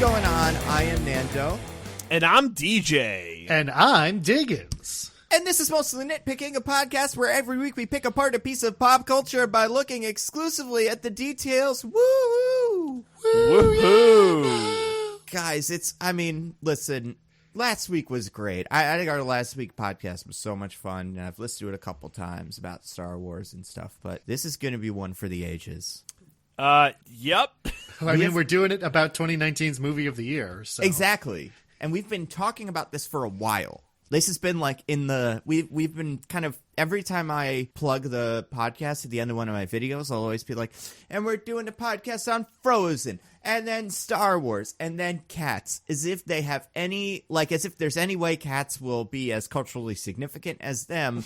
going on? I am Nando. And I'm DJ. And I'm Diggins. And this is Mostly Nitpicking, a podcast where every week we pick apart a piece of pop culture by looking exclusively at the details. Woo-hoo! Woohoo! Guys, listen, last week was great. I think our last week podcast was so much fun, and I've listened to it a couple times about Star Wars and stuff, but this is going to be one for the ages. Yep. We're doing it about 2019's movie of the year. So. Exactly. And we've been talking about this for a while. This has been like we've been kind of, every time I plug the podcast at the end of one of my videos, I'll always be like, and we're doing a podcast on Frozen, and then Star Wars, and then Cats, as if they have any, as if there's any way Cats will be as culturally significant as them.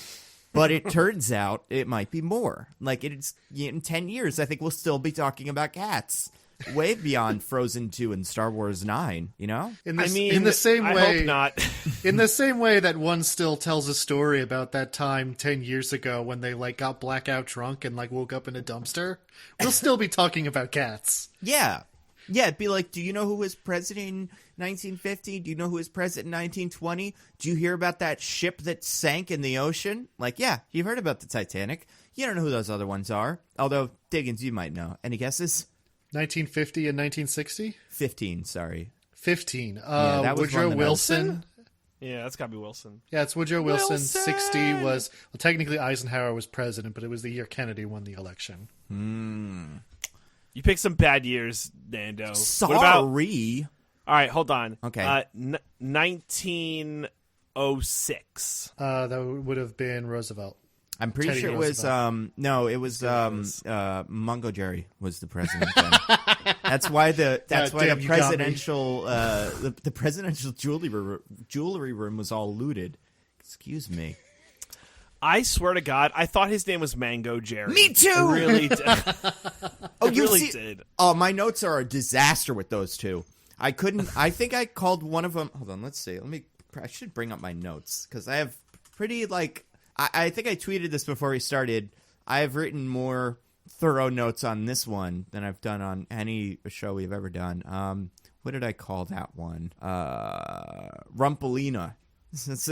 But it turns out it might be more. It's in 10 years, I think we'll still be talking about Cats. Way beyond Frozen 2 and Star Wars 9, you know? In the same way, I hope not. In the same way that one still tells a story about that time 10 years ago when they got blackout drunk and woke up in a dumpster, we'll still be talking about Cats. Yeah. Yeah, it'd be like, do you know who was president in 1950? Do you know who was president in 1920? Do you hear about that ship that sank in the ocean? Yeah, you've heard about the Titanic. You don't know who those other ones are. Although, Diggins, you might know. Any guesses? 1950 and 1960? 15, sorry. 15. Yeah, that was Woodrow one Wilson. Yeah, that's gotta be Wilson. Yeah, it's Woodrow Wilson. 60 was, technically Eisenhower was president, but it was the year Kennedy won the election. You picked some bad years, Nando. Sorry. What about, all right, hold on. Okay. 1906. That would have been Roosevelt. I'm pretty Teddy sure it was, Mungo Jerry was the president then. That's why the presidential, the presidential jewelry room was all looted. Excuse me. I swear to God, I thought his name was Mango Jerry. Me too! I really did. Did. Oh, my notes are a disaster with those two. I think I called one of them. Hold on, let's see. I should bring up my notes, because I have pretty, I think I tweeted this before we started. I have written more thorough notes on this one than I've done on any show we've ever done. What did I call that one? Rumpelina. It's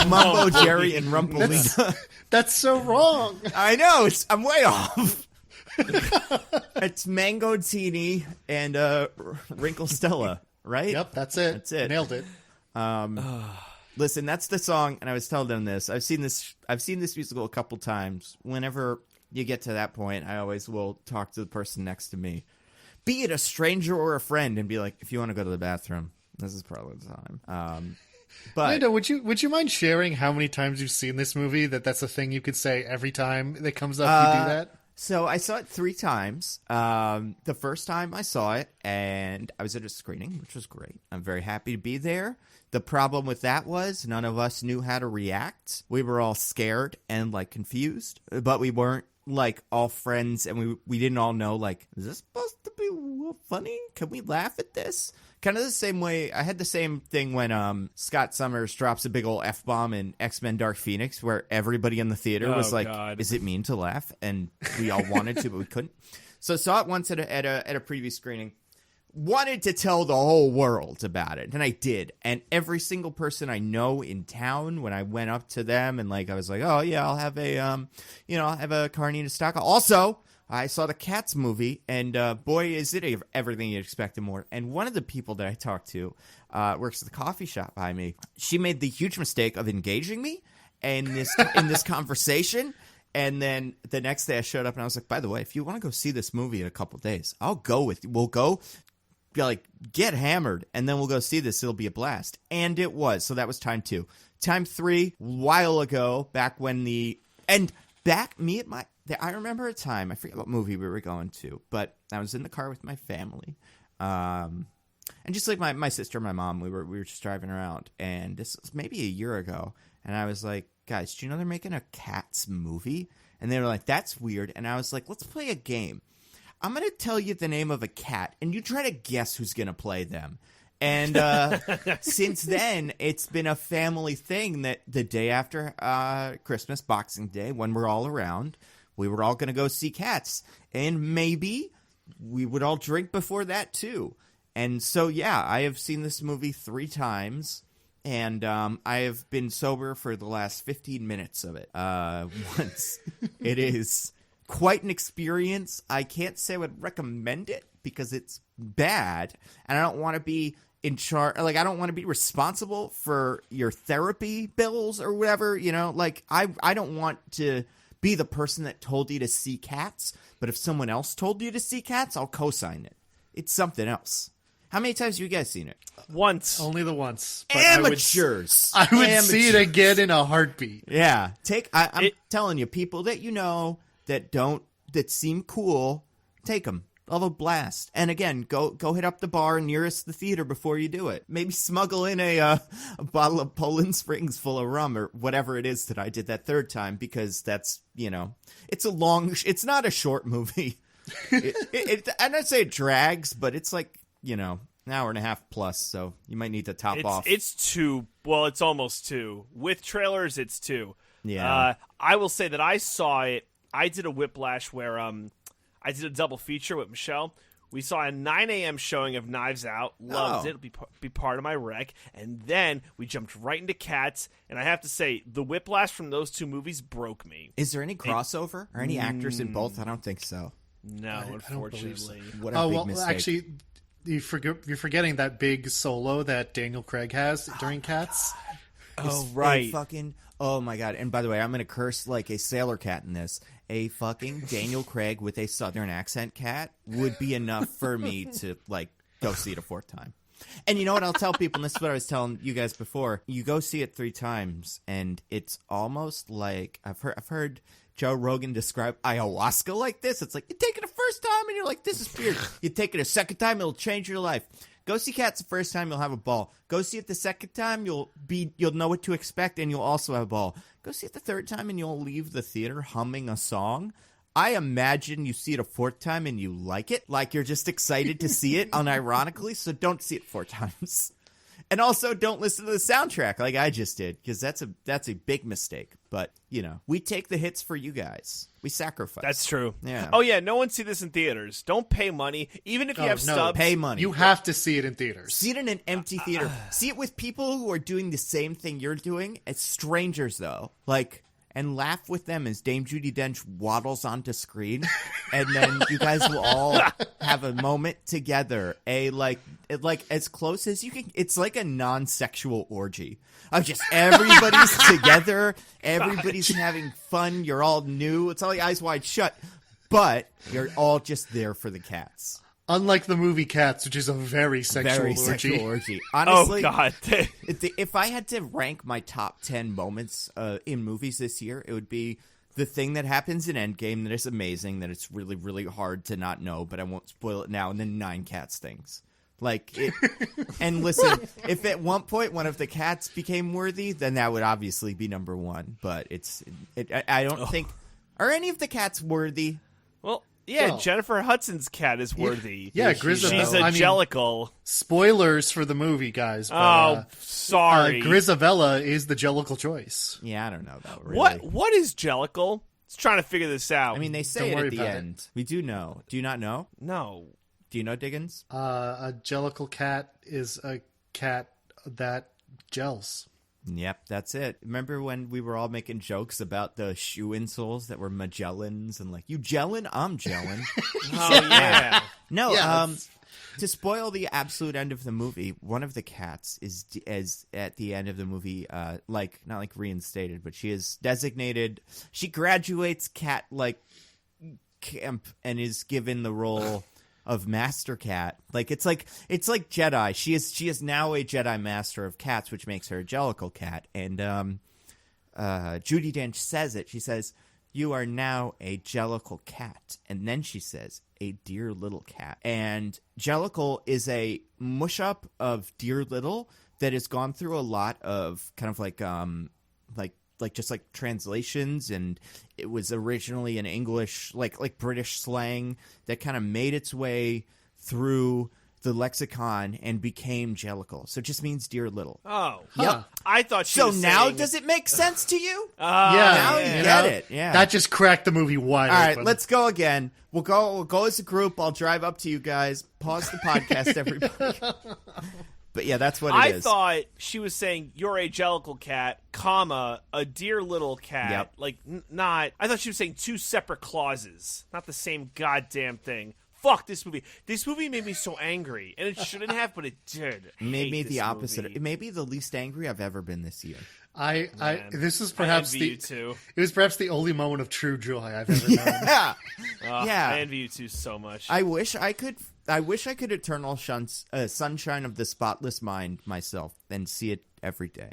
Mumbo Jerry and Rumpelina. That's so wrong. I know. I'm way off. It's Mango Tini and Wrinkle Stella, right? Yep, that's it. That's it. Nailed it. Listen, that's the song, and I was telling them this. I've seen this musical a couple times. Whenever you get to that point, I always will talk to the person next to me, be it a stranger or a friend, and be like, if you want to go to the bathroom, this is probably the time. But Nando, would you mind sharing how many times you've seen this movie? That's a thing you could say every time that comes up. You do that. So I saw it 3 times. The first time I saw it, and I was at a screening, which was great. I'm very happy to be there. The problem with that was none of us knew how to react. We were all scared and confused, but we weren't all friends, and we didn't all know is this supposed to be funny? Can we laugh at this? Kind of the same way, I had the same thing when Scott Summers drops a big old F-bomb in X-Men Dark Phoenix, where everybody in the theater was like, God. Is it mean to laugh? And we all wanted to, but we couldn't. So I saw it once at a previous screening. Wanted to tell the whole world about it, and I did. And every single person I know in town, when I went up to them and I was like, oh yeah, I'll have a I'll have a carne estaca. Also, I saw the Cats movie, and boy, is it everything you'd expect and more. And one of the people that I talked to works at the coffee shop by me. She made the huge mistake of engaging me in this conversation. And then the next day I showed up, and I was like, by the way, if you want to go see this movie in a couple days, I'll go with you. We'll go. Get hammered, and then we'll go see this. It'll be a blast. And it was. So that was time 2. Time 3, while ago, back when I remember a time, I forget what movie we were going to, but I was in the car with my family. And just my sister and my mom, we were just driving around, and this was maybe a year ago, and I was like, guys, do you know they're making a Cats movie? And they were like, that's weird. And I was like, let's play a game. I'm going to tell you the name of a cat, and you try to guess who's going to play them. And since then, it's been a family thing that the day after Christmas, Boxing Day, when we're all around, we were all going to go see Cats. And maybe we would all drink before that, too. And so, yeah, I have seen this movie 3 times, and I have been sober for the last 15 minutes of it. Once. It is quite an experience. I can't say I would recommend it because it's bad, and I don't want to be in charge. Like, I don't want to be responsible for your therapy bills or whatever, you know? Like, I don't want to be the person that told you to see Cats, but if someone else told you to see Cats, I'll co-sign it. It's something else. How many times have you guys seen it? Once. Only the once. But Amateurs. I would see it again in a heartbeat. Yeah. I'm telling you, people that you know that seem cool, take them. They'll have a blast. And again, go hit up the bar nearest the theater before you do it. Maybe smuggle in a bottle of Poland Springs full of rum or whatever it is that I did that 3rd time, because that's, it's not a short movie. I'd not say it drags, but it's like, an hour and a half plus, so you might need to top off. It's 2. Well, it's almost 2. With trailers, it's 2. Yeah. I will say that I saw it. I did a Whiplash where I did a double feature with Michelle. We saw a 9 a.m. showing of Knives Out. Loved it. It'll be part of my rec. And then we jumped right into Cats. And I have to say, the Whiplash from those 2 movies broke me. Is there any crossover? Or any actors in both? I don't think so. No, unfortunately. What a big mistake. Actually, you're forgetting that big solo that Daniel Craig has during Cats. Oh, right. Oh, my God. And by the way, I'm going to curse like a sailor cat in this. A fucking Daniel Craig with a southern accent cat would be enough for me to, go see it a 4th time. And you know what I'll tell people, and this is what I was telling you guys before. You go see it 3 times, and it's almost like I've heard Joe Rogan describe ayahuasca like this. It's like, you take it a first time, and you're like, this is weird. You take it a second time, it'll change your life. Go see Cats the first time, you'll have a ball. Go see it the second time, you'll know what to expect, and you'll also have a ball. Go see it the 3rd time, and you'll leave the theater humming a song. I imagine you see it a 4th time and you like it, like you're just excited to see it, unironically. So don't see it 4 times. And also, don't listen to the soundtrack like I just did, because that's a big mistake. But, we take the hits for you guys. We sacrifice. That's true. Yeah. Oh, yeah, no one see this in theaters. Don't pay money. Even if you have stubs. Pay money. You have to see it in theaters. See it in an empty theater. See it with people who are doing the same thing you're doing. It's strangers, though. And laugh with them as Dame Judi Dench waddles onto screen, and then you guys will all have a moment together. As close as you can. It's like a non-sexual orgy of just everybody's together, everybody's having fun. You're all new. It's all like Eyes Wide Shut, but you're all just there for the cats. Unlike the movie Cats, which is a very sexual orgy. Honestly, oh, God. If I had to rank my top 10 moments in movies this year, it would be the thing that happens in Endgame that is amazing, that it's really, really hard to not know, but I won't spoil it now, and then 9 Cats things. And listen, if at one point one of the cats became worthy, then that would obviously be number 1. But I don't think... Are any of the cats worthy? Well... Yeah, Jennifer Hudson's cat is worthy. Yeah, Grisabella. She's a Jellicle. Spoilers for the movie, guys. But, sorry. Grisabella is the Jellicle choice. Yeah, I don't know, though, really. What is Jellicle? Let's try to figure this out. I mean, they say it at the end. We do know. Do you not know? No. Do you know, Diggins? A Jellicle cat is a cat that gels. Yep, that's it. Remember when we were all making jokes about the shoe insoles that were Magellans and you gelling? I'm gelling. Oh, yeah. No, yes. To spoil the absolute end of the movie, one of the cats is at the end of the movie, not reinstated, but she is designated. She graduates cat camp and is given the role of Master Cat. It's like Jedi. She is now a Jedi Master of Cats, which makes her a Jellicle cat. And Judi Dench says it. She says, "You are now a Jellicle cat." And then she says, "A dear little cat." And Jellicle is a mush-up of Dear Little that has gone through a lot of kind of just translations, and it was originally an English, like British slang that kind of made its way through the lexicon and became Jellicle. So it just means dear little. Oh. Yep. I thought she So was now saying... does it make sense to you? Now you get it. Yeah. That just cracked the movie wide All right, open. let's go again. We'll go as a group. I'll drive up to you guys. Pause the podcast, everybody. But yeah, that's what it is. I thought she was saying you're a Jellicle cat, comma, a dear little cat. Yep. Like, not... I thought she was saying two separate clauses, not the same goddamn thing. Fuck this movie. This movie made me so angry, and it shouldn't have, but it did. It made me the opposite. Movie. It may be the least angry I've ever been this year. This is perhaps you too. It was perhaps the only moment of true joy I've ever known. Yeah. I envy you two so much. I wish I could eternal sunshine of the spotless mind myself and see it every day.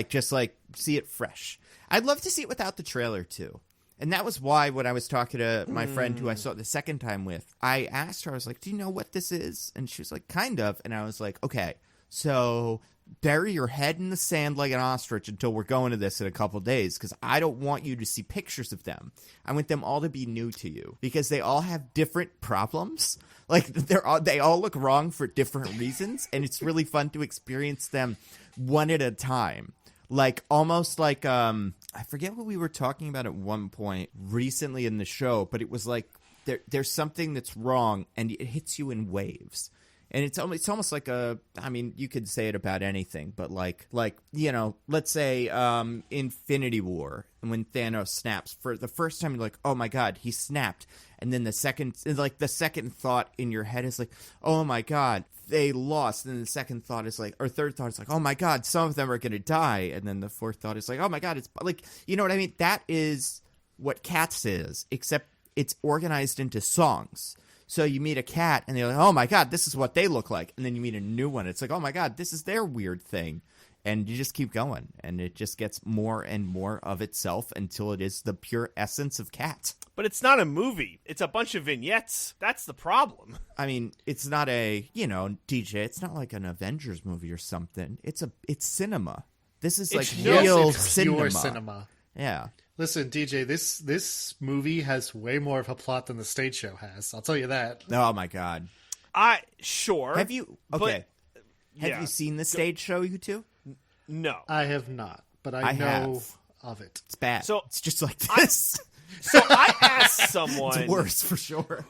Just see it fresh. I'd love to see it without the trailer too. And that was why when I was talking to my friend who I saw it the second time with, I asked her, I was like, do you know what this is? And she was like, kind of. And I was like, okay, so bury your head in the sand like an ostrich until we're going to this in a couple days, because I don't want you to see pictures of them. I want them all to be new to you because they all have different problems. They all look wrong for different reasons, and it's really fun to experience them one at a time. Almost like I forget what we were talking about at one point recently in the show, but it was like there's something that's wrong and it hits you in waves. And it's almost like you could say it about anything, but let's say Infinity War, and when Thanos snaps for the first time, you're like, oh my God, he snapped. And then the second thought in your head is like, oh my God, they lost. And then the second thought is like, or third thought is like, oh my God, some of them are going to die. And then the fourth thought is like, oh my God, it's like, you know what I mean? That is what Cats is, except it's organized into songs. So you meet a cat and they're like, oh my God, this is what they look like. And then you meet a new one. It's like, oh my God, this is their weird thing. And you just keep going. And it just gets more and more of itself until it is the pure essence of Cat. But it's not a movie. It's a bunch of vignettes. That's the problem. I mean, it's not DJ, it's not like an Avengers movie or something. It's cinema. This is real cinema. Pure cinema. Yeah. Listen, DJ, this movie has way more of a plot than the stage show has. I'll tell you that. Oh my God. Sure. Have you? Okay. Yeah. Have you seen the stage show, you two? No. I have not, but I know of it. It's bad. So it's just like this. So I asked someone. It's worse for sure.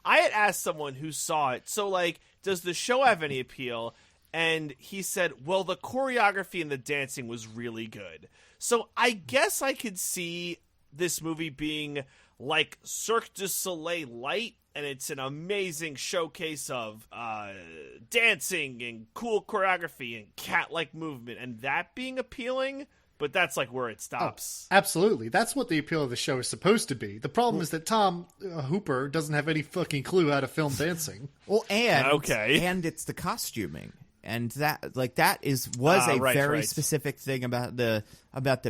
I had asked someone who saw it. So, does the show have any appeal? And he said, well, the choreography and the dancing was really good. So I guess I could see this movie being like Cirque du Soleil light, and it's an amazing showcase of dancing and cool choreography and cat-like movement, and that being appealing. But that's where it stops. Oh, absolutely. That's what the appeal of the show is supposed to be. The problem is that Tom Hooper doesn't have any fucking clue how to film dancing. Well, and it's the costuming. And that was a very specific thing about the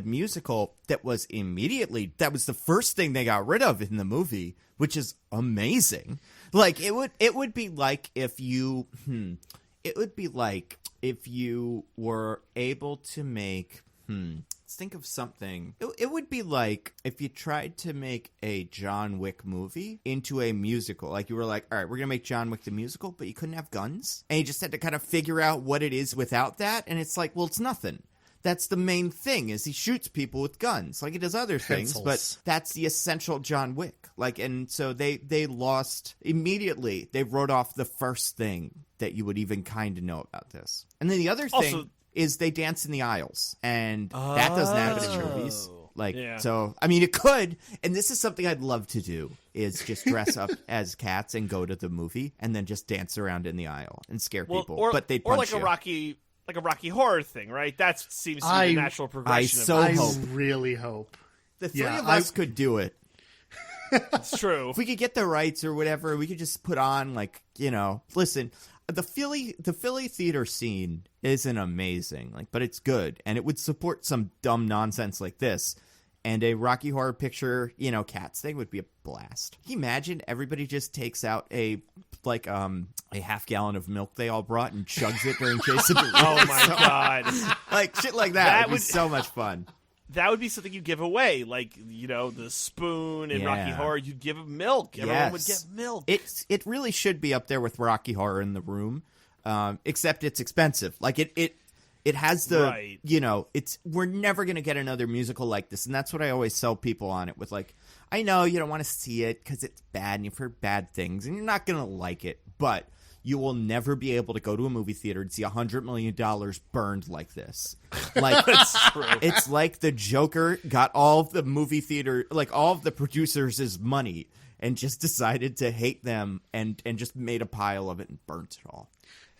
musical that was the first thing they got rid of in the movie, which is amazing. It would be like if you were able to make let's think of something. It would be like if you tried to make a John Wick movie into a musical. Like you were like, all right, we're going to make John Wick the musical, but you couldn't have guns. And you just had to kind of figure out what it is without that. And it's like, well, it's nothing. That's the main thing, is he shoots people with guns. He does other things, but that's the essential John Wick. And so they lost immediately. They wrote off the first thing that you would even kind of know about this. And then the other thing is they dance in the aisles, and that doesn't happen in movies. So, I mean, it could, and this is something I'd love to do, is just dress up as cats and go to the movie, and then just dance around in the aisle and scare people. But they'd punch you. Like a Rocky Horror thing, right? That seems to be the natural progression. I really hope. The three of us could do it. It's true. If we could get the rights or whatever, we could just put on, listen, the Philly theater scene isn't amazing, but it's good, and it would support some dumb nonsense like this. And a Rocky Horror Picture, Cats thing would be a blast. Can you imagine everybody just takes out a half gallon of milk they all brought and chugs it during Jason Derulo? Oh my God. Shit like that would be so much fun. that would be something you give away, like, you know, the spoon in Rocky Horror. You'd give them milk. Everyone would get milk. It really should be up there with Rocky Horror in the Room, except it's expensive. Like it has the you know, we're never gonna get another musical like this, and that's what I always sell people on it with. Like, I know you don't want to see it because it's bad and you've heard bad things, and you're not gonna like it, but you will never be able to go to a movie theater and see $100 million burned like this. Like, it's like the Joker got all of the movie theater, like all of the producers' money, and just decided to hate them and just made a pile of it and burnt it all.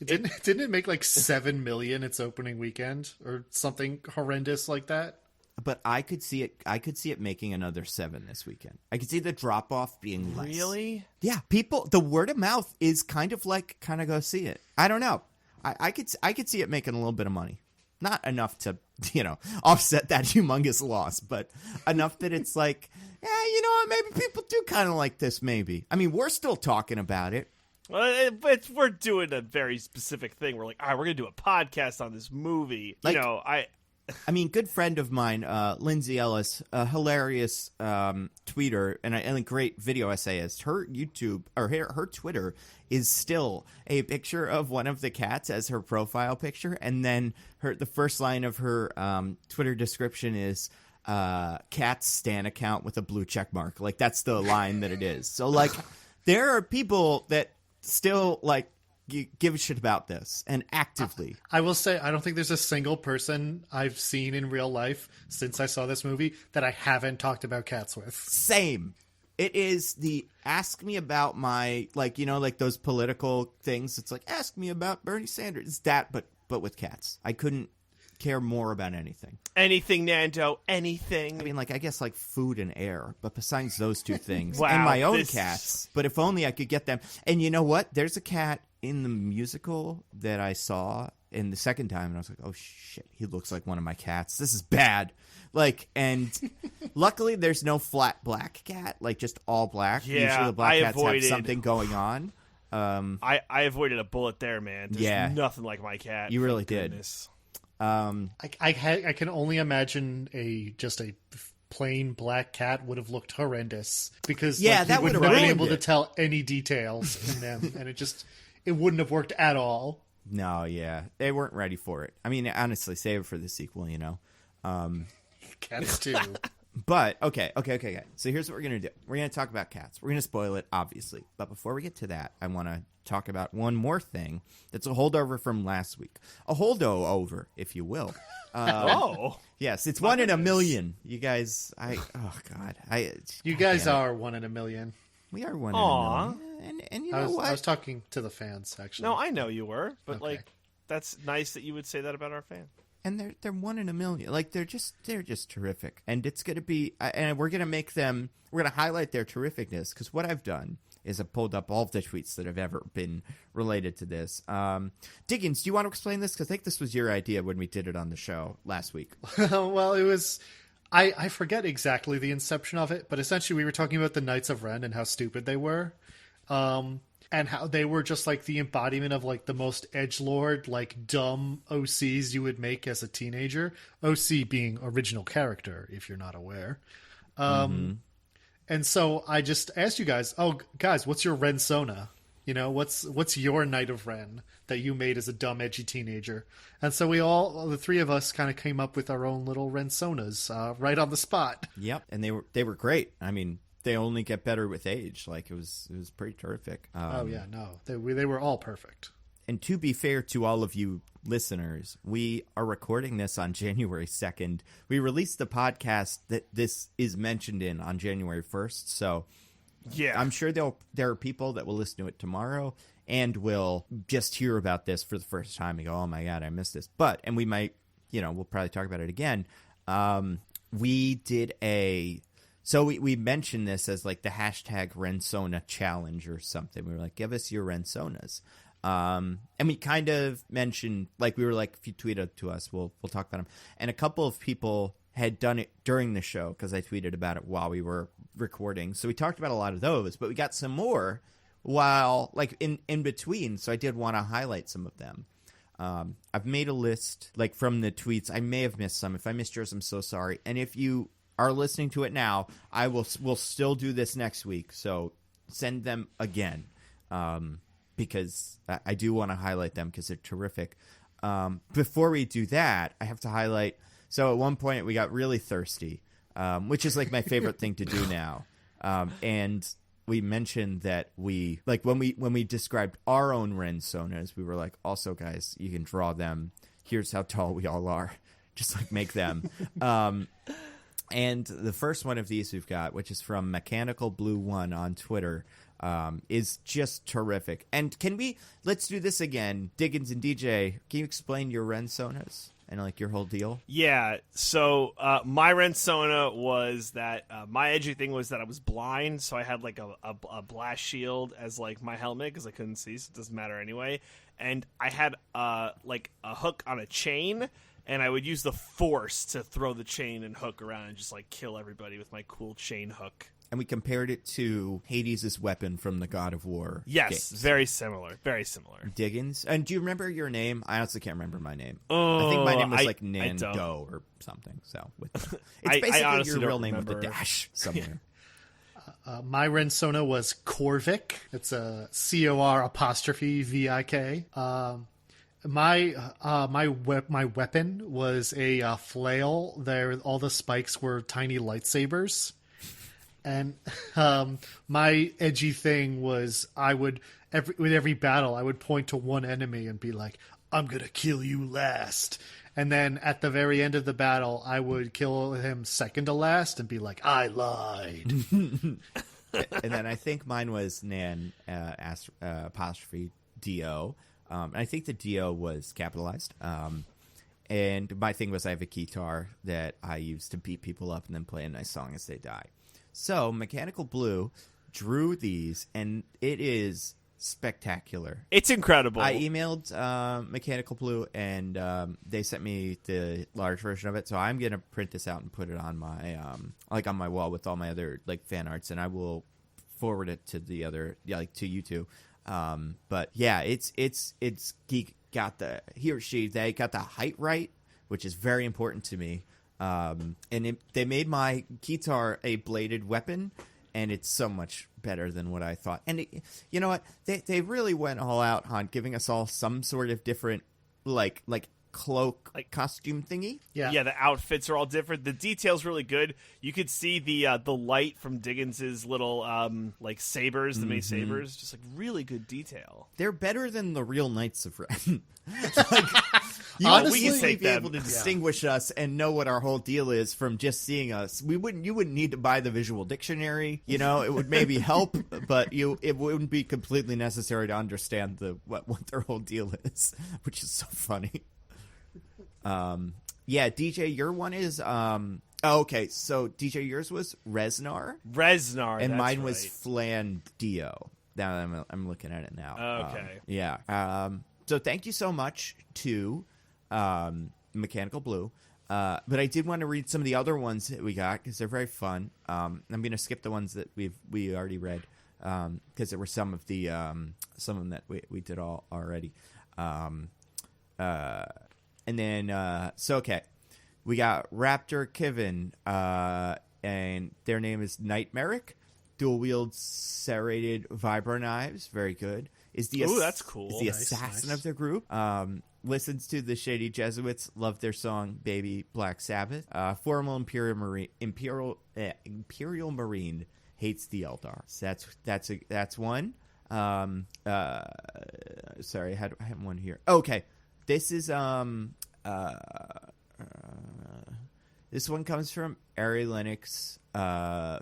Didn't it make like $7 million its opening weekend or something horrendous like that? But I could see it making another 7 this weekend. I could see the drop off being less. Really? Yeah, people. The word of mouth is kind of go see it. I don't know. I could see it making a little bit of money, not enough to, you know, offset that humongous loss, but enough that it's like, yeah, you know what? Maybe people do kind of like this. Maybe. I mean, we're still talking about it. Well, we're doing a very specific thing. We're like, all right, we're gonna do a podcast on this movie. Like, you know, I mean, good friend of mine, Lindsay Ellis, a hilarious tweeter and a great video essayist. Her YouTube or her Twitter is still a picture of one of the cats as her profile picture, and then the first line of her Twitter description is "Cats Stan account with a blue check mark." Like, that's the line that it is. So, like, there are people that still like give a shit about this, and actively. I will say, I don't think there's a single person I've seen in real life since I saw this movie that I haven't talked about cats with. Same. It is the ask me about my, like, you know, like those political things. It's like, ask me about Bernie Sanders. It's that, but with cats. I couldn't care more about anything. Anything, Nando. Anything. I mean, like, I guess like food and air, but besides those two things, wow, and my own cats. But if only I could get them. And you know what? There's a cat in the musical that I saw in the second time, and I was like, oh shit, he looks like one of my cats. This is bad. Like, and luckily there's no flat black cat, like just all black. Yeah, usually the black cats have something going on. I avoided a bullet there, man. There's nothing like my cat. You really did. I can only imagine a plain black cat would have looked horrendous, because that would not have been able to tell any details in them, and it wouldn't have worked at all. No, yeah, they weren't ready for it. I mean, honestly, save it for the sequel, you know. Cats too. But okay. So here's what we're gonna do. We're gonna talk about cats. We're gonna spoil it, obviously. But before we get to that, I want to talk about one more thing that's a holdover from last week. A holdo-over, if you will. Yes, it's 1 in a million. You guys, you guys are 1 in a million. We are 1 in a million. And you know what? I was talking to the fans, actually. No, I know you were, but like, that's nice that you would say that about our fans. And they're 1 in a million. Like, they're just terrific. And it's going to be, and we're going to make them, we're going to highlight their terrificness, because what I've done is I've pulled up all of the tweets that have ever been related to this. Diggins, do you want to explain this? Because I think this was your idea when we did it on the show last week. Well, it was, I forget exactly the inception of it, but essentially we were talking about the Knights of Ren and how stupid they were. And how they were just like the embodiment of like the most edgelord, like dumb OCs you would make as a teenager. OC being original character, if you're not aware. And so I just asked you guys, guys, what's your Ren Sona? You know, what's your Knight of Ren that you made as a dumb, edgy teenager? And so the three of us kind of came up with our own little Ren Sonas right on the spot. Yep, and they were great. I mean, they only get better with age. Like, it was pretty terrific. They were all perfect. And to be fair to all of you listeners, we are recording this on January 2nd. We released the podcast that this is mentioned in on January 1st. So yeah, I'm sure there are people that will listen to it tomorrow and will just hear about this for the first time and go, oh my God, I missed this. And we might, we'll probably talk about it again. We did So we mentioned this as like the hashtag Ren Sona challenge or something. We were like, give us your Ren Sonas. And we kind of mentioned, like, we were like, if you tweet it to us, we'll talk about them. And a couple of people had done it during the show because I tweeted about it while we were recording. So we talked about a lot of those, but we got some more while, like, in between. So I did want to highlight some of them. I've made a list, like, from the tweets. I may have missed some. If I missed yours, I'm so sorry. And if you are listening to it now, we'll still do this next week. So send them again, because I do want to highlight them because they're terrific. Before we do that, I have to highlight. So at one point we got really thirsty, which is like my favorite thing to do now. And we mentioned that we, like, when we described our own Ren Sonas, we were like, also, guys, you can draw them. Here's how tall we all are. Just, like, make them. And the first one of these we've got, which is from Mechanical Blue 1 on Twitter, is just terrific. And let's do this again. Diggins and DJ, can you explain your Ren Sonas? And, like, your whole deal? Yeah, so my Ren Sona was that my edgy thing was that I was blind, so I had, like, a blast shield as, like, my helmet because I couldn't see, so it doesn't matter anyway. And I had, like, a hook on a chain, and I would use the force to throw the chain and hook around and just, like, kill everybody with my cool chain hook. And we compared it to Hades' weapon from the God of War. Yes, games. very similar. Very similar. Diggins. And do you remember your name? I honestly can't remember my name. Oh, I think my name was like Nando or something. So it's basically your real name with a dash somewhere. My Ren Sona was Corvic. It's a COR''VIK. My weapon was a flail. All the spikes were tiny lightsabers. And my edgy thing was with every battle, I would point to one enemy and be like, I'm going to kill you last. And then at the very end of the battle, I would kill him second to last and be like, I lied. And then I think mine was Nan apostrophe D-O. And I think the D-O was capitalized. And my thing was I have a guitar that I use to beat people up and then play a nice song as they die. So Mechanical Blue drew these, and it is spectacular. It's incredible. I emailed Mechanical Blue, and they sent me the large version of it. So I'm gonna print this out and put it on my on my wall with all my other like fan arts, and I will forward it to the other to you two. But yeah, it's he or she they got the height right, which is very important to me. And they made my guitar a bladed weapon, and it's so much better than what I thought. And you know what? They really went all out on giving us all some sort of different, like cloak, like costume thingy. Yeah. The outfits are all different. The detail's really good. You could see the light from Diggins's little like sabers, the mini sabers. Just like really good detail. They're better than the real Knights of Ren. Honestly, we can take be able to distinguish us and know what our whole deal is from just seeing us. You wouldn't need to buy the visual dictionary. You know, it would maybe help, but it wouldn't be completely necessary to understand what their whole deal is, which is so funny. Yeah, DJ, your one is okay. So DJ, yours was Resnar, and mine was Flandio. Now I'm looking at it now. Okay, yeah. So thank you so much to Mechanical Blue. But I did want to read some of the other ones that we got because they're very fun. I'm going to skip the ones that we already read because there were some of them that we did all already. And then okay, we got Raptor Kivin, and their name is Nightmaric. Dual wield serrated vibro knives, very good. That's cool. Is the assassin of the group. Listens to the Shady Jesuits. Love their song "Baby Black Sabbath." Formal Imperial Marine hates the Eldar. So that's one. Sorry, I had one here. Okay, this is this one comes from Ari Linux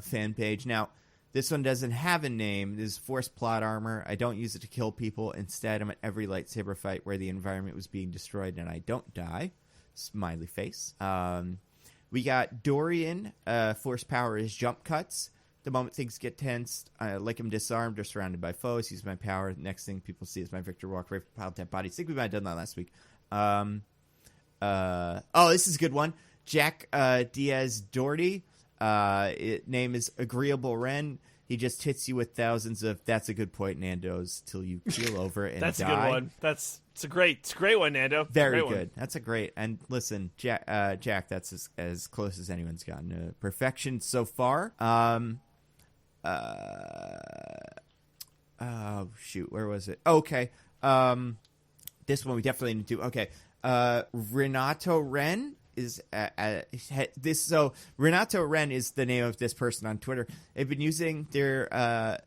fan page. Now, this one doesn't have a name. This is Force Plot Armor. I don't use it to kill people. Instead, I'm at every lightsaber fight where the environment was being destroyed and I don't die. Smiley face. We got Dorian. Force power is jump cuts. The moment things get tense, I like him disarmed or surrounded by foes. Use my power. The next thing people see is my Victor walk right from piled dead bodies. I think we might have done that last week. This is a good one. Jack Diaz Doherty. Name is Agreeable Ren. He just hits you with thousands of "That's a good point, Nando's" till you keel over and That's die. a good one. It's a great one, Nando. Very great good. One. That's a great. And listen, Jack, that's as close as anyone's gotten to perfection so far. Oh shoot, where was it? Okay. This one we definitely need to do. Okay. Renato Ren is this. So Renato Ren is the name of this person on Twitter. They've been using their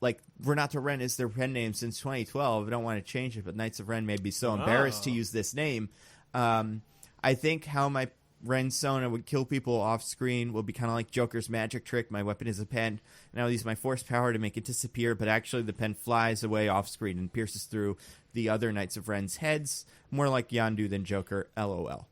Renato Ren is their pen name since 2012. I don't want to change it, but Knights of Ren may be so embarrassed to use this name. I think how my Ren Sona would kill people off screen will be kind of like Joker's magic trick. My weapon is a pen, and I'll use my force power to make it disappear, but actually the pen flies away off screen and pierces through the other Knights of Ren's heads. More like Yondu than Joker, LOL.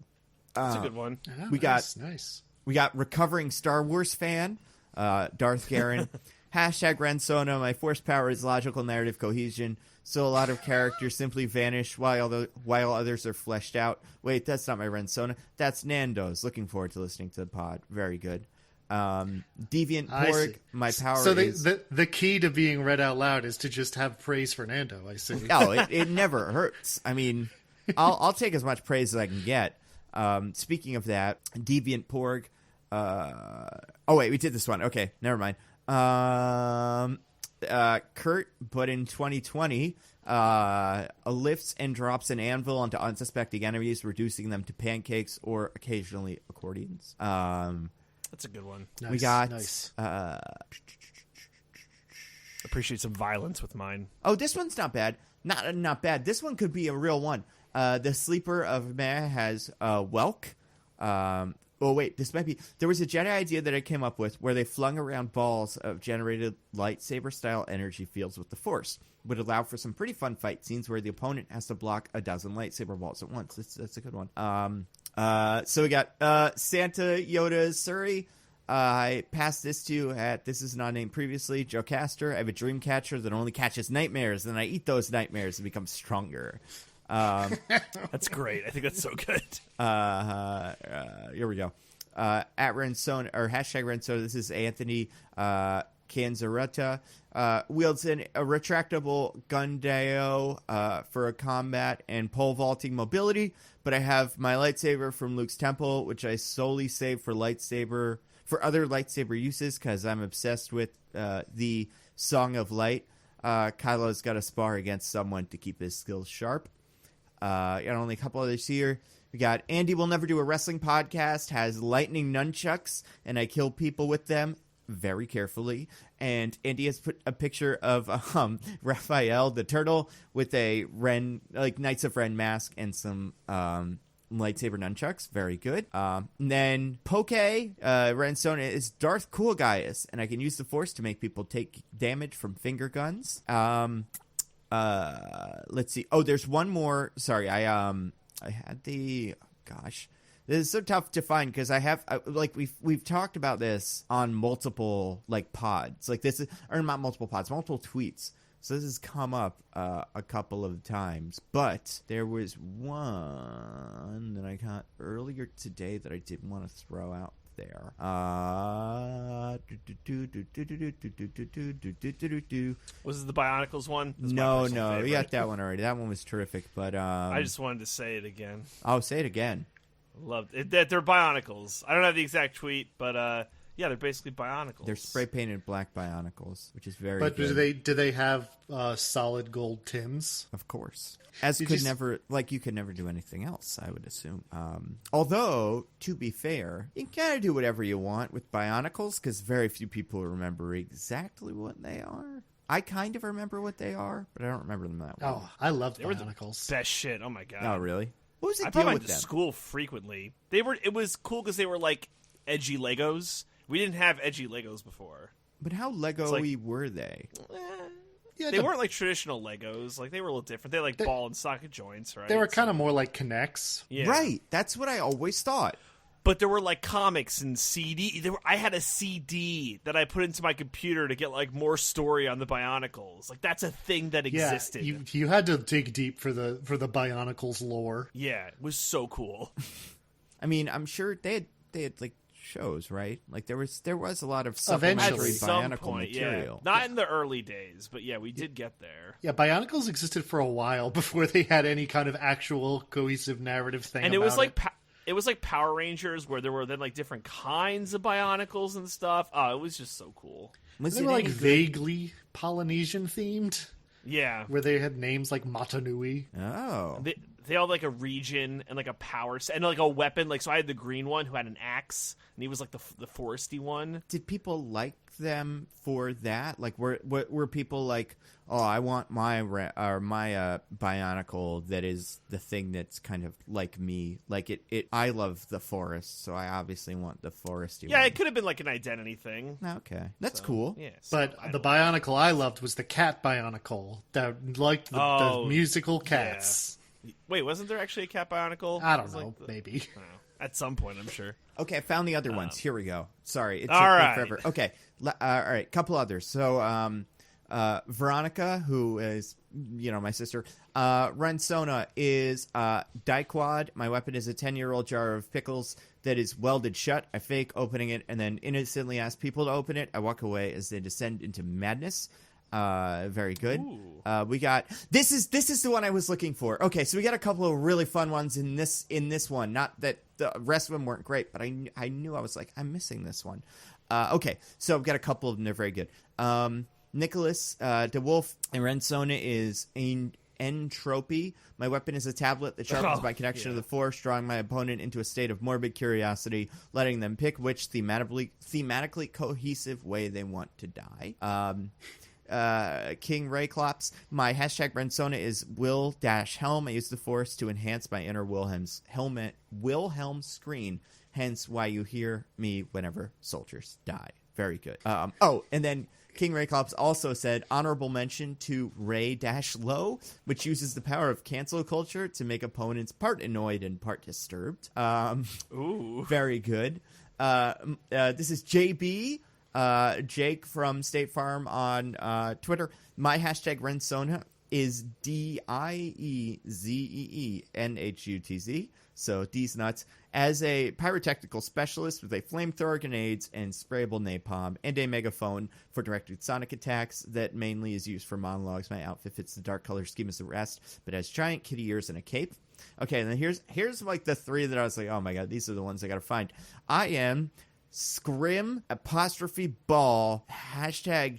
That's a good one. Oh, we got recovering Star Wars fan, Darth Garen. Hashtag Ren Sona, my force power is logical narrative cohesion, so a lot of characters simply vanish while others are fleshed out. Wait, that's not my Ren Sona. That's Nando's. Looking forward to listening to the pod. Very good. Deviant Porg, my power is... So the key to being read out loud is to just have praise for Nando, I see. Oh, it never hurts. I mean, I'll take as much praise as I can get. Speaking of that, Deviant Porg... oh, wait, we did this one. Okay, never mind. Kurt, but in 2020, lifts and drops an anvil onto unsuspecting enemies, reducing them to pancakes or occasionally accordions. That's a good one. Nice, we got nice. Appreciate some violence with mine. Oh, this one's not bad. Not bad. This one could be a real one. The Sleeper of Meh has Welk. Oh, wait, this might be... There was a Jedi idea that I came up with where they flung around balls of generated lightsaber-style energy fields with the Force. Would allow for some pretty fun fight scenes where the opponent has to block a dozen lightsaber balls at once. That's a good one. So we got Santa Yoda Suri. I passed this to at This Is Not Named Previously, Joe Caster. I have a dream catcher that only catches nightmares, and I eat those nightmares and become stronger. That's great. I think that's so good. Here we go. At Ren Sonas, or hashtag Ren Sonas, this is Anthony Canzaretta. Wields a retractable Gundeo for a combat and pole vaulting mobility, but I have my lightsaber from Luke's temple, which I solely save for other lightsaber uses because I'm obsessed with the Song of Light. Kylo's got to spar against someone to keep his skills sharp. Got only a couple others here. We got Andy Will Never Do a Wrestling Podcast, has lightning nunchucks, and I kill people with them very carefully. And Andy has put a picture of Raphael the turtle with a Knights of Ren mask and some lightsaber nunchucks. Very good. And then Poke, Ren Sona is Darth Cool Gaius, and I can use the Force to make people take damage from finger guns. Let's see. Oh, there's one more. Sorry, I had the... Gosh. This is so tough to find because I have we've talked about this on multiple pods. This is, or not multiple pods, multiple tweets. So this has come up a couple of times. But there was one that I got earlier today that I didn't want to throw out there. Was it the Bionicles one? No, we got that one already. That one was terrific. But I just wanted to say it again. I'll say it again. Loved it. They're Bionicles. I don't have the exact tweet, but yeah, they're basically Bionicles. They're spray painted black Bionicles, which is very But good. do they have solid gold tims? Of course. You could never do anything else, I would assume. Although, to be fair, you can kind of do whatever you want with Bionicles, because very few people remember exactly what they are. I kind of remember what they are, but I don't remember them that well. Oh, I loved They were Bionicles. the best shit. Oh my god. Oh, really? What was the I deal brought mine with to them? school frequently. It was cool because they were edgy Legos. We didn't have edgy Legos before. But how Lego-y were they? Yeah, They weren't like traditional Legos. They were a little different. They had ball and socket joints, right? They were kind of more like Kinects. Yeah. Right. That's what I always thought. But there were comics and CD. I had a CD that I put into my computer to get more story on the Bionicles. That's a thing that existed. Yeah, you had to dig deep for the Bionicles lore. Yeah, it was so cool. I mean, I'm sure they had shows, right? Like there was a lot of Eventually. supplementary At some Bionicle point, material. yeah. Not in the early days, but yeah, we did get there. Yeah, Bionicles existed for a while before they had any kind of actual cohesive narrative thing. And about it was like it was like Power Rangers, where there were then like different kinds of Bionicles and stuff. Oh, it was just so cool. Was They it were like any good? vaguely Polynesian themed, Yeah, where they had names like Matanui. Oh. they all had like a region and like a power and like a weapon. Like so, I had the green one who had an axe, and he was like the foresty one. Did people like them for that? Like, were people like, oh, I want my Bionicle that is the thing that's kind of like me. Like it. I love the forest, so I obviously want the foresty. Yeah, one. it could have been like an identity thing. Okay, that's So, cool. Yeah, But the Bionicle I loved was the cat Bionicle that liked the musical cats. Wait, wasn't there actually a cat Bionicle? I It don't was know, like the- maybe. I don't know. At some point, I'm sure. Okay, I found the other ones. Here we go. Sorry, it took all me right. forever. Okay, all right, couple others. So, Veronica, who is, my sister, Ren Sona is Daiquad. My weapon is a 10-year-old jar of pickles that is welded shut. I fake opening it and then innocently ask people to open it. I walk away as they descend into madness. Very good. We got this is the one I was looking for. Okay, so we got a couple of really fun ones in this one. Not that the rest of them weren't great, but I knew I was like, I'm missing this one. Okay, so I've got a couple of them. They're very good. Nicholas DeWolf and Ren Sona is entropy. My weapon is a tablet that sharpens my connection to the force, drawing my opponent into a state of morbid curiosity, letting them pick which thematically cohesive way they want to die. King Rayclops. My hashtag Rensona is Will-Helm. I use the force to enhance my inner Wilhelm screen, hence why you hear me whenever soldiers die. Very good. And then King Rayclops also said, honorable mention to Ray-Low, which uses the power of cancel culture to make opponents part annoyed and part disturbed. Ooh. Very good. This is JB. Jake from State Farm on Twitter. My hashtag Rensona is DIEZEENHUTZ. So D's nuts. As a pyrotechnical specialist with a flamethrower, grenades, and sprayable napalm, and a megaphone for directed sonic attacks that mainly is used for monologues, my outfit fits the dark color scheme as the rest, but has giant kitty ears and a cape. Okay, and then here's like the three that I was like, oh my god, these are the ones I gotta find. I am Scrim *ball hashtag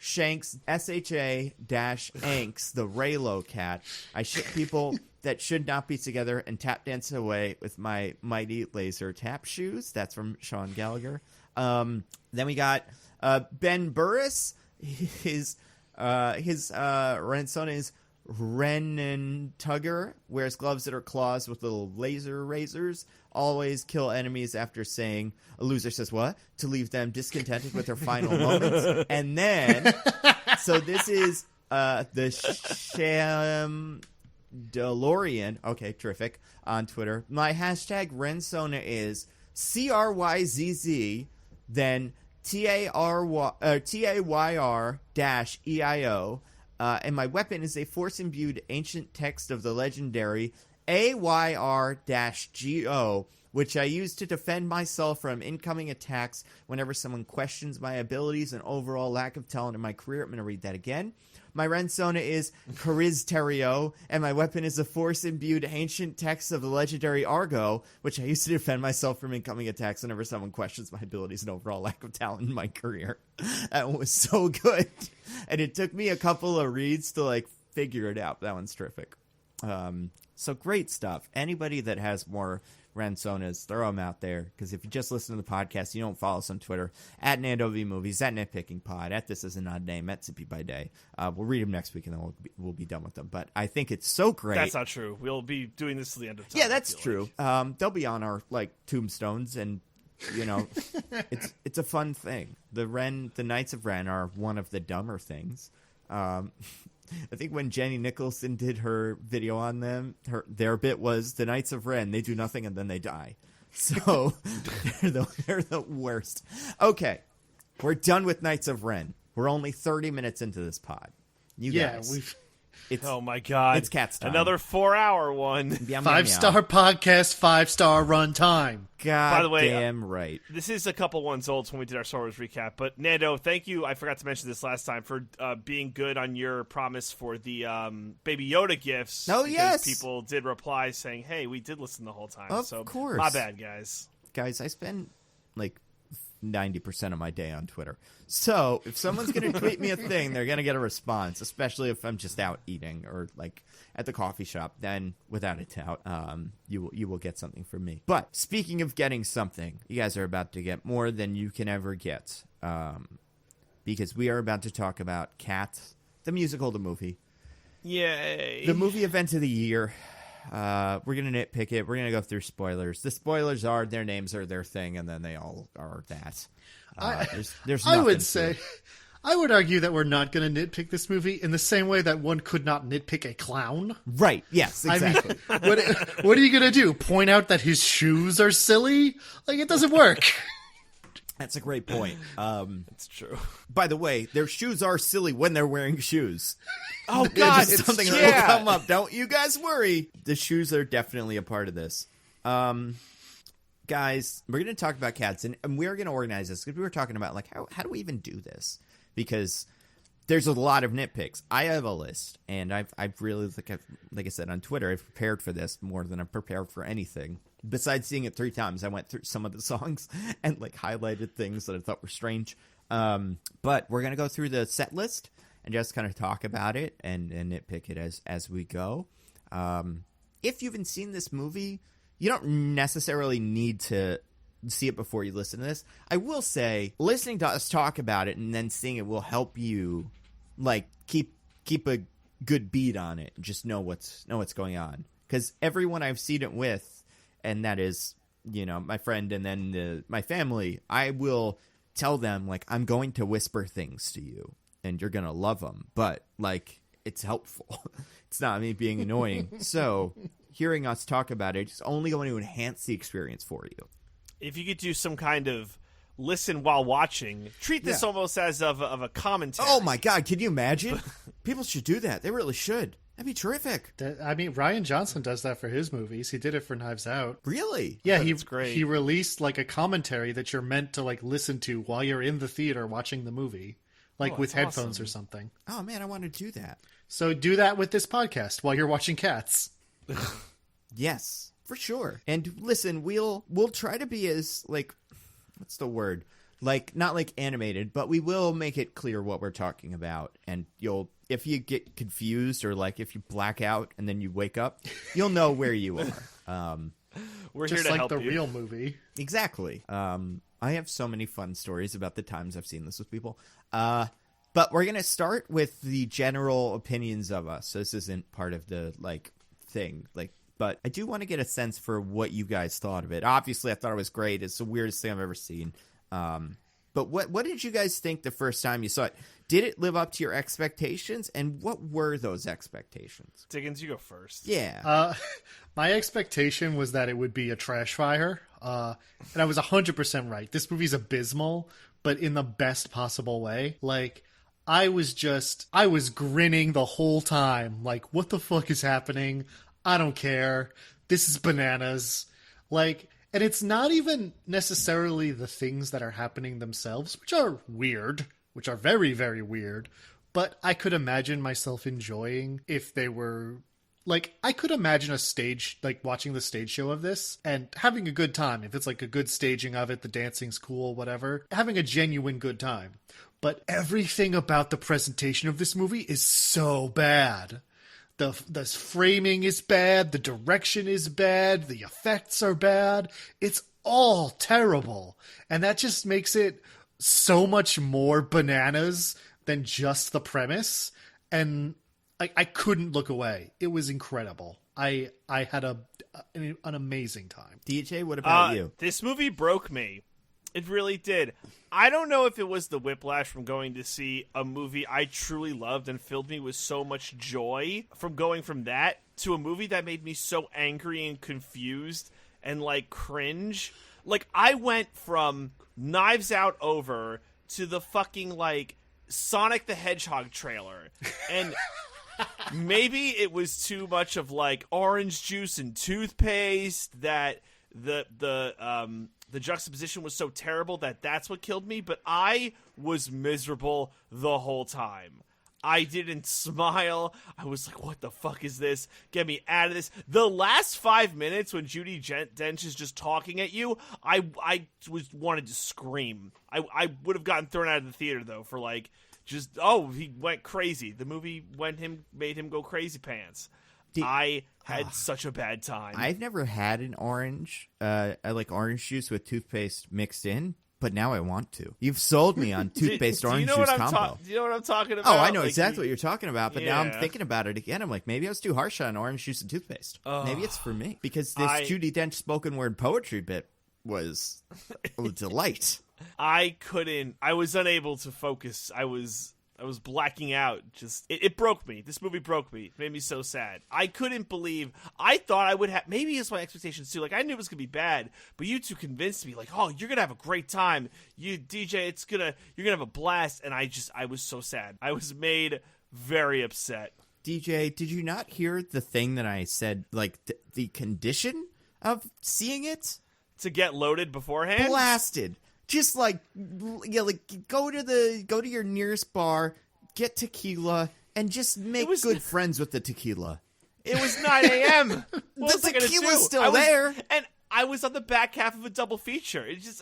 Shanks SHA-Anks the Raylo cat. I ship people that should not be together and tap dance away with my mighty laser tap shoes. That's from Sean Gallagher. Then we got Ben Burris. His Rensona is Renan Tugger, wears gloves that are claws with little laser razors, always kill enemies after saying, a loser says what? To leave them discontented with their final moments. And then, so this is the Sham DeLorean. Okay, terrific. On Twitter. My hashtag Rensona is CRYZZ, then TAYR-EIO. And my weapon is a force-imbued ancient text of the legendary AYR-GO, which I use to defend myself from incoming attacks whenever someone questions my abilities and overall lack of talent in my career. I'm going to read that again. My Rensona is Charizterio, and my weapon is a force-imbued ancient text of the legendary Argo, which I use to defend myself from incoming attacks whenever someone questions my abilities and overall lack of talent in my career. That one was so good. And it took me a couple of reads to, figure it out. That one's terrific. So great stuff. Anybody that has more Rensonas, throw them out there, because if you just listen to the podcast, you don't follow us on Twitter, at Nando V Movies, at Nitpicking Pod, at This Is an Odd Name, at Sippy by Day. We'll read them next week, and then we'll be done with them. But I think it's so great. That's not true. We'll be doing this to the end of time. Yeah, that's true. They'll be on our tombstones, and it's a fun thing. The Knights of Ren are one of the dumber things. I think when Jenny Nicholson did her video on them, their bit was the Knights of Ren. They do nothing and then they die. So they're the worst. Okay, we're done with Knights of Ren. We're only 30 minutes into this pod. You guys, Oh my god. It's Cats time. Another 4-hour one. Yum, 5-star podcast, 5-star runtime. God By the way, damn right. This is a couple ones old when we did our Star Wars recap, but Nando, thank you. I forgot to mention this last time for being good on your promise for the Baby Yoda gifts. Oh, yes. People did reply saying, hey, we did listen the whole time. Of so course. My bad, guys. Guys, I spend like 90% of my day on Twitter. So if someone's going to tweet me a thing, they're going to get a response, especially if I'm just out eating or like at the coffee shop. Then without a doubt, you will get something from me. But speaking of getting something, you guys are about to get more than you can ever get, because we are about to talk about Cats, the musical, the movie. Yay. The movie event of the year. We're going to nitpick it. We're going to go through spoilers. The spoilers are their names are their thing, and then they all are that. There's I would nothing say, to it. I would argue that we're not going to nitpick this movie in the same way that one could not nitpick a clown. Right. Yes, exactly. I mean, what are you going to do? Point out that his shoes are silly? Like, it doesn't work. That's a great point. It's true. By the way, their shoes are silly when they're wearing shoes. Oh, God. It's something that will come up. Don't you guys worry. The shoes are definitely a part of this. Guys, we're going to talk about Cats, and we're going to organize this because we were talking about, like, how do we even do this? Because there's a lot of nitpicks. I have a list, and I've really, like I said on Twitter, I've prepared for this more than I've prepared for anything. Besides seeing it 3 times, I went through some of the songs and like highlighted things that I thought were strange. But we're going to go through the set list and just kind of talk about it and nitpick it as we go. If you haven't seen this movie, you don't necessarily need to see it before you listen to this. I will say, listening to us talk about it and then seeing it will help you like keep a good beat on it and just know what's going on. Because everyone I've seen it with, and that is, you know, my friend and then my family, I will tell them, like, I'm going to whisper things to you, and you're going to love them. But, like, it's helpful. It's not me being annoying. So, hearing us talk about it is only going to enhance the experience for you. If you could do some kind of listen while watching, treat this almost as of a commentary. Oh, my God. Can you imagine? People should do that. They really should. That'd be terrific. I mean, Rian Johnson does that for his movies. He did it for Knives Out. Really? Yeah, That's great. He released like a commentary that you're meant to like listen to while you're in the theater watching the movie, like with headphones or something. Oh man, I want to do that. So do that with this podcast while you're watching Cats. Yes, for sure. And listen, we'll try to be as like, what's the word? Like not like animated, but we will make it clear what we're talking about, and if you get confused or like if you black out and then you wake up, you'll know where you are. We're Just here to like help the you. real movie. Exactly. I have so many fun stories about the times I've seen this with people. But we're gonna start with the general opinions of us. So this isn't part of the like thing, like. But I do want to get a sense for what you guys thought of it. Obviously, I thought it was great. It's the weirdest thing I've ever seen. But what did you guys think the first time you saw it? Did it live up to your expectations? And what were those expectations? Diggins, you go first. Yeah. My expectation was that it would be a trash fire. And I was 100% right. This movie's abysmal, but in the best possible way. Like, I was grinning the whole time. Like, what the fuck is happening? I don't care. This is bananas. Like, and it's not even necessarily the things that are happening themselves, which are weird, which are very, very weird. But I could imagine myself enjoying if they were... Like, I could imagine a stage, like, watching the stage show of this and having a good time. If it's, like, a good staging of it, the dancing's cool, whatever. Having a genuine good time. But everything about the presentation of this movie is so bad. The framing is bad, the direction is bad, the effects are bad. It's all terrible. And that just makes it so much more bananas than just the premise. And I couldn't look away. It was incredible. I had an amazing time. DJ, what about you? This movie broke me. It really did. I don't know if it was the whiplash from going to see a movie I truly loved and filled me with so much joy from going from that to a movie that made me so angry and confused and, like, cringe. Like, I went from Knives Out over to the fucking, like, Sonic the Hedgehog trailer. And maybe it was too much of like orange juice and toothpaste that the juxtaposition was so terrible that that's what killed me. But I was miserable the whole time. I didn't smile. I was like, what the fuck is this? Get me out of this. The last 5 minutes when Judi Dench is just talking at you, I wanted to scream. I would have gotten thrown out of the theater, though, for like, he went crazy. The movie made him go crazy pants. I had such a bad time. I've never had an orange, I like orange juice with toothpaste mixed in. But now I want to. You've sold me on toothpaste orange juice combo. Do you know what I'm talking about? Oh, I know exactly what you're talking about. But now I'm thinking about it again. I'm like, maybe I was too harsh on orange juice and toothpaste. Maybe it's for me. Because this Judi Dench spoken word poetry bit was a delight. I was unable to focus. I was blacking out. Just it broke me. This movie broke me. It made me so sad. I couldn't believe. I thought I would have. Maybe it's my expectations too. Like I knew it was gonna be bad, but you two convinced me. Like, oh, you're gonna have a great time. You DJ, you're gonna have a blast. And I was so sad. I was made very upset. DJ, did you not hear the thing that I said? Like the condition of seeing it to get loaded beforehand, blasted. Just like, go to your nearest bar, get tequila, and just make good friends with the tequila. It was 9 a.m. The tequila's still there. And I was on the back half of a double feature. It just,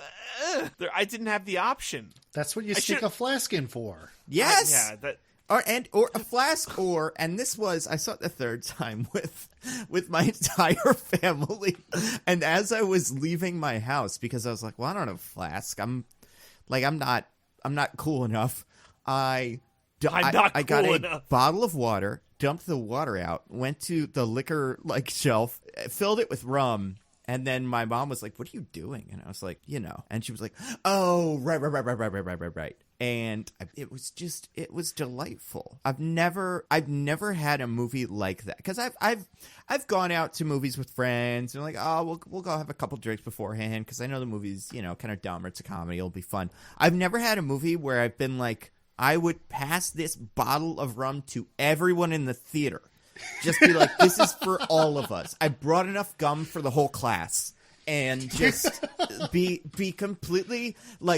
I didn't have the option. That's what you stick a flask in for. Yes. Or a flask, and this was, I saw it the third time with my entire family, and as I was leaving my house, because I was like, well, I don't have a flask, I'm not cool enough, I got a bottle of water, dumped the water out, went to the liquor shelf, filled it with rum. And then my mom was like, what are you doing? And I was like, and she was like, oh, right. And it was delightful. I've never had a movie like that. Cause I've gone out to movies with friends and like, oh, we'll go have a couple drinks beforehand. Cause I know the movie's, kind of dumb or it's a comedy. It'll be fun. I've never had a movie where I've been like, I would pass this bottle of rum to everyone in the theater. Just be like, this is for all of us. I brought enough gum for the whole class. And just be completely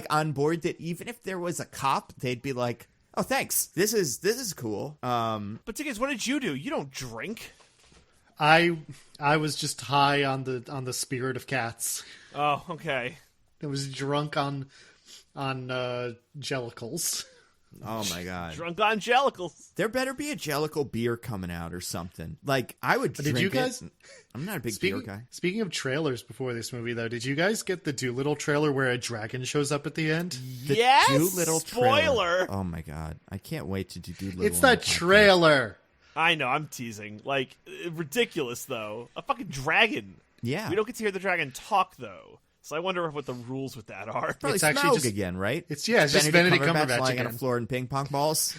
on board that even if there was a cop, they'd be like, oh, thanks. This is cool. But Diggins, what did you do? You don't drink. I was just high on the spirit of cats. Oh, okay. I was drunk on Jellicles. Oh my god! Drunk on Jellicles. There better be a Jellicle beer coming out or something. Like I would drink did you guys, it. I'm not a big beer guy. Speaking of trailers before this movie, though, did you guys get the Doolittle trailer where a dragon shows up at the end? Yes. Doolittle spoiler. Trailer. Oh my god! I can't wait to do Doolittle. It's that trailer. I know. I'm teasing. Ridiculous though. A fucking dragon. Yeah. We don't get to hear the dragon talk though. So I wonder what the rules with that are. Probably it's actually just again, right? It's just Benedict Cumberbatch lying again on a floor and ping pong balls.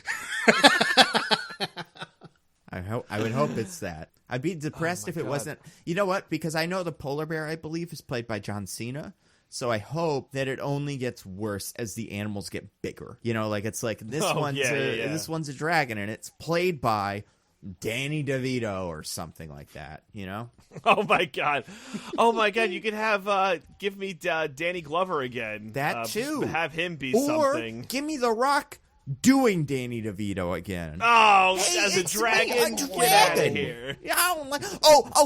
I would hope it's that. I'd be depressed if it wasn't. You know what? Because I know the polar bear, I believe, is played by John Cena. So I hope that it only gets worse as the animals get bigger. It's like this one's a dragon, and it's played by Danny DeVito or something like that, Oh my god! You could have give me Danny Glover again. That too. Have him be or something. Give me The Rock doing Danny DeVito again. Oh, as a dragon! Get out of here! Yeah.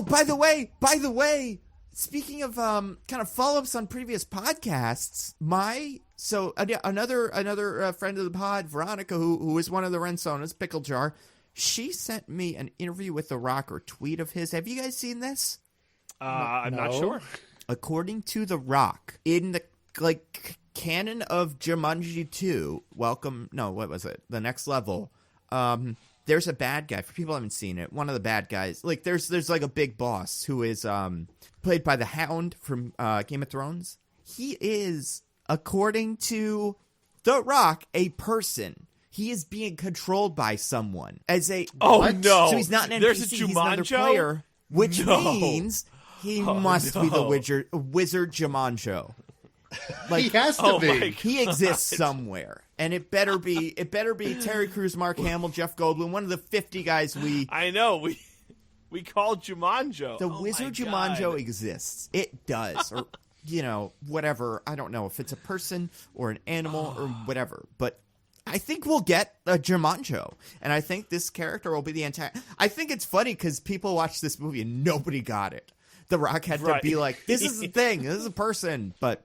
By the way. Speaking of kind of follow-ups on previous podcasts, another friend of the pod, Veronica, who is one of the Ren Sonas, Pickle Jar. She sent me an interview with The Rock or tweet of his. Have you guys seen this? I'm not sure. According to The Rock, in the canon of Jumanji 2, The Next Level, there's a bad guy. For people who haven't seen it, one of the bad guys, there's a big boss who is played by the Hound from Game of Thrones. He is, according to The Rock, a person. He is being controlled by someone as a. Oh what? No! So he's not an NPC. There's a He's another player, which means he must be the wizard Jumanjo. Like, He has to Oh be. my he exists somewhere, and it better be Terry Crews, Mark Hamill, Jeff Goldblum, one of the 50 guys we. I know we called Jumanjo. The Oh Wizard my Jumanjo God. exists. It does, or whatever. I don't know if it's a person or an animal or whatever, but I think we'll get a Jumanjo, and I think this character will be the I think it's funny because people watched this movie and nobody got it. The Rock had to be like, "This is the thing. This is a person," but.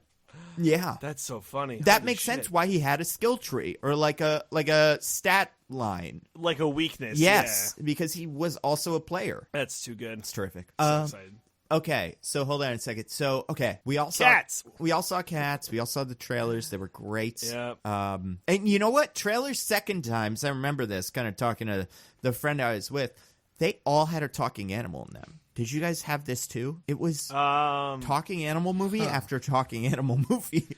Yeah, That's so funny. that Holy makes shit. sense why he had a skill tree or like a stat line. Like a weakness. Yes, Yeah. because he was also a player. That's too good. It's terrific. So excited. Okay, so hold on a second. So we all saw Cats. We all saw Cats. We all saw the trailers. They were great. Yeah. And you know what? Trailers second times. I remember this. Kind of talking to the friend I was with. They all had a talking animal in them. Did you guys have this too? It was talking animal movie after talking animal movie.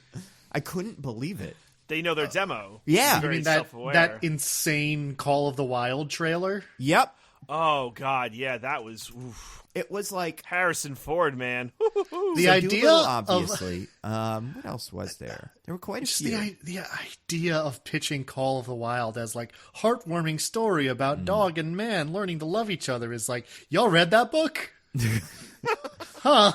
I couldn't believe it. They know their demo. Yeah. You Very mean that self-aware. insane Call of the Wild trailer? Yep. Oh God, yeah, that was It was like Harrison Ford, man. The so idea Doolittle, of obviously. What else was there? There were quite a just few. the idea of pitching Call of the Wild as like heartwarming story about dog and man learning to love each other is like, y'all read that book? Huh?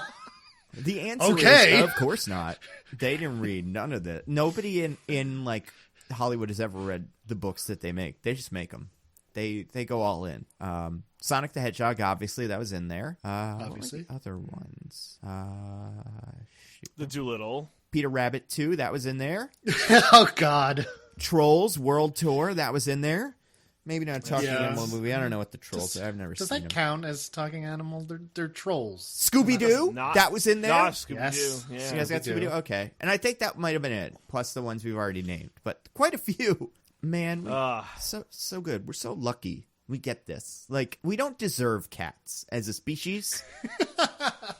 The answer Okay. is, of course not. They didn't read none of that. Nobody in like Hollywood has ever read the books that they make. They just make them. They go all in. Sonic the Hedgehog, obviously, that was in there. Obviously. What were the other ones. The Doolittle. Peter Rabbit 2, that was in there. Oh God. Trolls World Tour, that was in there. Maybe not a talking Yeah. animal movie. I don't know what the trolls are. I've never Does seen that them. count as talking animal? They're trolls. Scooby-Doo, Not- that was in there. Not Scooby-Doo. Yes. Yeah. So you guys got Scooby-Doo. Scooby-Doo? Okay. And I think that might have been it, plus the ones we've already named. But quite a few. Man, so good. We're so lucky we get this. Like, we don't deserve cats as a species.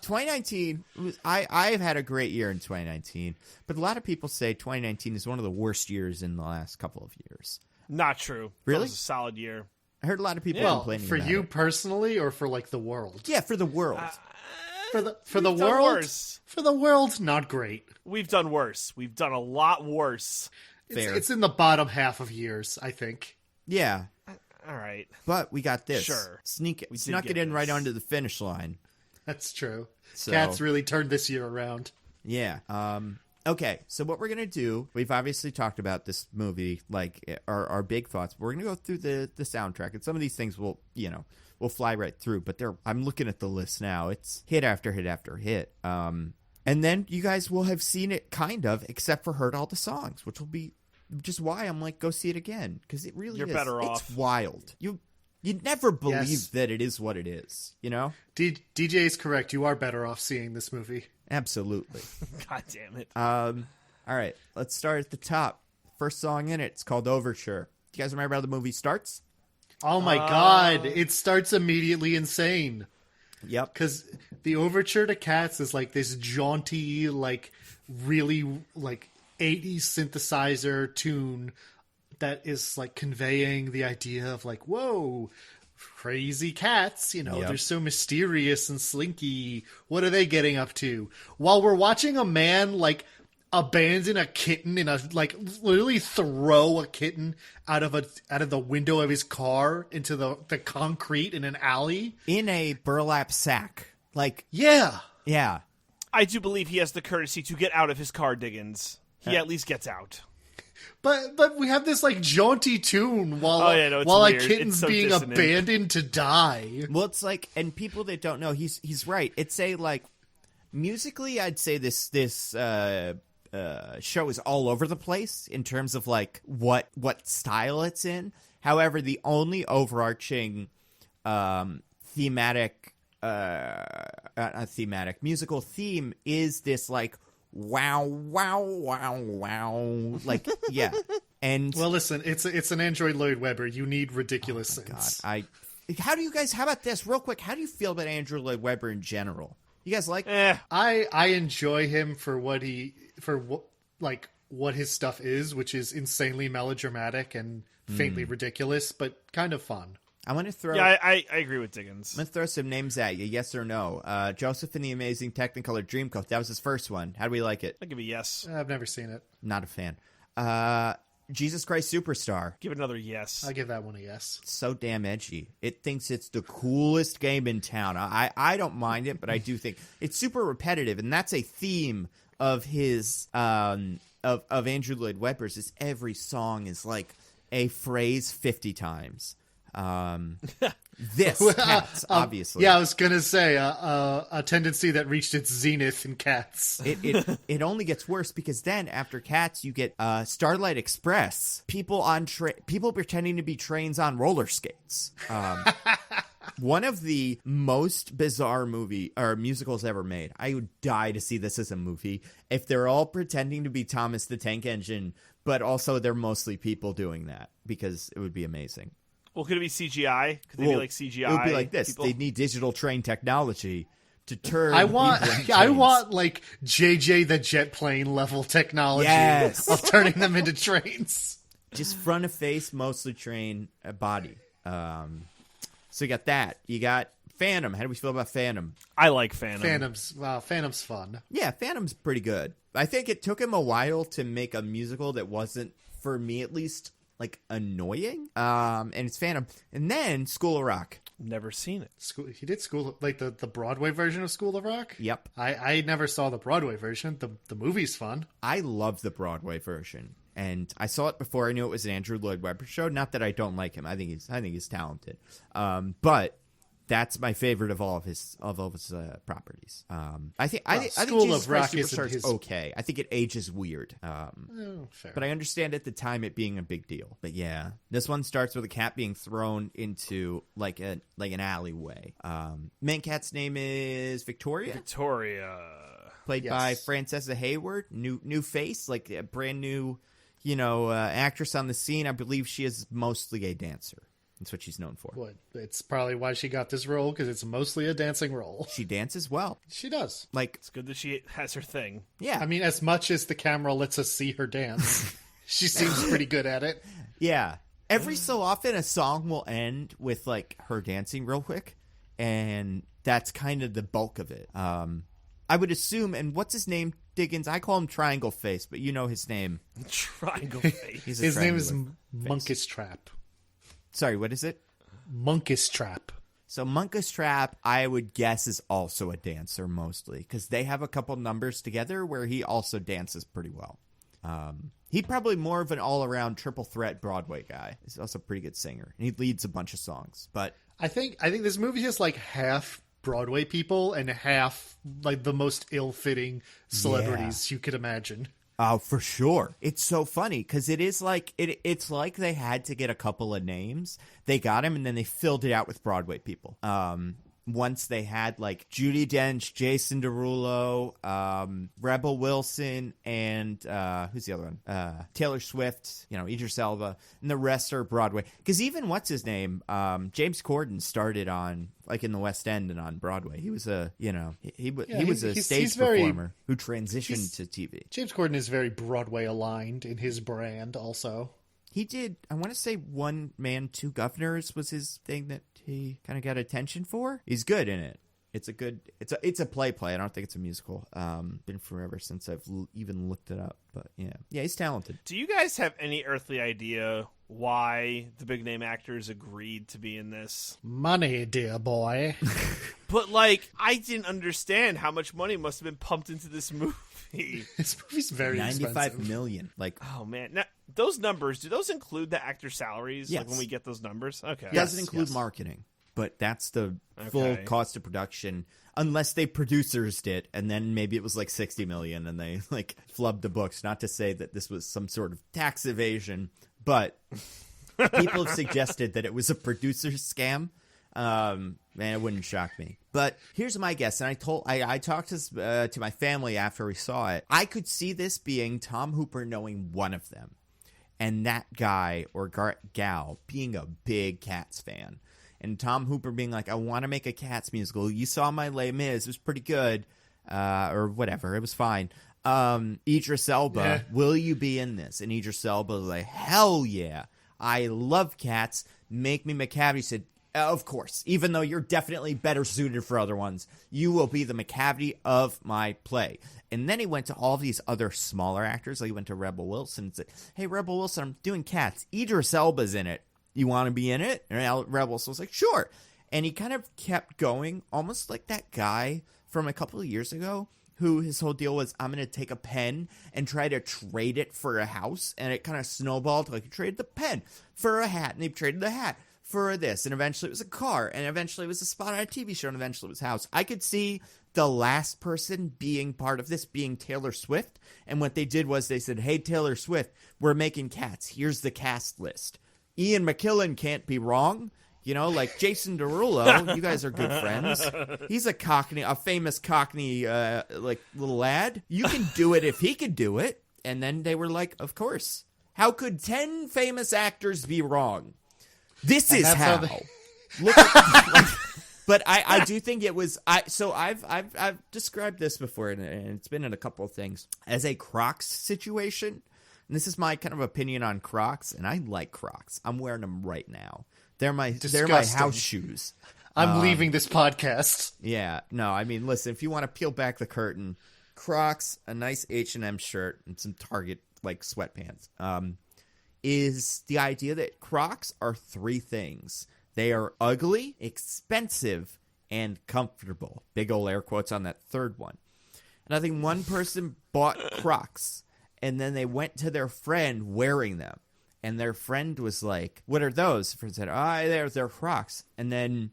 2019, I've had a great year in 2019. But a lot of people say 2019 is one of the worst years in the last couple of years. Not true. Really? That was a solid year. I heard a lot of people Well, complaining for about you it. personally, or for like the world? Yeah, for the world. For the We've done world. worse. For the world, not great. We've done worse. We've done a lot worse. Fair. It's in the bottom half of years, I think. Yeah. All right. But we got this. Sure. Snuck get it in this. right onto the finish line. That's true. So- Cats really turned this year around. Yeah. Okay, so what we're going to do, we've obviously talked about this movie, like our big thoughts. But we're going to go through the soundtrack, and some of these things we'll fly right through. But I'm looking at the list now. It's hit after hit after hit. And then you guys will have seen it kind of, except for heard all the songs, which will be just why I'm like, go see it again, because it really You're is. better It's off. wild. You'd never believe Yes. that it is what it is, you know? DJ is correct. You are better off seeing this movie. Absolutely. God damn it. All right, let's start at the top. First song in it, it's called Overture. Do you guys remember how the movie starts? Oh my God. It starts immediately insane. Yep. Because the overture to Cats is like this jaunty, like really like 80s synthesizer tune that is like conveying the idea of like, whoa, crazy cats, Yep. they're so mysterious and slinky. What are they getting up to? While we're watching a man like abandon a kitten literally throw a kitten out of the window of his car into the concrete in an alley. In a burlap sack. Like, Yeah. yeah. I do believe he has the courtesy to get out of his car, Diggins. He at least gets out. But we have this like jaunty tune while Oh, yeah, no, it's while a weird. kitten's It's so being dissonant. abandoned to die. Well, it's like, and people that don't know, he's right. It's a, like, musically, I'd say this show is all over the place in terms of, like, what style it's in. However, the only overarching musical theme is this, like, wow, wow, wow, wow. Like, yeah. And Well, listen, it's an Android Lloyd Webber. You need ridiculous God, synths. how about this real quick? How do you feel about Andrew Lloyd Webber in general? You guys like? I enjoy him for what his stuff is, which is insanely melodramatic and faintly ridiculous, but kind of fun. I want to throw. Yeah, I agree with Diggins. Let's throw some names at you. Yes or no? Joseph and the Amazing Technicolor Dreamcoat. That was his first one. How do we like it? I'll give a yes. I've never seen it. Not a fan. Jesus Christ Superstar. Give it another yes. I'll give that one a yes. So damn edgy. It thinks it's the coolest game in town. I don't mind it, but I do think it's super repetitive, and that's a theme of his of Andrew Lloyd Webber's. Is every song is like a phrase 50 times. This Cats, obviously. Yeah, I was gonna say a tendency that reached its zenith in Cats. It only gets worse because then after Cats, you get Starlight Express. People pretending to be trains on roller skates. One of the most bizarre musicals ever made. I would die to see this as a movie. If they're all pretending to be Thomas the Tank Engine, but also they're mostly people doing that, because it would be amazing. Well, could it be CGI? Could they be like CGI? It would be like this. People? They'd need digital train technology to turn. I want like JJ the jet plane level technology of turning them into trains. Just front of face, mostly train body. So you got that. You got Phantom. How do we feel about Phantom? I like Phantom. Phantom's fun. Yeah, Phantom's pretty good. I think it took him a while to make a musical that wasn't, for me at least, like annoying. And it's Phantom. And then School of Rock. Never seen it. He did the Broadway version of School of Rock? Yep. I never saw the Broadway version. The movie's fun. I love the Broadway version. And I saw it before I knew it was an Andrew Lloyd Webber show. Not that I don't like him. I think he's talented. But that's my favorite of all of his properties. I think School Jesus of Rock Christ isn't Superstar's okay. I think it ages weird. Fair. But I understand at the time it being a big deal. But yeah, this one starts with a cat being thrown into like an alleyway. Main cat's name is Victoria. Played by Francesca Hayward. New face, like a brand new, actress on the scene. I believe she is mostly a dancer. That's what she's known for. It's probably why she got this role, because it's mostly a dancing role. She dances well. She does. It's good that she has her thing. Yeah. I mean, as much as the camera lets us see her dance, she seems pretty good at it. Yeah. Every so often, a song will end with her dancing real quick, and that's kind of the bulk of it. I would assume, and what's his name, Diggins? I call him Triangle Face, but you know his name. Triangle Face. His name is Monkus Trap. Sorry, what is it? Monkus Trap. So Monkus Trap, I would guess, is also a dancer mostly, because they have a couple numbers together where he also dances pretty well. He's probably more of an all-around triple threat Broadway guy. He's also a pretty good singer, and he leads a bunch of songs. But I think this movie is half Broadway people and half the most ill-fitting celebrities you could imagine. Oh, for sure. It's so funny because it is it's like they had to get a couple of names. They got him, and then they filled it out with Broadway people. Once they had Judi Dench, Jason Derulo, Rebel Wilson, and who's the other one? Taylor Swift, Idris Elba, and the rest are Broadway. Because even what's his name? James Corden started on in the West End and on Broadway. He was a he was a stage performer who transitioned to TV. James Corden is very Broadway aligned in his brand. Also, he did. I want to say One Man, Two Governors was his thing that he kind of got attention for. He's good in it. It's a play. I don't think it's a musical. Been forever since I've even looked it up. But yeah, he's talented. Do you guys have any earthly idea why the big name actors agreed to be in this? Money, dear boy. But I didn't understand how much money must have been pumped into this movie. This movie's very expensive. $95 million. Oh man, now those numbers, do those include the actor salaries? Yes. When we get those numbers, okay. It doesn't include marketing, but that's the full cost of production. Unless they producers it, and then maybe it was $60 million, and they flubbed the books. Not to say that this was some sort of tax evasion, but people have suggested that it was a producer's scam. Man, it wouldn't shock me. But here's my guess, and I talked to my family after we saw it. I could see this being Tom Hooper knowing one of them, and that guy or gal being a big Cats fan. And Tom Hooper being I want to make a Cats musical. You saw my Les Mis. It was pretty good. Or whatever. It was fine. Idris Elba, will you be in this? And Idris Elba was hell yeah. I love Cats. Make me McCavity. Said, Of course. Even though you're definitely better suited for other ones, you will be the McCavity of my play. And then he went to all these other smaller actors. Like he went to Rebel Wilson and said, hey, Rebel Wilson, I'm doing Cats. Idris Elba's in it. You want to be in it? And Rebel Wilson was like, sure. And he kind of kept going, almost like that guy from a couple of years ago who his whole deal was, I'm going to take a pen and try to trade it for a house. And it kind of snowballed. Like he traded the pen for a hat, and he traded the hat for this. And eventually it was a car, and eventually it was a spot on a TV show, and eventually it was a house. I could see the last person being part of this being Taylor Swift. And what they did was they said, hey, Taylor Swift, we're making Cats. Here's the cast list. Ian McKellen can't be wrong. You know, like Jason Derulo, you guys are good friends. He's a famous Cockney, like little lad. You can do it if he could do it. And then they were like, of course. How could 10 famous actors be wrong? This is how. Look at, but I do think it was. I've described this before, and it's been in a couple of things as a Crocs situation. And this is my kind of opinion on Crocs, and I like Crocs. I'm wearing them right now. They're my house shoes. I'm leaving this podcast. Yeah, no, I mean, listen, if you want to peel back the curtain, Crocs, a nice H&M shirt, and some Target like sweatpants. Is the idea that Crocs are three things. They are ugly, expensive, and comfortable. Big ol' air quotes on that third one. And I think one person bought Crocs, and then they went to their friend wearing them. And their friend was like, what are those? The friend said, they're Crocs. And then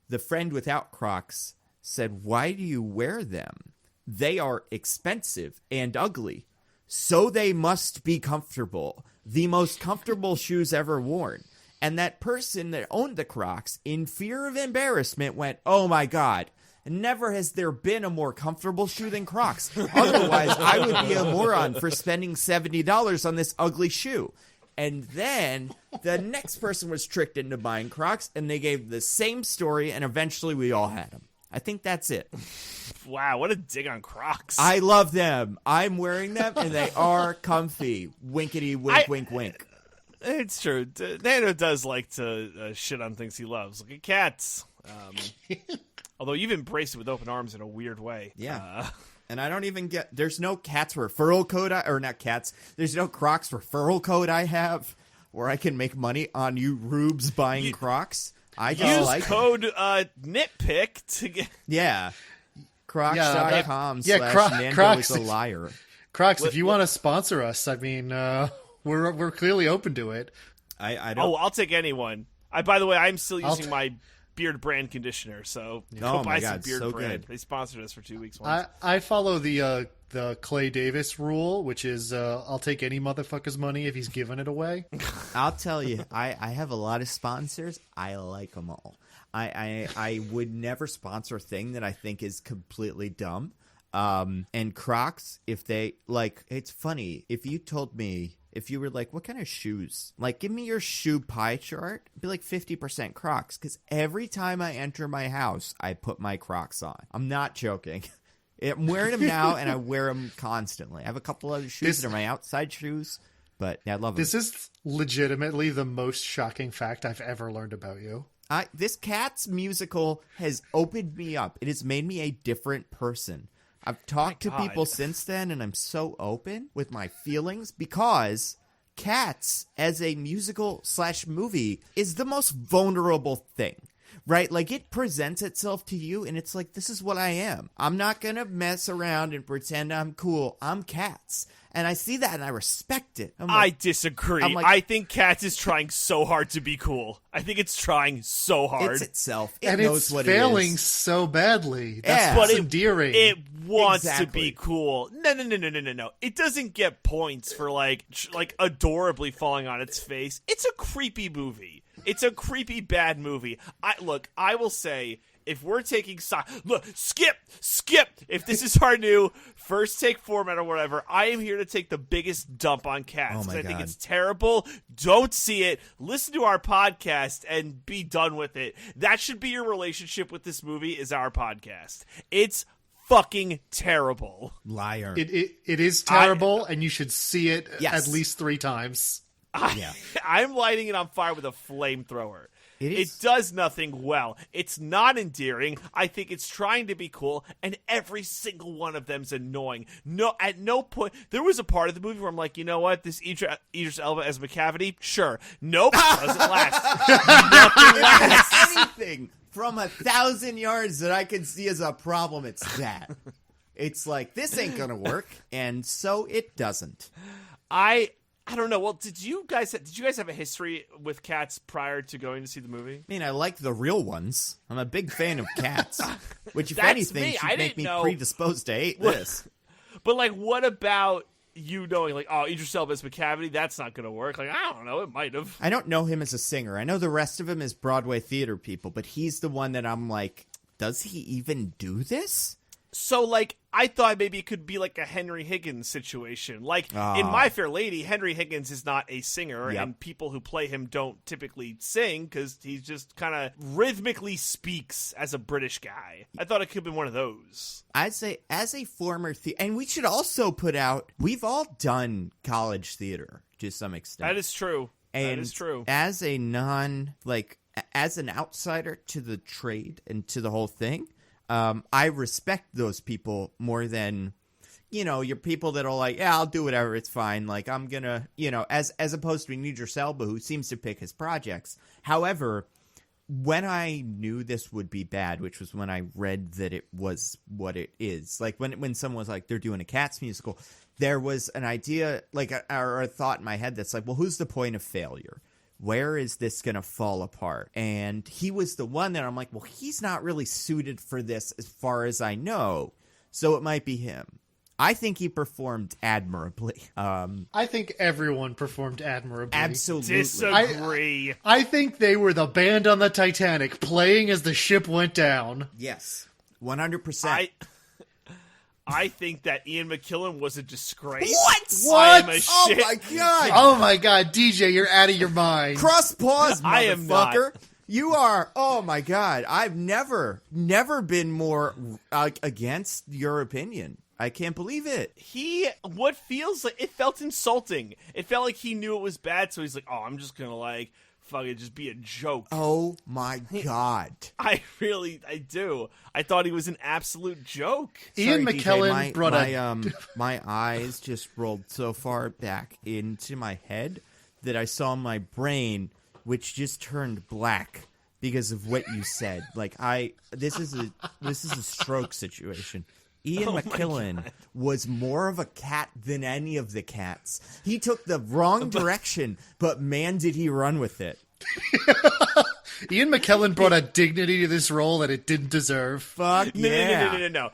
the friend without Crocs said, why do you wear them? They are expensive and ugly, so they must be comfortable. The most comfortable shoes ever worn. And that person that owned the Crocs, in fear of embarrassment, went, oh my God, never has there been a more comfortable shoe than Crocs. Otherwise, I would be a moron for spending $70 on this ugly shoe. And then the next person was tricked into buying Crocs, and they gave the same story, and eventually we all had them. I think that's it. Wow, what a dig on Crocs. I love them. I'm wearing them, and they are comfy. Winkety, wink, wink, wink. It's true. Nando does like to shit on things he loves. Look at Cats. Although you've embraced it with open arms in a weird way. Yeah. And I don't even get, there's no Cats referral code, or not Cats, there's no Crocs referral code I have where I can make money on you rubes buying Crocs. I just use like code nitpick to get. Yeah. Crocs.com /Nando Crocs is a liar. Crocs, if you want to sponsor us, I mean, we're clearly open to it. I don't. Oh, I'll take anyone. By the way, I'm still using my Beard brand conditioner, so go buy some Beard brand. Good. They sponsored us for 2 weeks once. I follow the Clay Davis rule, which is I'll take any motherfucker's money if he's giving it away. I'll tell you, I have a lot of sponsors. I like them all. I would never sponsor a thing that I think is completely dumb. And Crocs, if they like, it's funny if you told me. If you were like, what kind of shoes? Like, give me your shoe pie chart. It'd be like 50% Crocs. Because every time I enter my house, I put my Crocs on. I'm not joking. I'm wearing them now, and I wear them constantly. I have a couple other shoes that are my outside shoes. But yeah, I love them. This is legitimately the most shocking fact I've ever learned about you. This Cats musical has opened me up. It has made me a different person. I've talked to people since then, and I'm so open with my feelings because Cats, as a musical / movie, is the most vulnerable thing, right? Like, it presents itself to you, and it's like, this is what I am. I'm not going to mess around and pretend I'm cool. I'm Cats. And I see that, and I respect it. I disagree. I think Cats is trying so hard to be cool. I think it's trying so hard. It's itself. It and knows it's what failing it is. so badly. That's what's endearing. It wants to be cool. No. It doesn't get points for like adorably falling on its face. It's a creepy movie. It's a creepy bad movie. I will say, if we're taking skip. If this is our new first take format or whatever, I am here to take the biggest dump on Cats. Oh my God. I think it's terrible. Don't see it. Listen to our podcast and be done with it. That should be your relationship with this movie, is our podcast. It's fucking terrible. Liar. It is terrible, and you should see it at least 3 times. I'm lighting it on fire with a flamethrower. It does nothing well. It's not endearing. I think it's trying to be cool, and every single one of them's annoying. No, at no point there was a part of the movie where I'm like, you know what, this Idris Elba as McCavity, sure. Nope, doesn't last. Nothing lasts. Anything from 1,000 yards that I can see as a problem, it's that. It's like, this ain't gonna work, and so it doesn't. I don't know. Well, did you guys have a history with cats prior to going to see the movie? I mean, I like the real ones. I'm a big fan of cats, which, if That's anything, me. should make me predisposed to hate this. But, like, what about you knowing, like, oh, Idris Elba as McCavity, that's not going to work? Like, I don't know. It might have. I don't know him as a singer. I know the rest of him is Broadway theater people, but he's the one that I'm like, does he even do this? So, like, I thought maybe it could be like a Henry Higgins situation. Like, in My Fair Lady, Henry Higgins is not a singer, and people who play him don't typically sing because he just kind of rhythmically speaks as a British guy. I thought it could have been one of those. I'd say, as a former and we should also put out, we've all done college theater to some extent. That is true. And that is true. As a as an outsider to the trade and to the whole thing, I respect those people more than, your people that are like, yeah, I'll do whatever, it's fine. Like, I'm gonna, as opposed to Idris Elba, who seems to pick his projects. However, when I knew this would be bad, which was when I read that it was what it is, like when someone was like, they're doing a Cats musical, there was an idea, like, or a thought in my head that's like, well, who's the point of failure? Where is this going to fall apart? And he was the one that I'm like, well, he's not really suited for this as far as I know. So it might be him. I think he performed admirably. I think everyone performed admirably. Absolutely. Disagree. I think they were the band on the Titanic playing as the ship went down. Yes. 100%. I think that Ian McKellen was a disgrace. What? I'm a Oh shit. my god! Oh my god, DJ, you're out of your mind. Cross paws, motherfucker! I am not. You are. Oh my god! I've never been more against your opinion. I can't believe it. What feels like, it felt insulting. It felt like he knew it was bad, so he's like, oh, I'm just gonna fucking just be a joke. Oh my god. I do. I thought he was an absolute joke. Ian Sorry, McKellen DJ, brought my eyes just rolled so far back into my head that I saw my brain, which just turned black because of what you said. Like, this is a stroke situation. Ian McKellen was more of a cat than any of the cats. He took the wrong direction, but man, did he run with it. Ian McKellen brought a dignity to this role that it didn't deserve. Fuck yeah. No.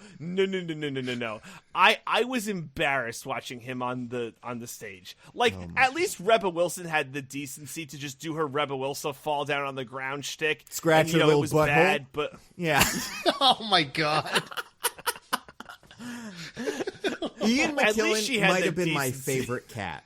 I was embarrassed watching him on the stage. Like, at least Rebel Wilson had the decency to just do her Rebel Wilson fall down on the ground shtick. Scratch and, her little it was butthole. bad, but Yeah. Oh my god. Ian At least she McKellen had might the have been my decency. favorite cat.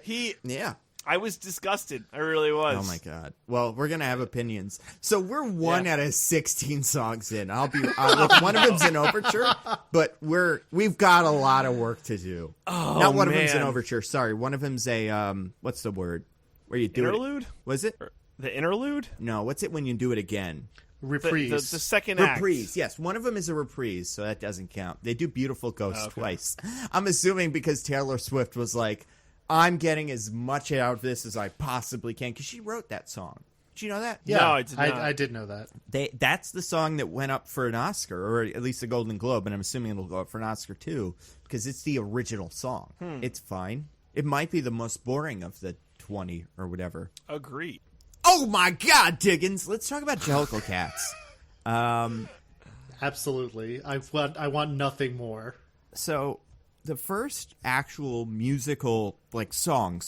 Yeah. I was disgusted. I really was. Oh my god. Well, we're gonna have opinions. So we're one out of 16 songs in. I'll be look, one of them's an overture, but we've got a lot of work to do. Oh, Not one of man. them's an overture. Sorry, one of them's a what's the word? Where you do Interlude? it? Was it? The interlude? No. What's it when you do it again? Reprise. The second act. Reprise. Yes, one of them is a reprise, so that doesn't count. They do Beautiful Ghost twice. I'm assuming because Taylor Swift was like, I'm getting as much out of this as I possibly can, because she wrote that song. Did you know that? Yeah, No, I did not. I did know that. That's the song that went up for an Oscar, or at least a Golden Globe, and I'm assuming it'll go up for an Oscar too, because it's the original song. It's fine. It might be the most boring of the 20 or whatever. Agreed. Oh my god, Diggins! Let's talk about Jellicle Cats. Absolutely. I want nothing more. So, the first actual musical, like, song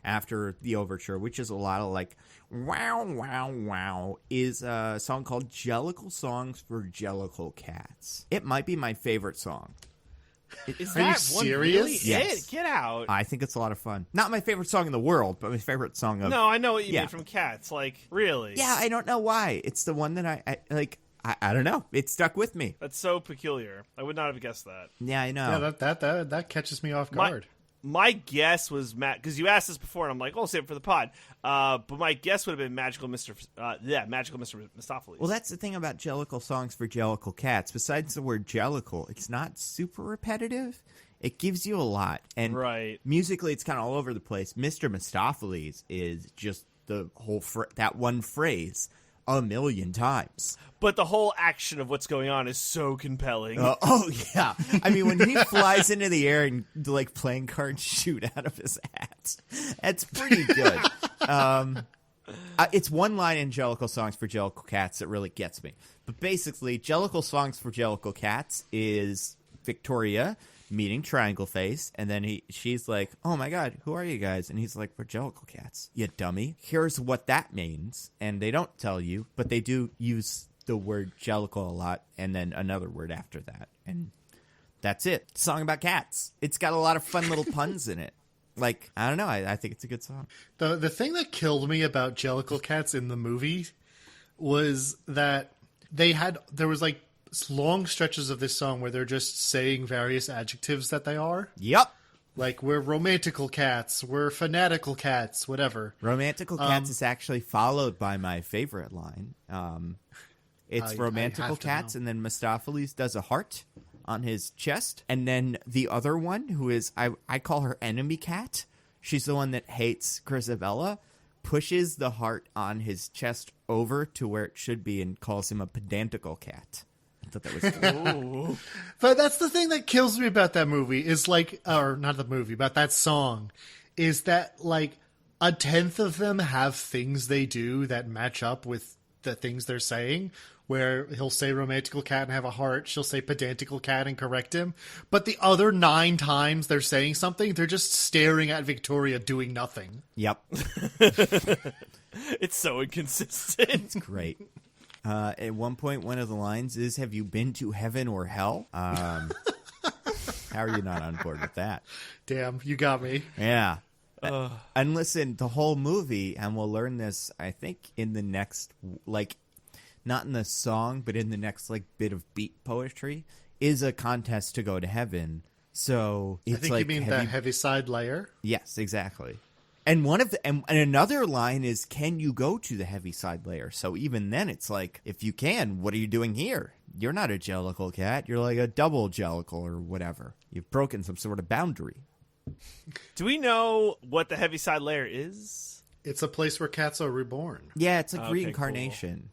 after the overture, which is a lot of, like, wow, wow, wow, is a song called Jellicle Songs for Jellicle Cats. It might be my favorite song. Is Are you that one really serious? Yes. it? Get out. I think it's a lot of fun. Not my favorite song in the world, but my favorite song of... No, I know what you Yeah. mean from Cats. Like, really? Yeah, I don't know why. It's the one that I like... I don't know. It stuck with me. That's so peculiar. I would not have guessed that. Yeah, I know. Yeah, that catches me off guard. My guess was because you asked this before, and I'm like, "Oh, save it for the pod." But my guess would have been Magical Mr. Magical Mr. Mistopheles. Well, that's the thing about Jellicle songs for Jellicle cats. Besides the word Jellicle, it's not super repetitive. It gives you a lot, and musically, it's kind of all over the place. Mr. Mistopheles is just the whole that one phrase 1,000,000 times. But the whole action of what's going on is so compelling. Oh, yeah. I mean, when he flies into the air and, like, playing cards shoot out of his hat, that's pretty good. It's one line in Jellicle Songs for Jellicle Cats that really gets me. But basically, Jellicle Songs for Jellicle Cats is Victoria meeting Triangle Face, and then she's like, "Oh my god, who are you guys?" And he's like, "We're Jellicle Cats, you dummy. Here's what that means." And they don't tell you, but they do use the word Jellicle a lot, and then another word after that, and that's it. Song about cats. It's got a lot of fun little puns in it. Like, I don't know, I think it's a good song. The thing that killed me about Jellicle Cats in the movie was that there was like long stretches of this song where they're just saying various adjectives that they are. Yep. Like, we're romantical cats, we're fanatical cats, whatever. Romantical cats is actually followed by my favorite line. It's romantical cats, and then Mistopheles does a heart on his chest. And then the other one, who is, I call her enemy cat. She's the one that hates Grisabella, pushes the heart on his chest over to where it should be and calls him a pedantical cat. I thought that was cool. But that's the thing that kills me about that movie is like, or not the movie, but that song, is that like 1/10 of them have things they do that match up with the things they're saying, where he'll say romantical cat and have a heart, she'll say pedantical cat and correct him, but the other 9 times they're saying something, they're just staring at Victoria doing nothing. Yep. It's so inconsistent. It's great. At one point, one of the lines is, "Have you been to heaven or hell?" How are you not on board with that? Damn, you got me. Yeah. And listen, the whole movie, and we'll learn this, I think, in the next, like, not in the song, but in the next, like, bit of beat poetry, is a contest to go to heaven. So it's I think like, you mean the Heaviside Layer? Yes, exactly. And one of the and another line is, "Can you go to the Heaviside Layer?" So even then, it's like, if you can, what are you doing here? You're not a Jellicle cat. You're like a double Jellicle or whatever. You've broken some sort of boundary. Do we know what the Heaviside Layer is? It's a place where cats are reborn. Yeah, it's like reincarnation. Cool.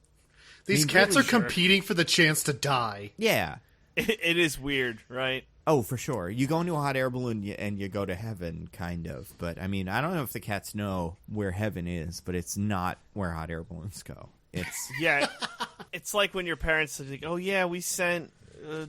These cats are competing for the chance to die. Yeah. It is weird, right? Oh, for sure. You go into a hot air balloon and you go to heaven, kind of. But, I mean, I don't know if the cats know where heaven is, but it's not where hot air balloons go. It's Yeah, it's like when your parents are like, "Oh, yeah, we sent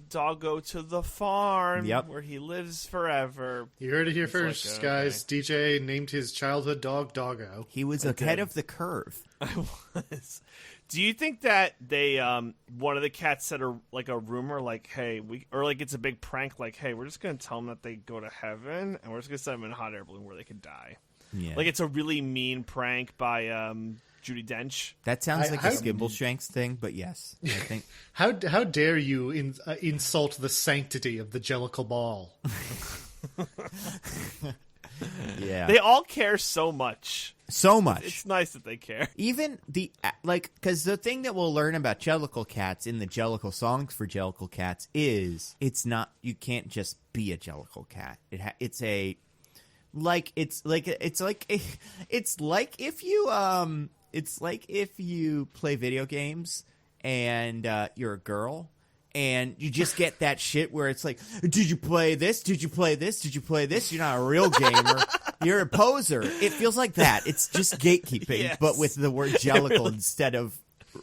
Doggo to the farm where he lives forever." You heard it here first, like, guys. Okay. DJ named his childhood dog Doggo. He was ahead of the curve. I was. Do you think that they, one of the cats said a rumor like, "Hey, or like it's a big prank, like, hey, we're just going to tell them that they go to heaven and we're just going to send them in a hot air balloon where they could die." Yeah. Like it's a really mean prank by Judi Dench. That sounds like a Skimbleshanks thing, but yes, I think. How dare you insult the sanctity of the Jellicle Ball? Yeah, they all care so much. So much. It's nice that they care. Even because the thing that we'll learn about Jellicle cats in the Jellicle songs for Jellicle cats is you can't just be a Jellicle cat. It's like if you play video games and you're a girl. And you just get that shit where it's like, "Did you play this? Did you play this? Did you play this?" You're not a real gamer. You're a poser. It feels like that. It's just gatekeeping, yes. But with the word Jellicle really... instead of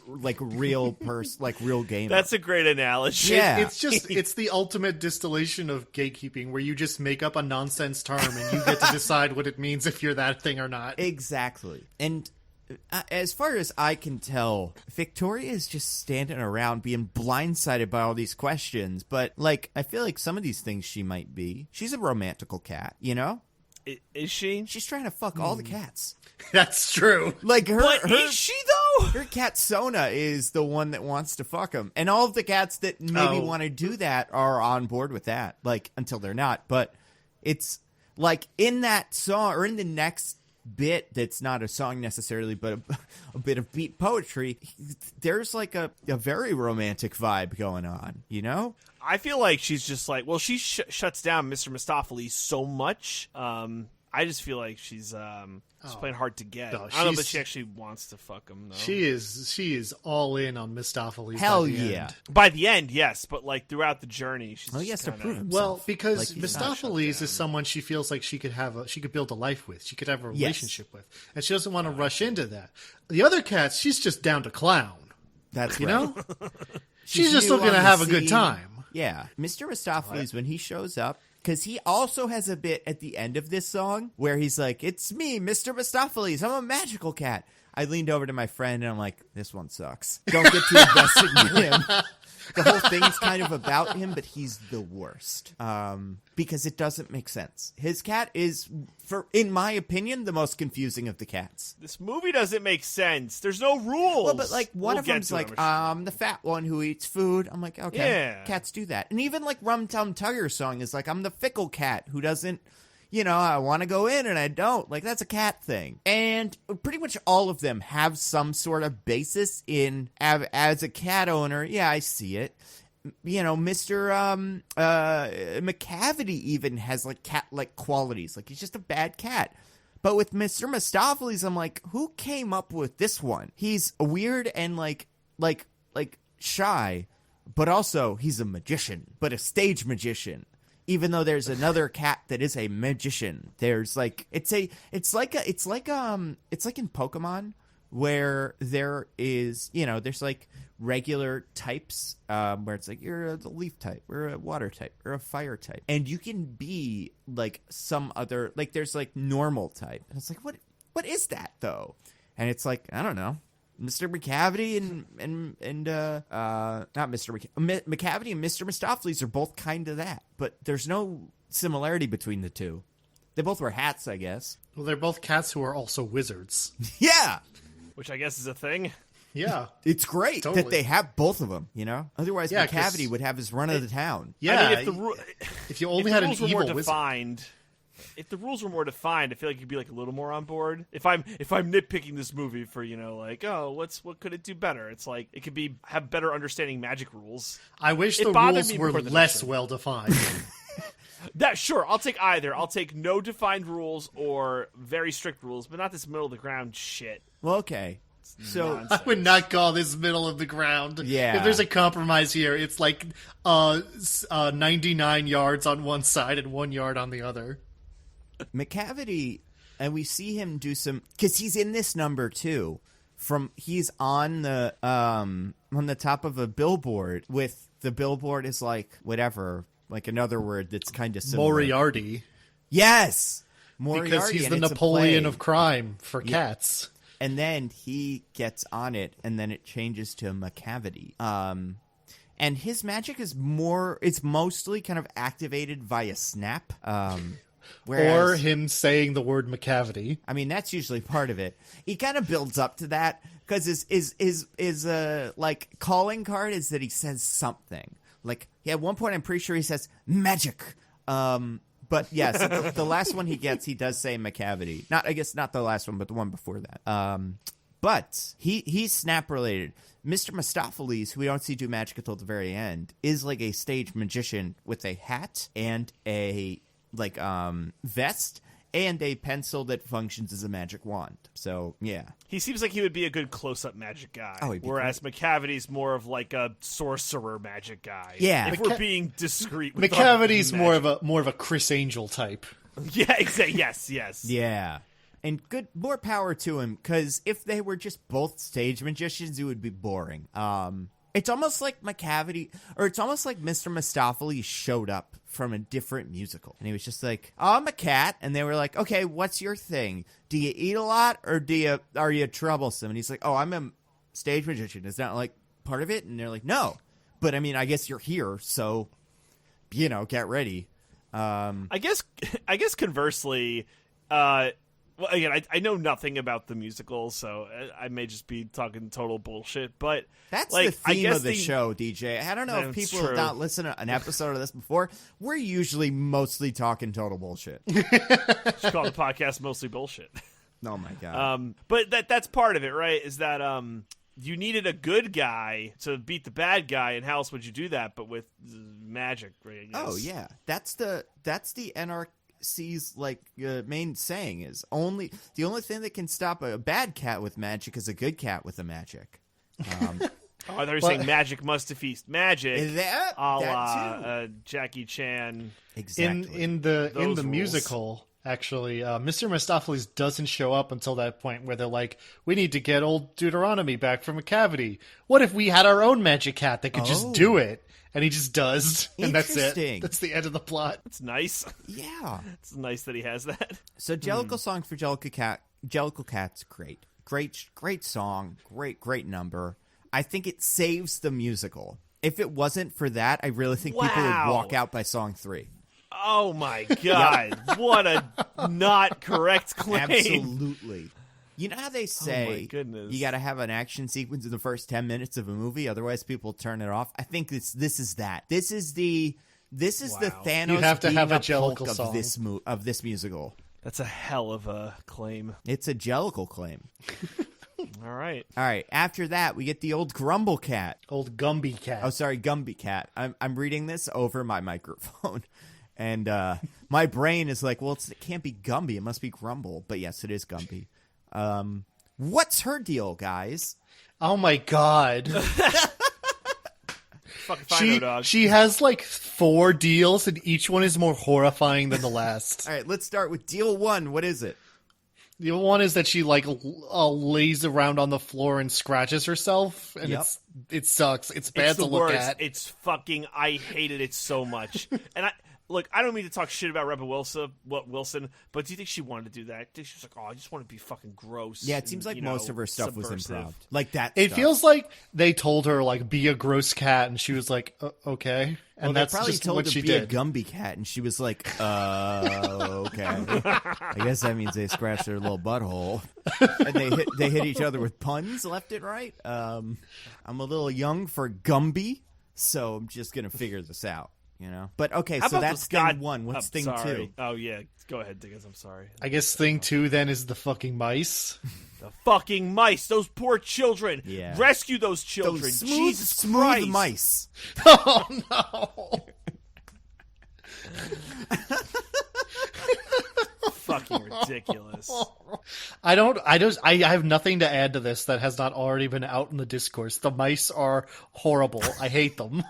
like real gamer. That's a great analogy. Yeah. It's the ultimate distillation of gatekeeping where you just make up a nonsense term and you get to decide what it means if you're that thing or not. Exactly. And as far as I can tell, Victoria is just standing around being blindsided by all these questions. But, like, I feel like some of these things she might be. She's a romantical cat, you know? Is she? She's trying to fuck all the cats. That's true. Like is she, though? Her cat Sona is the one that wants to fuck him. And all of the cats that maybe want to do that are on board with that. Like, until they're not. But it's... like in that song or in the next bit that's not a song necessarily, but a bit of beat poetry, there's like a very romantic vibe going on, you know? I feel like she's just like, well, she shuts down Mr. Mistopheles so much. I just feel like she's playing hard to get. No, I don't know, but she actually wants to fuck him, though. She is all in on Mistopheles. Hell by the yeah. end. By the end, yes, but like throughout the journey, she's Well, he has to kinda, prove himself. Well, because Like, he's not shut Mistopheles down. is someone she feels like she could build a life with. She could have a relationship with, and she doesn't want to rush into that. The other cats, she's just down to clown. That's You right. know, she's just new looking on to the have a good scene. time. Yeah. Mr. Mistopheles, when he shows up, because he also has a bit at the end of this song where he's like, it's me, Mr. Mistopheles. I'm a magical cat. I leaned over to my friend and I'm like, this one sucks. Don't get too invested in him. The whole thing's kind of about him, but he's the worst. Because it doesn't make sense. His cat is, in my opinion, the most confusing of the cats. This movie doesn't make sense. There's no rules. Well, but like one We'll of get them's to it, like, I'm sure. the fat one who eats food. I'm like, okay, Yeah. cats do that. And even like Rum Tum Tugger's song is like, I'm the fickle cat who doesn't, I want to go in and I don't. Like, that's a cat thing. And pretty much all of them have some sort of basis in, as a cat owner, yeah, I see it. Mr. McCavity even has like cat-like qualities. Like, he's just a bad cat. But with Mr. Mistopheles, I'm like, who came up with this one? He's weird and like shy, but also he's a magician, but a stage magician. Even though there's another cat that is a magician, there's like it's like in Pokemon where there is there's like regular types where it's like you're a leaf type, or a water type, or a fire type, and you can be like some other, like there's like normal type, and it's like what is that though? And it's like, I don't know. Mr. McCavity and not Mr. McCavity and Mr. Mistopheles are both kind of that, but there's no similarity between the two. They both wear hats, I guess. Well, they're both cats who are also wizards. Yeah, Which I guess is a thing. Yeah. it's great Totally. that they have both of them. Otherwise Yeah, McCavity 'cause would have his run of the town. Yeah. I mean, if you only if had the an rules were more evil wizard. defined, if the rules were more defined, I feel like you'd be like a little more on board. If I'm nitpicking this movie for like, oh, what could it do better? It's like it could have better understanding magic rules. I wish It the bothered rules me were before the less next one. well defined. That sure, I'll take either. I'll take no defined rules or very strict rules, but not this middle of the ground shit. Well, okay. So Nonsense. I would not call this middle of the ground. Yeah. If there's a compromise here, it's like 99 yards on one side and 1 yard on the other. McCavity, and we see him do some, because he's in this number too. He's on the top of a billboard with the billboard is like whatever, like another word that's kind of similar. Moriarty. Yes, Moriarty, Because he's and the it's a Napoleon play. of crime for cats. And then he gets on it, and then it changes to McCavity. And his magic is it's mostly kind of activated via snap. Whereas, Or him saying the word McCavity. I mean, that's usually part of it. He kind of builds up to that because his like calling card is that he says something. Like, at one point, I'm pretty sure he says magic. But yes, the last one he gets, he does say McCavity. Not the last one, but the one before that. But he's snap related. Mr. Mistopheles, who we don't see do magic until the very end, is like a stage magician with a hat and a vest and a pencil that functions as a magic wand. So yeah, He seems like he would be a good close-up magic guy. Oh, he'd be whereas McCavity's more of like a sorcerer magic guy. Yeah. If we're being discreet with our McCavity's magic. more of a Chris Angel type. Yeah, exactly. Yes. yeah. And more power to him, because if they were just both stage magicians, it would be boring. It's almost like McCavity, or it's almost like Mr. Mistopheles showed up from a different musical. And he was just like, oh, I'm a cat. And they were like, okay, what's your thing? Do you eat a lot, or are you troublesome? And he's like, oh, I'm a stage magician. Is that like part of it? And they're like, no. But I mean, I guess you're here, so, get ready. I guess conversely, Well, again, I know nothing about the musical, so I may just be talking total bullshit. But that's like, the theme I guess of the show, DJ. I don't know if people have not listened to an episode of this before. We're usually mostly talking total bullshit. Just call the podcast mostly bullshit. Oh my god. But that's part of it, right? Is that you needed a good guy to beat the bad guy, and how else would you do that? But with magic, right? Oh yeah, that's the NRC's like main saying is the only thing that can stop a bad cat with magic is a good cat with a magic. Oh, they're saying magic must defeat magic. That too. Jackie Chan. Exactly. In the rules. musical, actually, Mr. Mistopheles doesn't show up until that point where they're like, we need to get old Deuteronomy back from a cavity. What if we had our own magic cat that could just do it? And he just does, and that's it. That's the end of the plot. That's nice. Yeah. It's nice that he has that. So Jellicle song for Jellicle Cat's great. Great song. Great number. I think it saves the musical. If it wasn't for that, I really think people would walk out by song 3. Oh my god. What a not correct claim. Absolutely. You know how they say oh my goodness. You got to have an action sequence in the first 10 minutes of a movie, otherwise people turn it off? I think this is that. This is the Thanos you have to have a Jellicle Jellicle song of this musical. That's a hell of a claim. It's a Jellicle claim. All right. After that, we get the old Grumble Cat. Old Gumby Cat. Oh, sorry, Gumby Cat. I'm reading this over my microphone. And my brain is like, well, it can't be Gumby. It must be Grumble. But yes, it is Gumby. What's her deal, guys? Oh my god. Fucking dog. She has like 4 deals, and each one is more horrifying than the last. All right, let's start with deal 1. What is it? The one is that she like lays around on the floor and scratches herself, and it sucks. It's bad to look at. It's fucking. I hated it so much, and I don't mean to talk shit about Rebel Wilson, but do you think she wanted to do that? I think she was like, oh, I just want to be fucking gross. Yeah, it seems like most of her stuff was improv. Like that It feels like they told her, like, be a gross cat, and she was like, okay. And that's probably just told what her she to did. be a Gumby Cat, and she was like, okay. I guess that means they scratched their little butthole. And they hit each other with puns left and right. I'm a little young for Gumby, so I'm just going to figure this out. You know, but okay, so that's thing 1. What's thing 2? Oh yeah, go ahead, Diggins. I'm sorry. I guess thing 2 then is the fucking mice. The fucking mice, those poor children. Yeah, rescue those children. Those Jesus smooth Christ. mice. Oh no! Fucking ridiculous. I have nothing to add to this that has not already been out in the discourse. The mice are horrible. I hate them.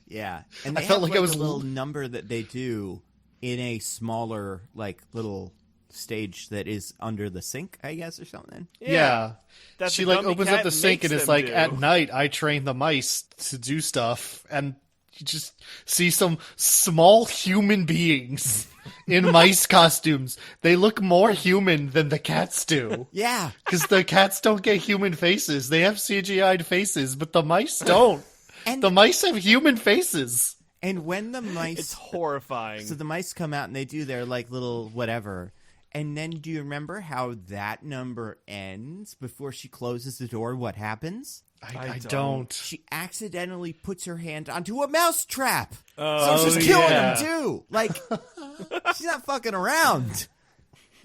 Yeah, and they I felt have like it was a little number that they do in a smaller, like, little stage that is under the sink, I guess, or something. Yeah. That's She the like Gumby opens Cat up the sink and makes it's them like, do. at night I train the mice to do stuff, and you just see some small human beings in mice costumes. They look more human than the cats do. Yeah, Because the cats don't get human faces. They have CGI'd faces, but the mice don't. and The mice have human faces. and when the mice, It's horrifying. so the mice come out and they do their like little whatever. And then do you remember how that number ends before she closes the door? What happens? I don't. She accidentally puts her hand onto a mouse trap. Oh, So she's killing yeah. him too. Like, she's not fucking around.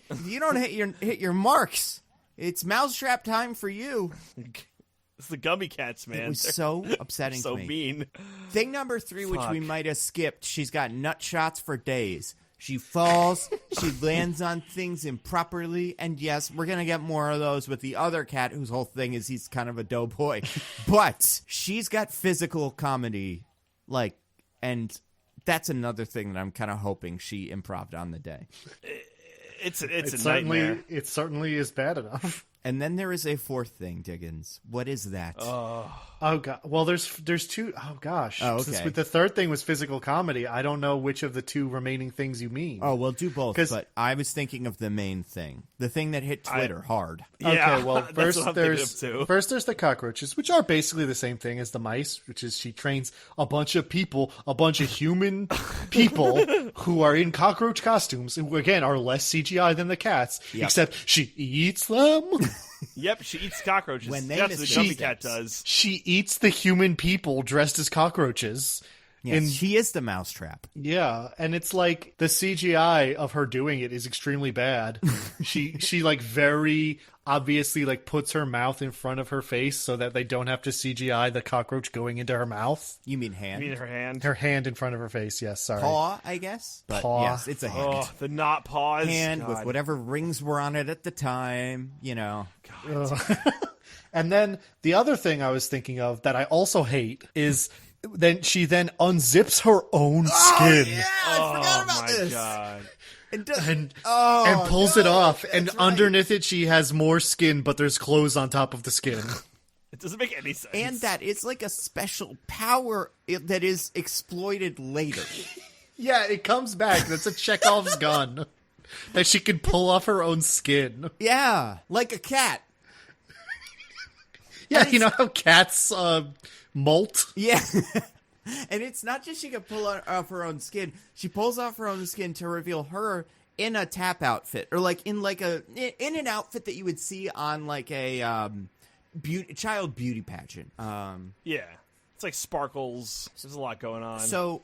If you don't hit your marks, it's mousetrap time for you. It's the Gummy Cats, man. It was They're so upsetting so to me. mean. Thing number 3, which we Fuck. might have skipped, she's got nut shots for days. She falls, she lands on things improperly, and yes, we're going to get more of those with the other cat whose whole thing is he's kind of a doughboy. But she's got physical comedy, like, and that's another thing that I'm kind of hoping she improv'd on the day. It's a It nightmare. certainly is bad enough. And then there is a fourth thing, Diggins. What is that? Oh god. Well, there's two. Oh gosh. Oh, okay. Since the third thing was physical comedy, I don't know which of the two remaining things you mean. Oh, we'll do both. But I was thinking of the main thing, the thing that hit Twitter hard. Yeah, okay. Well, that's what I'm thinking of too. first there's the cockroaches, which are basically the same thing as the mice, which is she trains a bunch of people, a bunch of human people who are in cockroach costumes, who again are less CGI than the cats, except she eats them. Yep, she eats cockroaches. When they That's what the Gumby miss Cat does. She eats the human people dressed as cockroaches. Yes, And she is the mousetrap. yeah, and it's like the CGI of her doing it is extremely bad. she like very obviously like puts her mouth in front of her face so that they don't have to CGI the cockroach going into her mouth. You mean hand? You mean her hand? Her hand in front of her face. Yes, sorry. Paw, I guess. But Paw. yes, it's a hand. Oh, the not paws. Hand with God. whatever rings were on it at the time, you know. And then the other thing I was thinking of that I also hate is then she then unzips her own skin. Yeah, I forgot about my this. God. And Oh, pulls no, it off, and that's right. underneath it she has more skin, but there's clothes on top of the skin. It doesn't make any sense. And that it's like a special power that is exploited later. Yeah, it comes back. That's a Chekhov's gun. That she can pull off her own skin. Yeah, like a cat. Yeah, you know how cats molt? Yeah. And it's not just she can pull off her own skin. She pulls off her own skin to reveal her in a tap outfit, or like in an outfit that you would see on like a child beauty pageant. Yeah. It's like sparkles. There's a lot going on. So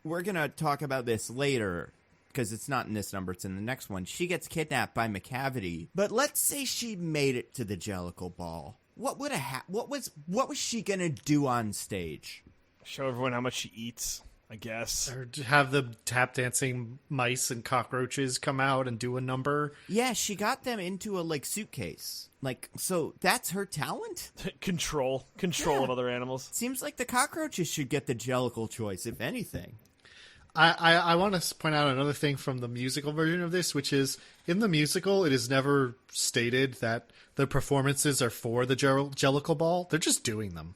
we're gonna talk about this later because it's not in this number; it's in the next one. She gets kidnapped by McCavity, but let's say she made it to the Jellicle Ball. What would have what was she gonna do on stage? Show everyone how much she eats, I guess. Or to have the tap dancing mice and cockroaches come out and do a number. Yeah, she got them into a like suitcase. Like, so that's her talent? Control of other animals. Seems like the cockroaches should get the Jellicle choice, if anything. I want to point out another thing from the musical version of this, which is in the musical, it is never stated that the performances are for the Jellicle Ball. They're just doing them.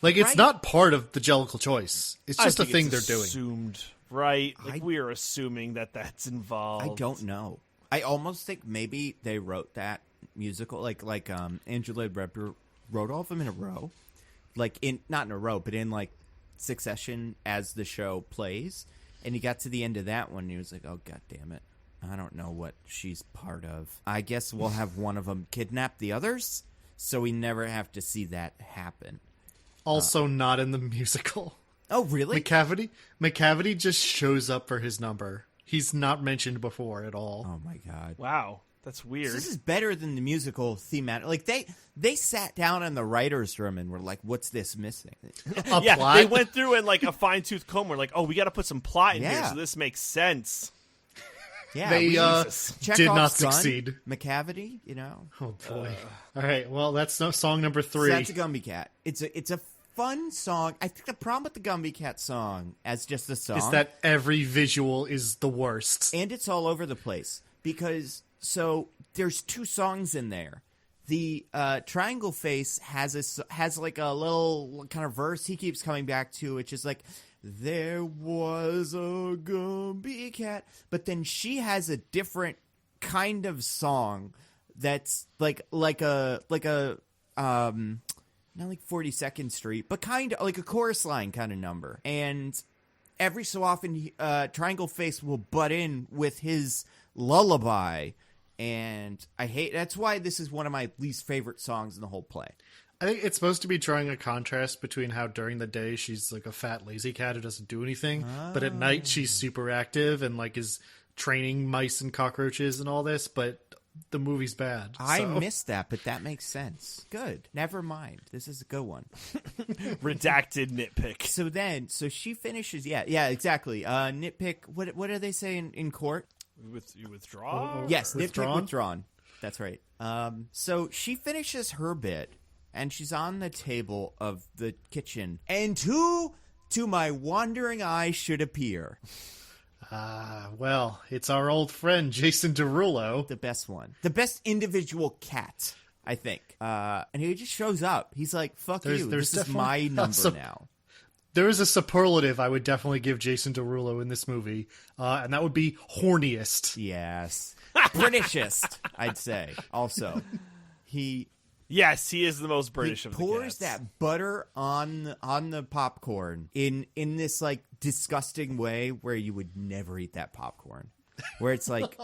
Like, it's Right. not part of the Jellicle choice. It's just a thing they're doing. Assumed, right? Like we are assuming that that's involved. I don't know. I almost think maybe they wrote that musical, like Angela Redder wrote all of them in a row. Like, not in a row, but in, like, succession as the show plays. And he got to the end of that one, and he was like, oh, God damn it. I don't know what she's part of. I guess we'll have one of them kidnap the others, so we never have to see that happen. Also not in the musical. Oh, really? McCavity just shows up for his number. He's not mentioned before at all. Oh, my God. Wow. That's weird. This is better than the musical thematic. Like, they sat down in the writer's room and were like, what's this missing? Yeah, plot? they went through and like a fine-tooth comb. We're like, oh, we got to put some plot in here Yeah. so this makes sense. Yeah, They we- did Chekhov's not gun, succeed. McCavity, you know. Oh boy! All right, well that's song number 3. So that's a Gumby Cat. It's a fun song. I think the problem with the Gumby Cat song as just a song Is that every visual is the worst. and it's all over the place because so there's 2 songs in there. The Triangle Face has like a little kind of verse he keeps coming back to, which is like, there was a Gumby Cat, but then she has a different kind of song that's like a not like 42nd Street, but kind of like a chorus line kind of number. And every so often, Triangle Face will butt in with his lullaby, and that's why this is one of my least favorite songs in the whole play. I think it's supposed to be drawing a contrast between how during the day she's like a fat lazy cat who doesn't do anything, but at night she's super active and like is training mice and cockroaches and all this, but the movie's bad. I so. missed that, but that makes sense. Good. Never mind. This is a good one. Redacted nitpick. So she finishes. Yeah, exactly. Nitpick. What do they say in court? You withdraw? Yes, Withdrawn? nitpick withdrawn. That's right. So she finishes her bit, and she's on the table of the kitchen, and who to my wandering eye should appear? Well, it's our old friend Jason Derulo. The best one. The best individual cat. I think. And he just shows up. He's like, fuck There's you. This is definitely my number now. There is a superlative I would definitely give Jason Derulo in this movie, and that would be horniest. Yes. Britishest, I'd say. Also, Yes, he is the most British of the cats. pours that butter on the popcorn in this like disgusting way where you would never eat that popcorn. Where it's like,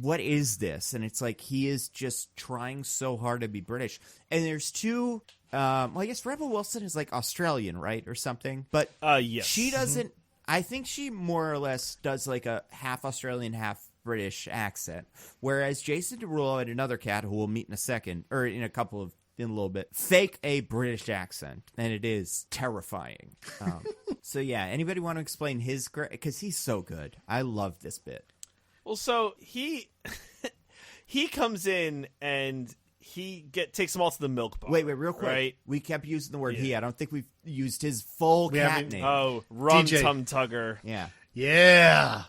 what is this? And it's like he is just trying so hard to be British. And there's two. I guess Rebel Wilson is like Australian, right, or something. But yes. she doesn't. I think she more or less does like a half Australian, half British accent. Whereas Jason Derulo and another cat who we'll meet in a second, or in a little bit, fake a British accent, and it is terrifying. So yeah, anybody want to explain his? Because he's so good. I love this bit. Well, so he comes in and he takes them all to the milk bar. Wait, real quick. Right? We kept using the word he. I don't think we've used his full cat name. Oh, Rum DJ. Tum Tugger. Yeah. Yeah.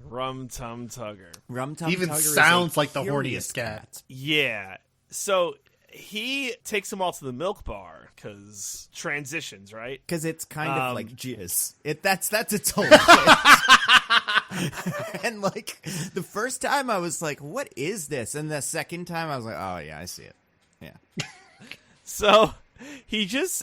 Rum Tum Tugger. Rum Tum Even Tugger is sounds a like the curious horniest cat. Yeah. So he takes them all to the milk bar because transitions, right? Because it's kind of like jizz. That's its whole thing. And like the first time I was like, what is this? And the second time I was like, oh yeah, I see it. Yeah. So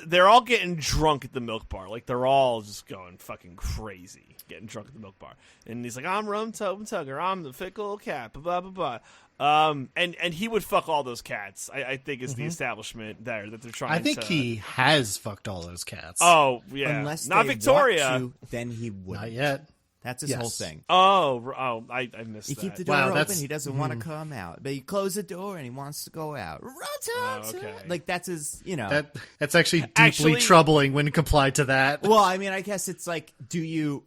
they're all getting drunk at the milk bar. Like they're all just going fucking crazy, getting drunk at the milk bar. And he's like, I'm Rum Tum Tugger. I'm the fickle cat. Blah, blah, blah. And he would fuck all those cats, I think is the establishment there that they're trying to... I think he has fucked all those cats. Oh, yeah. Unless Not they Victoria. want to, then he wouldn't. Not yet. That's his whole thing. Oh, I missed You that. keep the door Wow, open, that's- he doesn't want to come out. But you close the door and he wants to go out. okay. Like that's his, you know. That's actually deeply troubling when complied to that. Well, I mean, I guess it's like, do you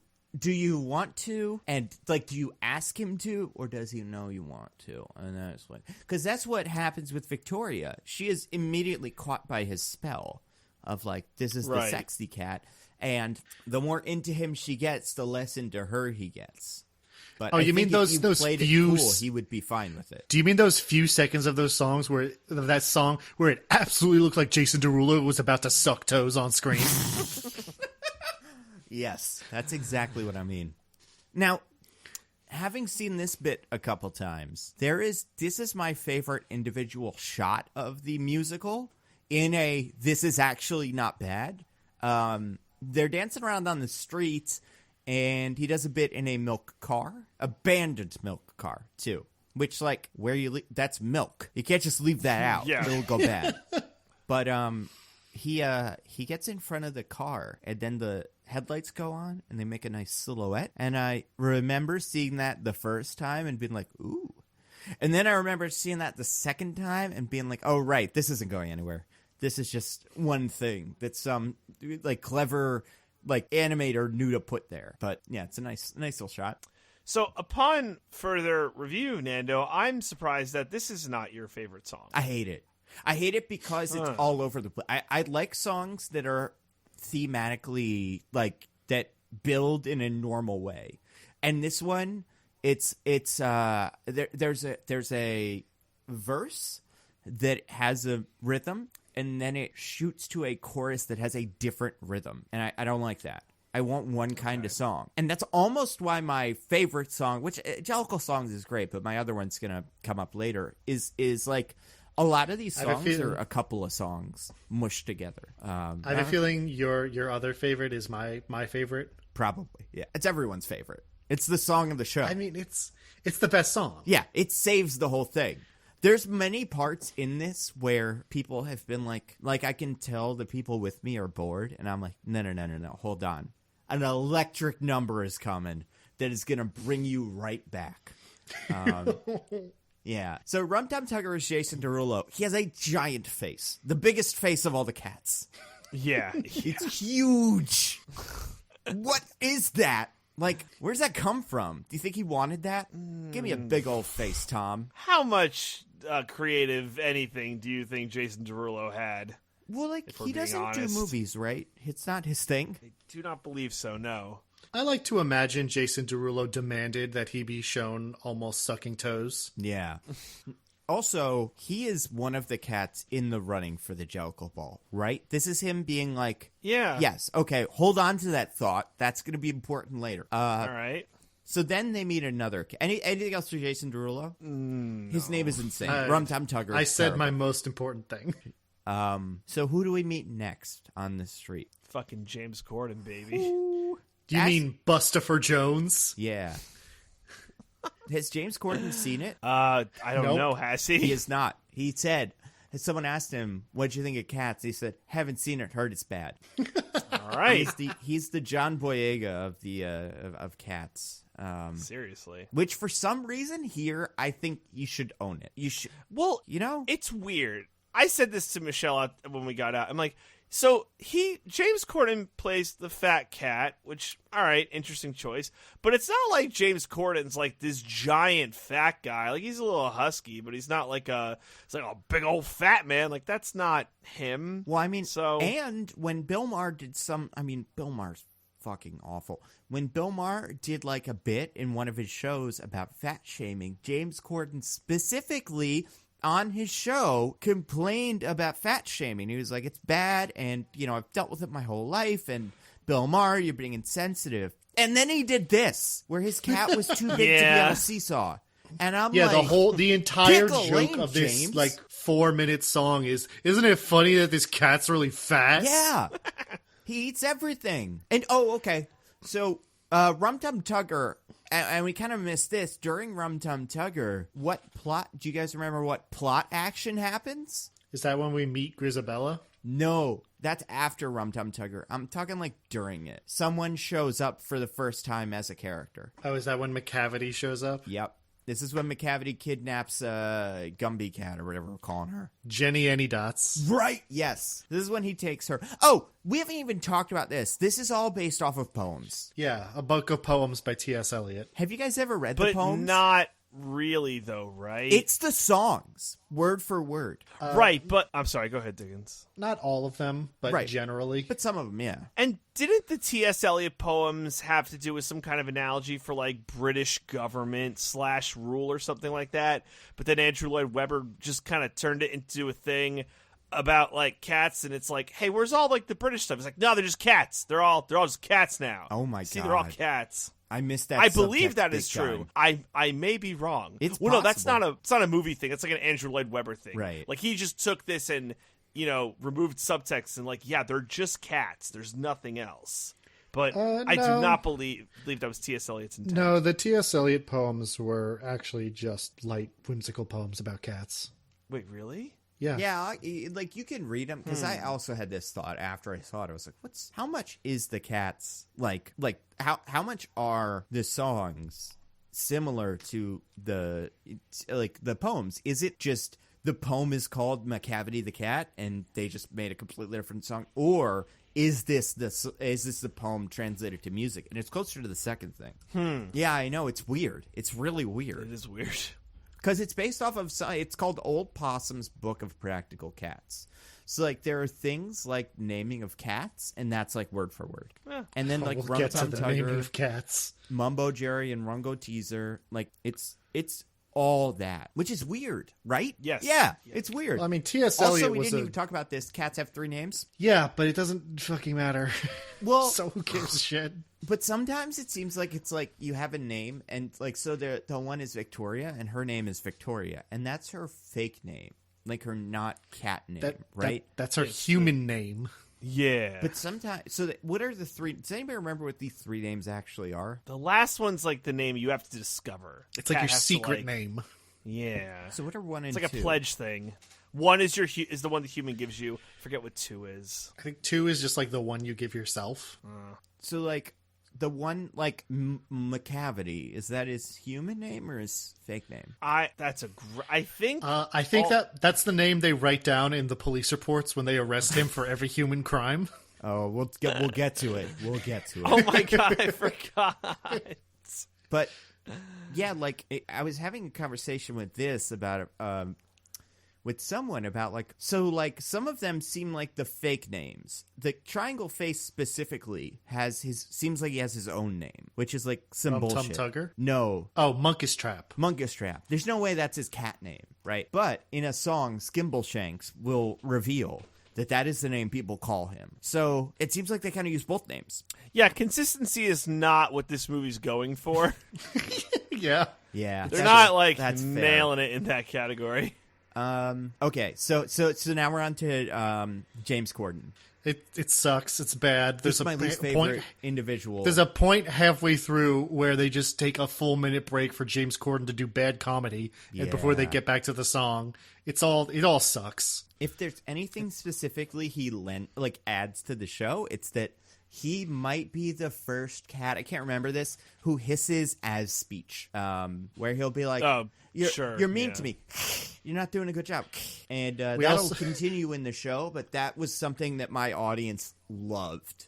want to? And like, do you ask him to, or does he know you want to? And that's what, because that's what happens with Victoria. She is immediately caught by his spell of like, this is the sexy cat. And the more into him she gets, the less into her he gets. But you mean those played few? It cool, he would be fine with it. Do you mean those few seconds of those songs where it absolutely looked like Jason Derulo was about to suck toes on screen? Yes, that's exactly what I mean. Now, having seen this bit a couple times, this is my favorite individual shot of the musical. This is actually not bad. They're dancing around on the streets, and he does a bit in a milk car, abandoned milk car too. Which, like, that's milk. You can't just leave that out. Yeah. It'll go bad. But he gets in front of the car, and then the headlights go on, and they make a nice silhouette. And I remember seeing that the first time and being like, ooh. And then I remember seeing that the second time and being like, oh, right, this isn't going anywhere. This is just one thing that some like clever like animator knew to put there. But yeah, it's a nice little shot. So upon further review, Nando, I'm surprised that this is not your favorite song. I hate it. I hate it because it's all over the place. I like songs that are thematically like that build in a normal way. And this one, there's a verse that has a rhythm, and then it shoots to a chorus that has a different rhythm. And I don't like that. I want one kind of song. And that's almost why my favorite song, which Jellicle songs is great, but my other one's going to come up later, is like a lot of these songs are a couple of songs mushed together. I have a feeling your other favorite is my favorite. Probably. Yeah. It's everyone's favorite. It's the song of the show. I mean, it's the best song. Yeah. It saves the whole thing. There's many parts in this where people have been like I can tell the people with me are bored, and I'm like, no, hold on. An electric number is coming that is going to bring you right back. Yeah. So Rum Tum Tugger is Jason Derulo. He has a giant face. The biggest face of all the cats. Yeah. It's huge. What is that? Like, where's that come from? Do you think he wanted that? Give me a big old face, Tom. How much creative anything do you think Jason Derulo had? Well, like, he doesn't do movies, right? It's not his thing. I do not believe so, no. I like to imagine Jason Derulo demanded that he be shown almost sucking toes. Yeah. Also, he is one of the cats in the running for the Jellicle Ball, right? This is him being like, Yeah. yes, okay, hold on to that thought. That's going to be important later. All right. So then they meet another cat. Anything else for Jason Derulo? His name is insane. Rum Tum Tugger. I said my most important thing. So who do we meet next on the street? Fucking James Corden, baby. Do you mean Bustopher Jones? Yeah. Has James Corden seen it? I don't Nope. know. Has he? He has not. He said, someone asked him, what'd you think of Cats? He said, haven't seen it, heard it's bad. All right. He's the John Boyega of the of Cats. Seriously. Which for some reason here, I think you should own it. You should. Well, You know? it's weird. I said this to Michelle when we got out. I'm like, so James Corden plays the fat cat, which, all right, interesting choice. But it's not like James Corden's like this giant fat guy. Like, he's a little husky, but he's not like a big old fat man. Like, that's not him. Well, I mean, So- and when Bill Maher did Bill Maher's fucking awful. When Bill Maher did like a bit in one of his shows about fat shaming, James Corden specifically on his show complained about fat shaming. He was like, it's bad, and, I've dealt with it my whole life, and Bill Maher, you're being insensitive. And then he did this, where his cat was too big to be Yeah. on a seesaw. And I'm Yeah, like, the entire pick a joke lane, of this James. like 4-minute song isn't it funny that this cat's really fat? yeah, he eats everything. And, okay, so Rum Tum Tugger, and we kind of missed this, during Rum Tum Tugger, do you guys remember what plot action happens? Is that when we meet Grisabella? No, that's after Rum Tum Tugger. I'm talking like during it. Someone shows up for the first time as a character. Oh, is that when McCavity shows up? Yep. This is when McCavity kidnaps Gumby Cat or whatever we're calling her. Jenny Anydots. Right. Yes. This is when he takes her. Oh, we haven't even talked about this. This is all based off of poems. Yeah, a book of poems by T.S. Eliot. Have you guys ever read the But poems? not really, though, right? It's the songs, word for word. right, but I'm sorry. Go ahead, Diggins. Not all of them, but Right. generally. But some of them, yeah. And didn't the T.S. Eliot poems have to do with some kind of analogy for like British government / rule or something like that? But then Andrew Lloyd Webber just kind of turned it into a thing about like cats, and it's like, hey, where's all like the British stuff? It's like, no, they're just cats. They're all just cats now. Oh my See, God. they're all cats. I missed that. I believe subtext that big is true. time. I may be wrong. It's no, that's possible. it's not a movie thing. It's like an Andrew Lloyd Webber thing. Right. Like he just took this and removed subtext and like, yeah, they're just cats. There's nothing else. But I do no. not believe that was T.S. Eliot's intent. No, the T.S. Eliot poems were actually just light, whimsical poems about cats. Wait, really? Yeah. Yeah, like you can read them because I also had this thought after I saw it. I was like, how much is the cats like how much are the songs similar to the poems? Is it just the poem is called McCavity the Cat and they just made a completely different song, or is this the poem translated to music? And it's closer to the second thing. Yeah, I know, it's weird. It's really weird. It is weird. Because it's based off of, it's called Old Possum's Book of Practical Cats. So, like, there are things like naming of cats, and that's, like, word for word. Yeah. And then, like, We'll Rum get to Tum the naming Tugger, of cats. Mumbo Jerry, and Rungo Teaser. Like, it's all that, which is weird, right? Yes. Yeah, Yeah. it's weird. Well, I mean, T.S. Eliot Also, we was didn't even talk about this. Cats have 3 names. Yeah, but it doesn't fucking matter. Well, So who gives a shit? but sometimes it seems like it's like you have a name, and like so the one is Victoria, and her name is Victoria, and that's her fake name, like her not cat name, right? That's her human name. Yeah. But sometimes, what are the 3? Does anybody remember what these 3 names actually are? the last one's like the name you have to discover. It's like Cat your has to, secret like- name. Yeah. So what are 1 and It's 2? like a pledge thing. 1 is is the one the human gives you. Forget what 2 is. I think 2 is just like the one you give yourself. So like the one like McCavity, is that his human name or his fake name? I think I think that's the name they write down in the police reports when they arrest him for every human crime. Oh, we'll get to it. We'll get to it. Oh my god, I forgot. But yeah, like I was having a conversation with this about with someone about like some of them seem like the fake names. The Triangle Face specifically seems like he has his own name, which is like some bullshit. Tum Tugger? No. Oh, Monkus Trap. Monkus Trap. There's no way that's his cat name, right? But in a song, Skimbleshanks will reveal that is the name people call him. So it seems like they kind of use both names. Yeah, consistency is not what this movie's going for. Yeah. Yeah. They're not like that's nailing it in that category. Okay, so now we're on to James Corden. It sucks. It's bad. This is my least favorite individual. There's a point halfway through where they just take a full minute break for James Corden to do bad comedy, and before they get back to the song, it all sucks. If there's anything specifically he adds to the show, it's that he might be the first cat, I can't remember this, who hisses as speech. Where he'll be like, you're mean to me. You're not doing a good job. And that'll continue in the show, but that was something that my audience loved.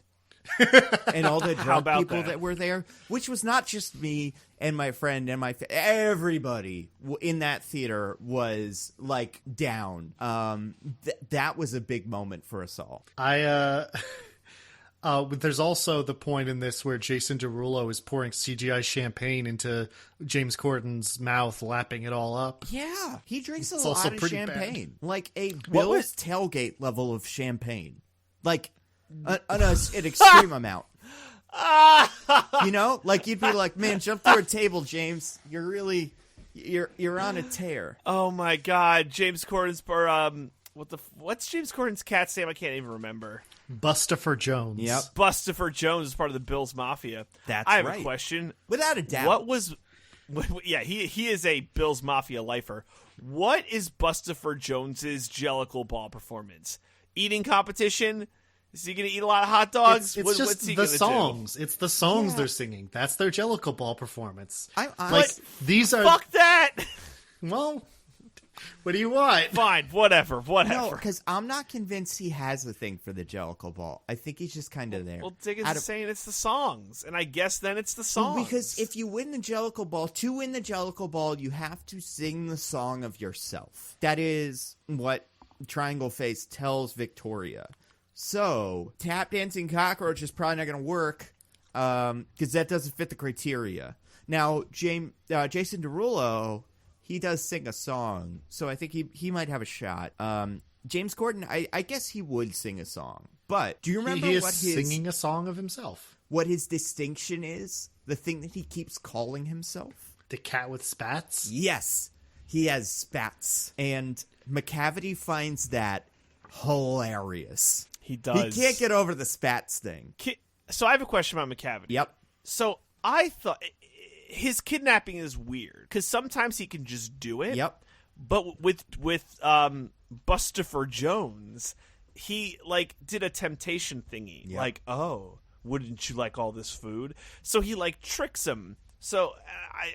And all the drunk people that were there, which was not just me and my friend and everybody in that theater was like down. That was a big moment for us all. There's also the point in this where Jason Derulo is pouring CGI champagne into James Corden's mouth, lapping it all up. Yeah, he drinks a lot of champagne, like a Bill's tailgate level of champagne, like an extreme amount. You know, like you'd be like, man, jump through a table, James. You're on a tear. Oh my God, James Corden's what's James Corden's cat's name? I can't even remember. Bustafer Jones. Yep. Bustafer Jones is part of the Bills Mafia. I have a question. Without a doubt. He is a Bills Mafia lifer. What is Bustafer Jones's Jellicle Ball performance? Eating competition? Is he going to eat a lot of hot dogs? It's just the songs. It's the songs they're singing. That's their Jellicle Ball performance. These are... Fuck that! Well... What do you want? Fine, whatever. No, because I'm not convinced he has a thing for the Jellicle Ball. I think he's just kind of there. Well, Diggins is saying it's the songs, and I guess then it's the songs. Well, because if you win the Jellicle Ball, to win the Jellicle Ball, you have to sing the song of yourself. That is what Triangle Face tells Victoria. So, Tap Dancing Cockroach is probably not going to work because that doesn't fit the criteria. Now, Jason Derulo... he does sing a song, so I think he might have a shot. James Corden, I guess he would sing a song. But do you remember he is singing a song of himself? What his distinction is? The thing that he keeps calling himself? The cat with spats? Yes, he has spats. And McCavity finds that hilarious. He does. He can't get over the spats thing. So I have a question about McCavity. Yep. So I thought... his kidnapping is weird because sometimes he can just do it. Yep. But with Bustafer Jones, he like did a temptation thingy. Yep. Like, oh, wouldn't you like all this food? So he like tricks him. So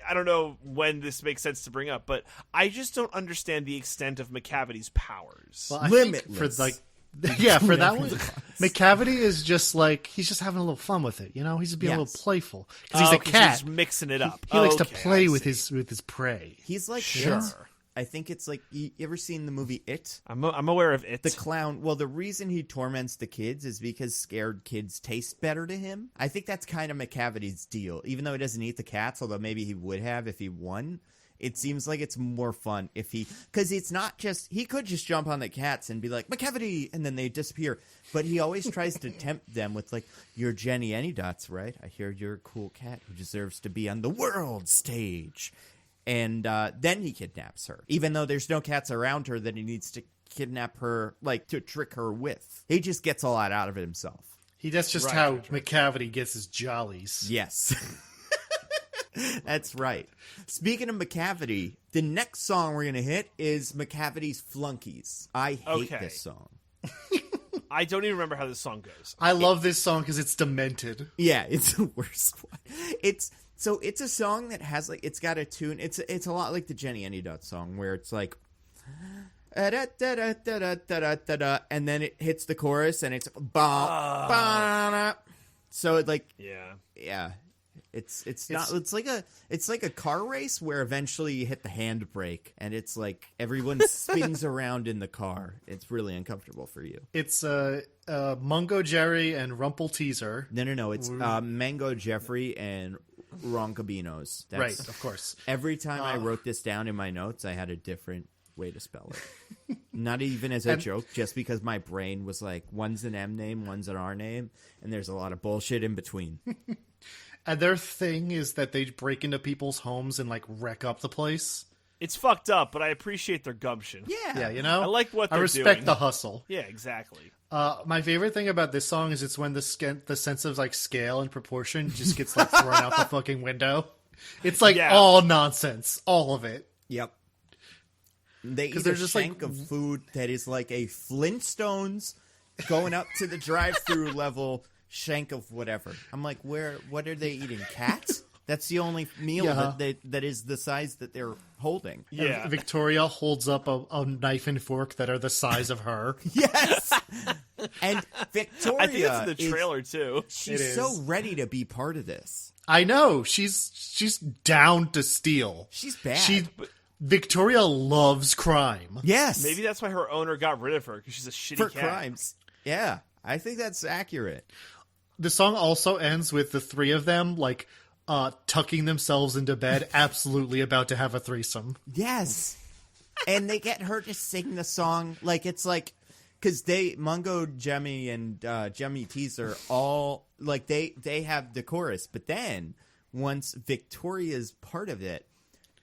I don't know when this makes sense to bring up, but I just don't understand the extent of McCavity's powers. Well, I limitless. Think for that one, McCavity is just like he's just having a little fun with it. You know, he's just being a little playful because he's a cat. He's mixing it up. He likes to play with his prey. He's like sure. I think it's like you ever seen the movie It? I'm aware of It. The clown. Well, the reason he torments the kids is because scared kids taste better to him. I think that's kind of McCavity's deal. Even though he doesn't eat the cats, although maybe he would have if he won. It seems like it's more fun if because it's not just, he could just jump on the cats and be like, McCavity, and then they disappear. But he always tries to tempt them with like, you're Jenny Anydots, right? I hear you're a cool cat who deserves to be on the world stage. And then he kidnaps her, even though there's no cats around her that he needs to kidnap her, like to trick her with. He just gets a lot out of it himself. That's just how McCavity gets his jollies. Yes. That's right. Speaking of McCavity, the next song we're going to hit is McCavity's Flunkies. I hate this song. I don't even remember how this song goes. I love this song because it's demented. Yeah, it's the worst one. It's a song that has like, it's got a tune. It's a lot like the Jenny Anydots song where it's like, and then it hits the chorus and it's so it like, yeah. It's not. It's like a car race where eventually you hit the handbrake, and it's like everyone spins around in the car. It's really uncomfortable for you. It's Mungo Jerry and Rumple Teaser. No. It's Mango Jeffrey and Roncabinos. Right, of course. Every time I wrote this down in my notes, I had a different way to spell it. Not even as a joke, just because my brain was like, one's an M name, one's an R name, and there's a lot of bullshit in between. And their thing is that they break into people's homes and like wreck up the place. It's fucked up, but I appreciate their gumption. Yeah. You know? I like what they're doing. I respect the hustle. Yeah, exactly. My favorite thing about this song is it's when the sense of like scale and proportion just gets like thrown out the fucking window. It's like all nonsense, all of it. Yep. They eat a shank of food that is like a Flintstones going up to the drive-through level shank of whatever. I'm like, what are they eating? Cats? That's the only meal that is the size that they're holding. Yeah. And Victoria holds up a knife and fork that are the size of her. Yes. And Victoria, I think it's in the trailer too. She's so ready to be part of this. I know. She's down to steal. She's bad. Victoria loves crime. Yes. Maybe that's why her owner got rid of her, because she's a shitty cat. For crimes. Yeah. I think that's accurate. The song also ends with the three of them, like, tucking themselves into bed, absolutely about to have a threesome. Yes. And they get her to sing the song like it's like, because Mungo, Jemmy, and Jemmy Teaser all, like, they have the chorus. But then, once Victoria's part of it,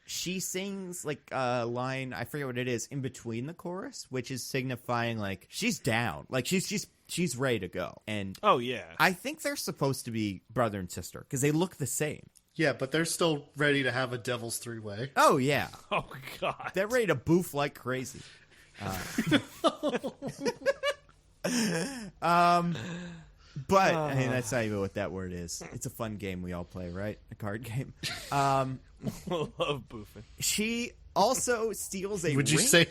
she sings, like, a line, I forget what it is, in between the chorus, which is signifying, like, she's down. Like, she's ready to go. And oh, yeah. I think they're supposed to be brother and sister, because they look the same. Yeah, but they're still ready to have a devil's three-way. Oh, yeah. Oh, God. They're ready to boof like crazy. But, I mean, that's not even what that word is. It's a fun game we all play, right? A card game. Love boofing. She also steals a Would you ring.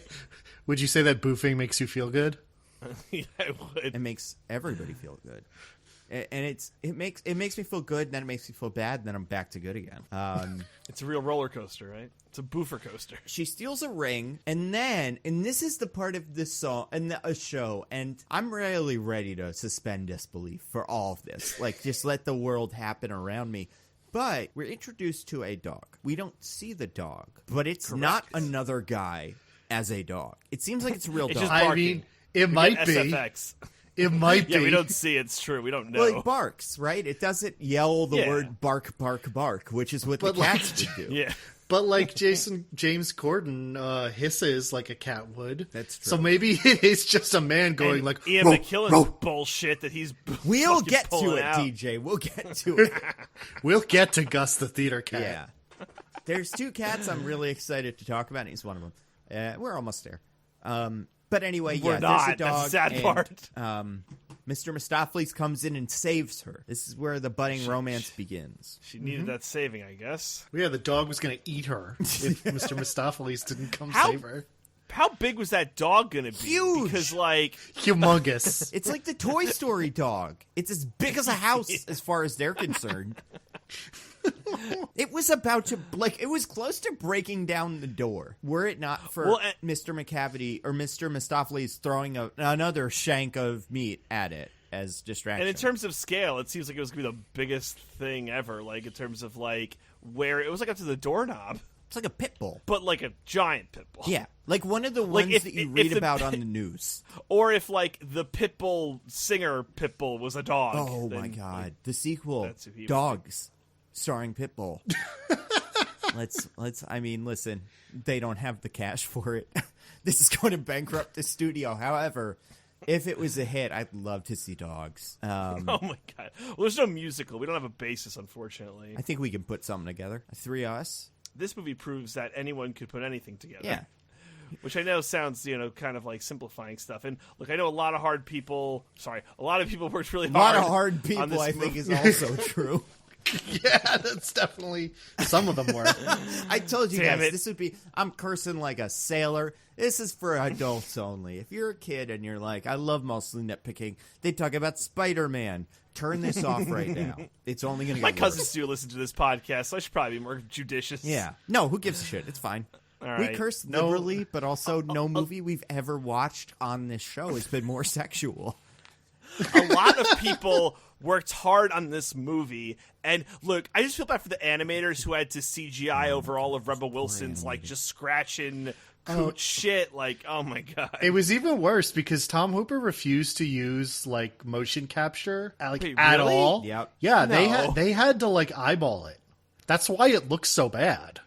Would you say that boofing makes you feel good? Yeah, I would. It makes everybody feel good. And it makes me feel good, then it makes me feel bad, and then I'm back to good again. It's a real roller coaster, right? It's a boofer coaster. She steals a ring, and this is the part of this song and a show, and I'm really ready to suspend disbelief for all of this. Like, just let the world happen around me. But we're introduced to a dog. We don't see the dog, but it's not another guy as a dog. It seems like it's a real dog. Just I mean, it might be. SFX. It might be. Yeah, we don't see it. It's true. We don't know. Well, it barks, right? It doesn't yell the word bark, bark, bark, which is what the cats would do. Yeah. But like James Corden hisses like a cat would. That's true. So maybe it is just a man going And like, Ian McKellen's bullshit that he's We'll fucking get to pulling it, out. DJ. We'll get to it. we'll get to Gus the theater cat. Yeah. There's two cats I'm really excited to talk about, and he's one of them. We're almost there. But anyway, We're there's not. a dog. That's the sad part. Mr. Mistopheles comes in and saves her. This is where the budding romance begins. She needed that saving, I guess. Yeah, the dog was going to eat her if Mr. Mistopheles didn't come save her. How big was that dog going to be? Huge. Because, like... Humongous. It's like the Toy Story dog. It's as big as a house as far as they're concerned. It was about to, like, it was close to breaking down the door. Were it not for Mr. McCavity or Mr. Mistopheles throwing another shank of meat at it as distraction. And in terms of scale, it seems like it was going to be the biggest thing ever. Like, in terms of, like, where it was, like, up to the doorknob. It's like a pit bull. But, like, a giant pit bull. Yeah. Like one of the ones if, that you if read the, about on the news. Or if, like, the pit bull singer pit bull was a dog. Oh, my God. The sequel, That's who he Dogs, starring Pitbull. I mean, listen, they don't have the cash for it. This is going to bankrupt the studio. However, if it was a hit, I'd love to see Dogs. Oh, my God. Well, there's no musical. We don't have a basis, unfortunately. I think we can put something together. Three of us. This movie proves that anyone could put anything together. Yeah. Which I know sounds, kind of like simplifying stuff. And look, I know a lot of people worked really hard. A lot of hard people, I think, is also true. Yeah, that's definitely some of them were. I told you Damn guys it. this would be. I'm cursing like a sailor. This is for adults only. If you're a kid and you're like, I love mostly nitpicking, they talk about Spider-Man. Turn this off right now. It's only going to get My worse. cousins do listen to this podcast, so I should probably be more judicious. Yeah. No, who gives a shit? It's fine. All We right. curse liberally, but also no movie we've ever watched on this show has been more sexual. A lot of people worked hard on this movie, and look, I just feel bad for the animators who had to CGI over all of Rebel Wilson's like just scratching coot shit. Like, oh my god, It was even worse because Tom Hooper refused to use like motion capture like Wait, at really? all. Yep. Yeah, No. they had to like eyeball it. That's why it looks so bad.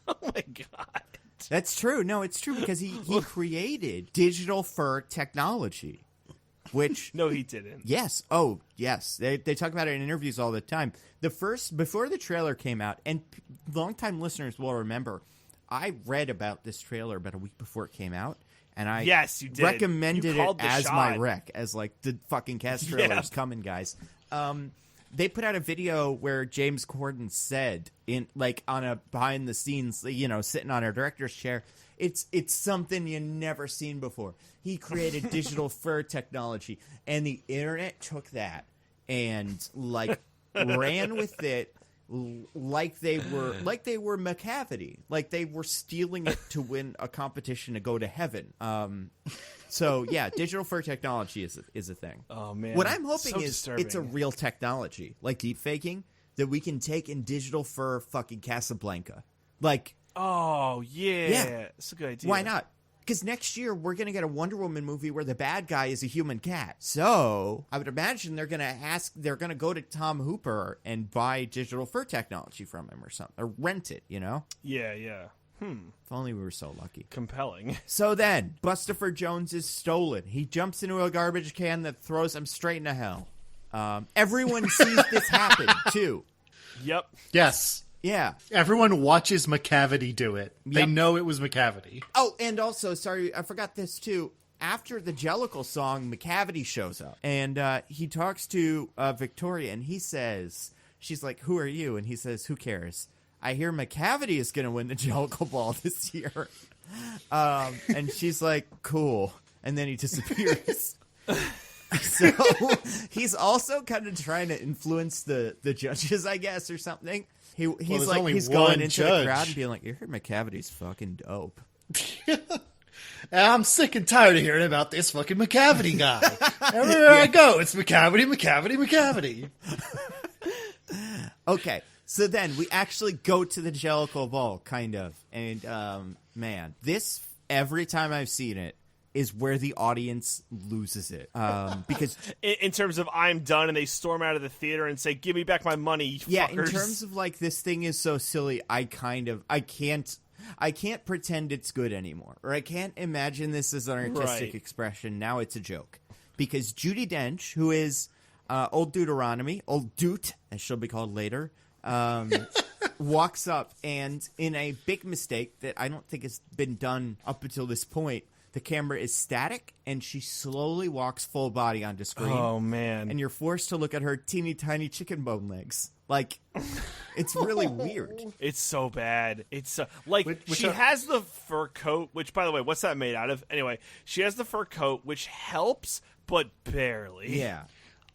oh my god. That's true. No, it's true because he created digital fur technology, which No, he didn't. yes, oh yes, they talk about it in interviews all the time. Before the trailer came out, and longtime listeners will remember, I read about this trailer about a week before it came out, and I Yes, you did. recommended You it called the as shot. my rec, as like the fucking cast trailer's coming, guys. They put out a video where James Corden said in like on a behind the scenes, sitting on a director's chair, it's something you never seen before. He created digital fur technology, and the internet took that and like ran with it like they were McCavity, like they were stealing it to win a competition to go to heaven. So yeah, digital fur technology is a thing. Oh man, What I'm hoping so is disturbing. it's a real technology, like deep faking, that we can take in digital fur fucking Casablanca. Like, Oh yeah, Yeah. it's a good idea. why not? Because next year we're going to get a Wonder Woman movie where the bad guy is a human cat. So I would imagine they're going to go to Tom Hooper and buy digital fur technology from him or something, or rent it, Yeah, yeah. If only we were so lucky. Compelling. So then, Bustopher Jones is stolen. He jumps into a garbage can that throws him straight into hell. Everyone sees this happen, too. Yep. Yes. Yeah. Everyone watches McCavity do it. They Yep. know it was McCavity. Oh, and also, sorry, I forgot this, too. After the Jellicle song, McCavity shows up. And he talks to Victoria, and he says, she's like, who are you? And he says, who cares? I hear McCavity is going to win the Jellicle Ball this year. And she's like, cool. And then he disappears. So he's also kind of trying to influence the judges, I guess, or something. He's there's like, only he's one going into the judge. crowd and being like, you heard McCavity's fucking dope. I'm sick and tired of hearing about this fucking McCavity guy. Everywhere I go, it's McCavity, McCavity, McCavity. Okay, so then we actually go to the Jellicle Ball, kind of. And, man, this, every time I've seen it, is where the audience loses it. Because, In terms of I'm done, and they storm out of the theater and say, "Give me back my money, you yeah, fuckers." in terms of, like, this thing is so silly, I can't pretend it's good anymore. Or I can't imagine this as an artistic Right. expression. Now it's a joke. Because Judi Dench, who is Old Deuteronomy, Old Doot, as she'll be called later, walks up and, in a big mistake that I don't think has been done up until this point, the camera is static and she slowly walks full body onto screen. Oh man, And you're forced to look at her teeny tiny chicken bone legs. Like, it's really weird. it's so bad. It's like Which she are- has the fur coat, which, by the way, what's that made out of? Anyway, she has the fur coat, which helps, but barely. Yeah.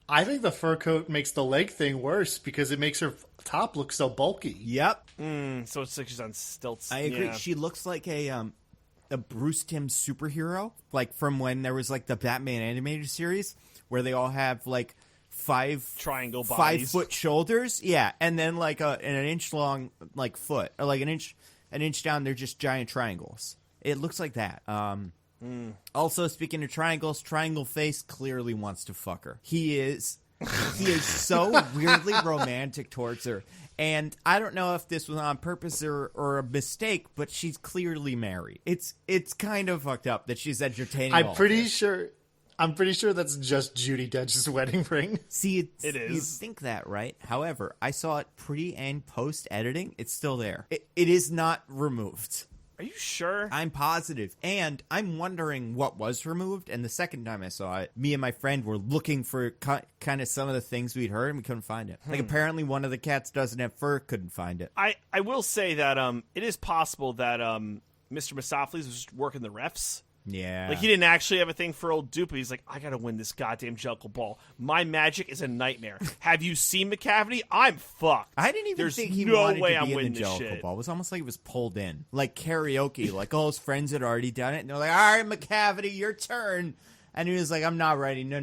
I think the fur coat makes the leg thing worse because it makes her top look so bulky. Yep. So it's like she's on stilts. I agree. Yeah. She looks like a Bruce Timm superhero, like from when there was like the Batman animated series where they all have like Triangle bodies. 5-foot shoulders, yeah, and then like an inch long like foot, or like an inch down. They're just giant triangles. It looks like that. Also, speaking of triangles, Triangle Face clearly wants to fuck her. He is so weirdly romantic towards her. And I don't know if this was on purpose or a mistake, but she's clearly married. It's kind of fucked up that she's entertaining. I'm all pretty this. sure that's just Judi Dench's wedding ring. See, It is. You think that, right? However, I saw it pre and post editing. It's still there. It is not removed. Are you sure? I'm positive. And I'm wondering what was removed. And the second time I saw it, me and my friend were looking for kind of some of the things we'd heard, and we couldn't find it. Like, apparently one of the cats doesn't have fur, couldn't find it. I will say that it is possible that Mr. Mistopheles was just working the refs. Yeah. Like, he didn't actually have a thing for old Dupe. He's like, I gotta win this goddamn Jellicle ball. My magic is a nightmare. Have you seen McCavity? I'm fucked. I didn't even There's think he no wanted way to I'm be in winning the this Jellicle shit. Ball. It was almost like it was pulled in. Like karaoke. Like all his friends had already done it. And they're like, all right, McCavity, your turn. And he was like, I'm not ready. No.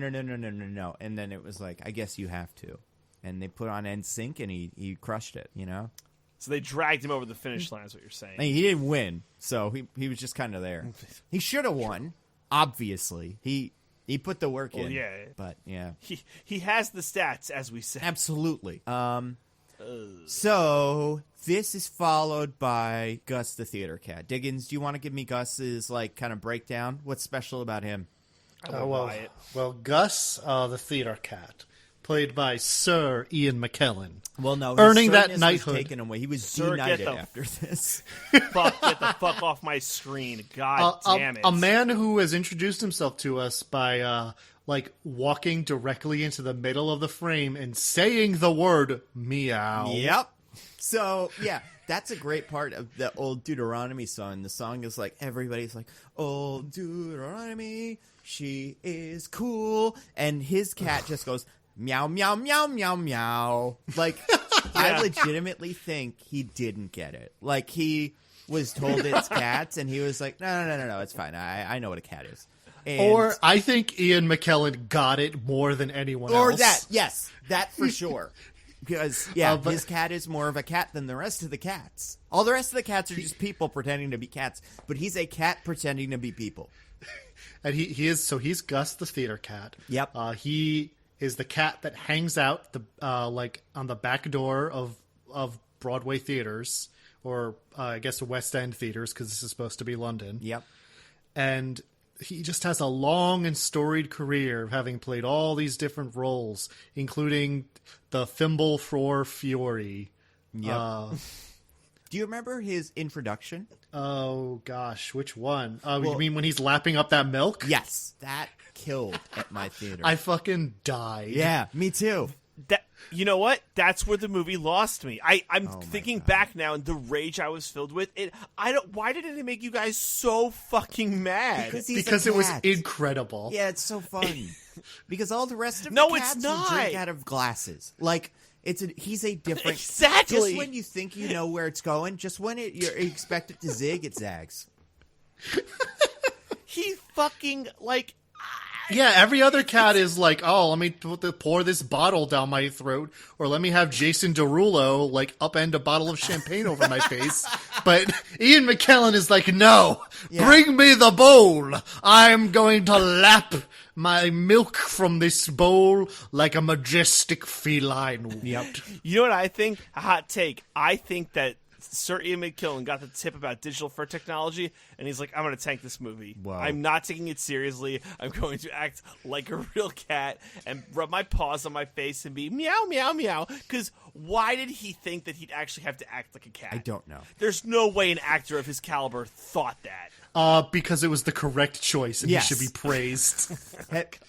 And then it was like, I guess you have to. And they put on NSYNC, and he crushed it, you know? So they dragged him over the finish line is what you're saying. I mean, he didn't win, so he was just kind of there. He should have won, obviously. He put the work in. Yeah. But, yeah. He has the stats, as we said. Absolutely. So this is followed by Gus the Theater Cat. Diggins, do you want to give me Gus's like kind of breakdown? What's special about him? I will buy it. Well, Gus, the theater cat, played by Sir Ian McKellen. Well, no, earning that was knighthood. taken away. He was Sir, denied get the after this. Get the fuck off my screen. God damn it. A man who has introduced himself to us by like walking directly into the middle of the frame and saying the word meow. Yep. So, yeah, that's a great part of the old Deuteronomy song. The song is like, everybody's like, old Deuteronomy, she is cool. And his cat just goes, meow, meow, meow, meow, meow. Like, I legitimately think he didn't get it. Like, he was told it's cats, and he was like, no, it's fine. I know what a cat is. And, Or I think Ian McKellen got it more than anyone else. Or that, yes, that for sure. Because, his cat is more of a cat than the rest of the cats. All the rest of the cats are just people pretending to be cats, but he's a cat pretending to be people. And he's Gus the theater cat. Yep. He is the cat that hangs out like on the back door of Broadway theaters, or I guess West End theaters, because this is supposed to be London. Yep. And he just has a long and storied career, having played all these different roles, including the Thimble for Fury. Yep. Do you remember his introduction? Oh, gosh. Which one? You mean when he's lapping up that milk? Yes. That killed at my theater. I fucking died. Yeah, me too. That, you know what? That's where the movie lost me. I'm Oh thinking back now, and the rage I was filled with it. Why did it make you guys so fucking mad? Because it was incredible. Yeah, it's so fun. Because all the rest of No, the it's cats not. will drink out of glasses. Like he's a different. Exactly. Just when you think you know where it's going, just when you expect it to zig, it zags. He fucking like. Yeah, every other cat is like, oh, let me pour this bottle down my throat, or let me have Jason Derulo like upend a bottle of champagne over my face. But Ian McKellen is like, no, bring me the bowl. I'm going to lap my milk from this bowl like a majestic feline. Yep. You know what I think? A hot take. I think that Sir Ian McKellen got the tip about digital fur technology, and he's like, I'm going to tank this movie. Wow. I'm not taking it seriously. I'm going to act like a real cat and rub my paws on my face and be meow, meow, meow. Because why did he think that he'd actually have to act like a cat? I don't know. There's no way an actor of his caliber thought that. Because it was the correct choice, and he should be praised.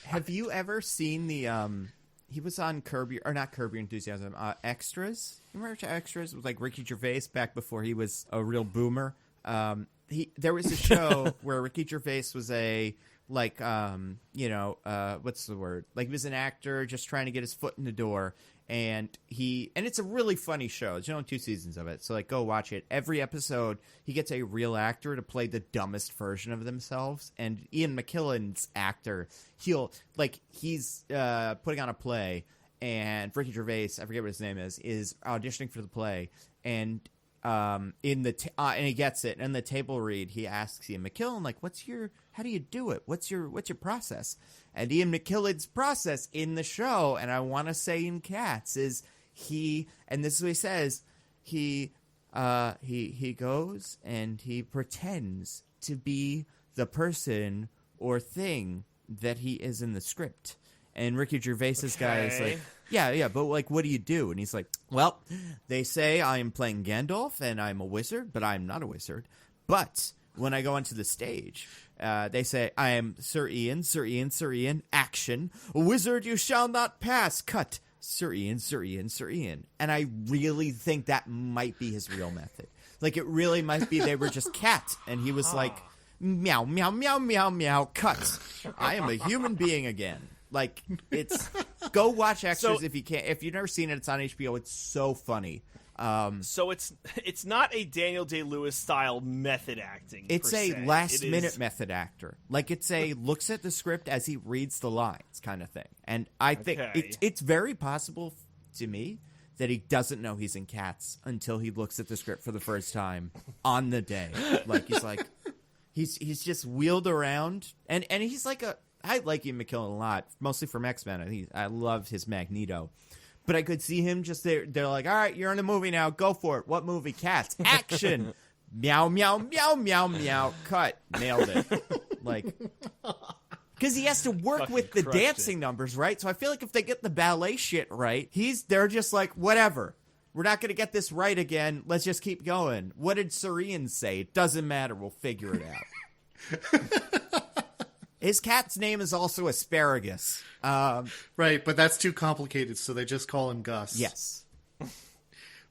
Have you ever seen the he was on Curb Your Enthusiasm, Extras. You remember Extras? It was like Ricky Gervais back before he was a real boomer. There was a show where Ricky Gervais was a what's the word? Like he was an actor just trying to get his foot in the door. And it's a really funny show. There's only 2 seasons of it, so like go watch it. Every episode, he gets a real actor to play the dumbest version of themselves. And Ian McKellen's actor, he's putting on a play, and Ricky Gervais, I forget what his name is auditioning for the play, and and he gets it. And in the table read, he asks Ian McKellen, like, how do you do it? What's your process? And Ian McKellen's process in the show, and I want to say in Cats, is and this is what he says, he goes and he pretends to be the person or thing that he is in the script. And Ricky Gervais's guy is like, yeah, but like, what do you do? And he's like, well, they say I am playing Gandalf and I'm a wizard, but I'm not a wizard. But when I go onto the stage, they say, I am Sir Ian, Sir Ian, Sir Ian, action. Wizard, you shall not pass. Cut. Sir Ian, Sir Ian, Sir Ian. And I really think that might be his real method. Like, it really might be they were just cat, and he was like, meow, meow, meow, meow, meow, cut. I am a human being again. Like, it's... Go watch Extras if you can. If you've never seen it, it's on HBO. It's so funny. So it's not a Daniel Day-Lewis style method acting. It's a last-minute method actor. Like, it's a looks at the script as he reads the lines kind of thing. And I think it's very possible to me that he doesn't know he's in Cats until he looks at the script for the first time on the day. Like, he's just wheeled around. And he's like I like Ian McKellen a lot, mostly from X-Men. I love his Magneto. But I could see him just there. They're like, all right, you're in the movie now. Go for it. What movie? Cats. Action. Meow, meow, meow, meow, meow. Cut. Nailed it. Like, because he has to work with the dancing numbers, right? So I feel like if they get the ballet shit right, they're just like, whatever. We're not going to get this right again. Let's just keep going. What did Sir Ian say? It doesn't matter. We'll figure it out. His cat's name is also Asparagus. Right, but that's too complicated, so they just call him Gus. Yes.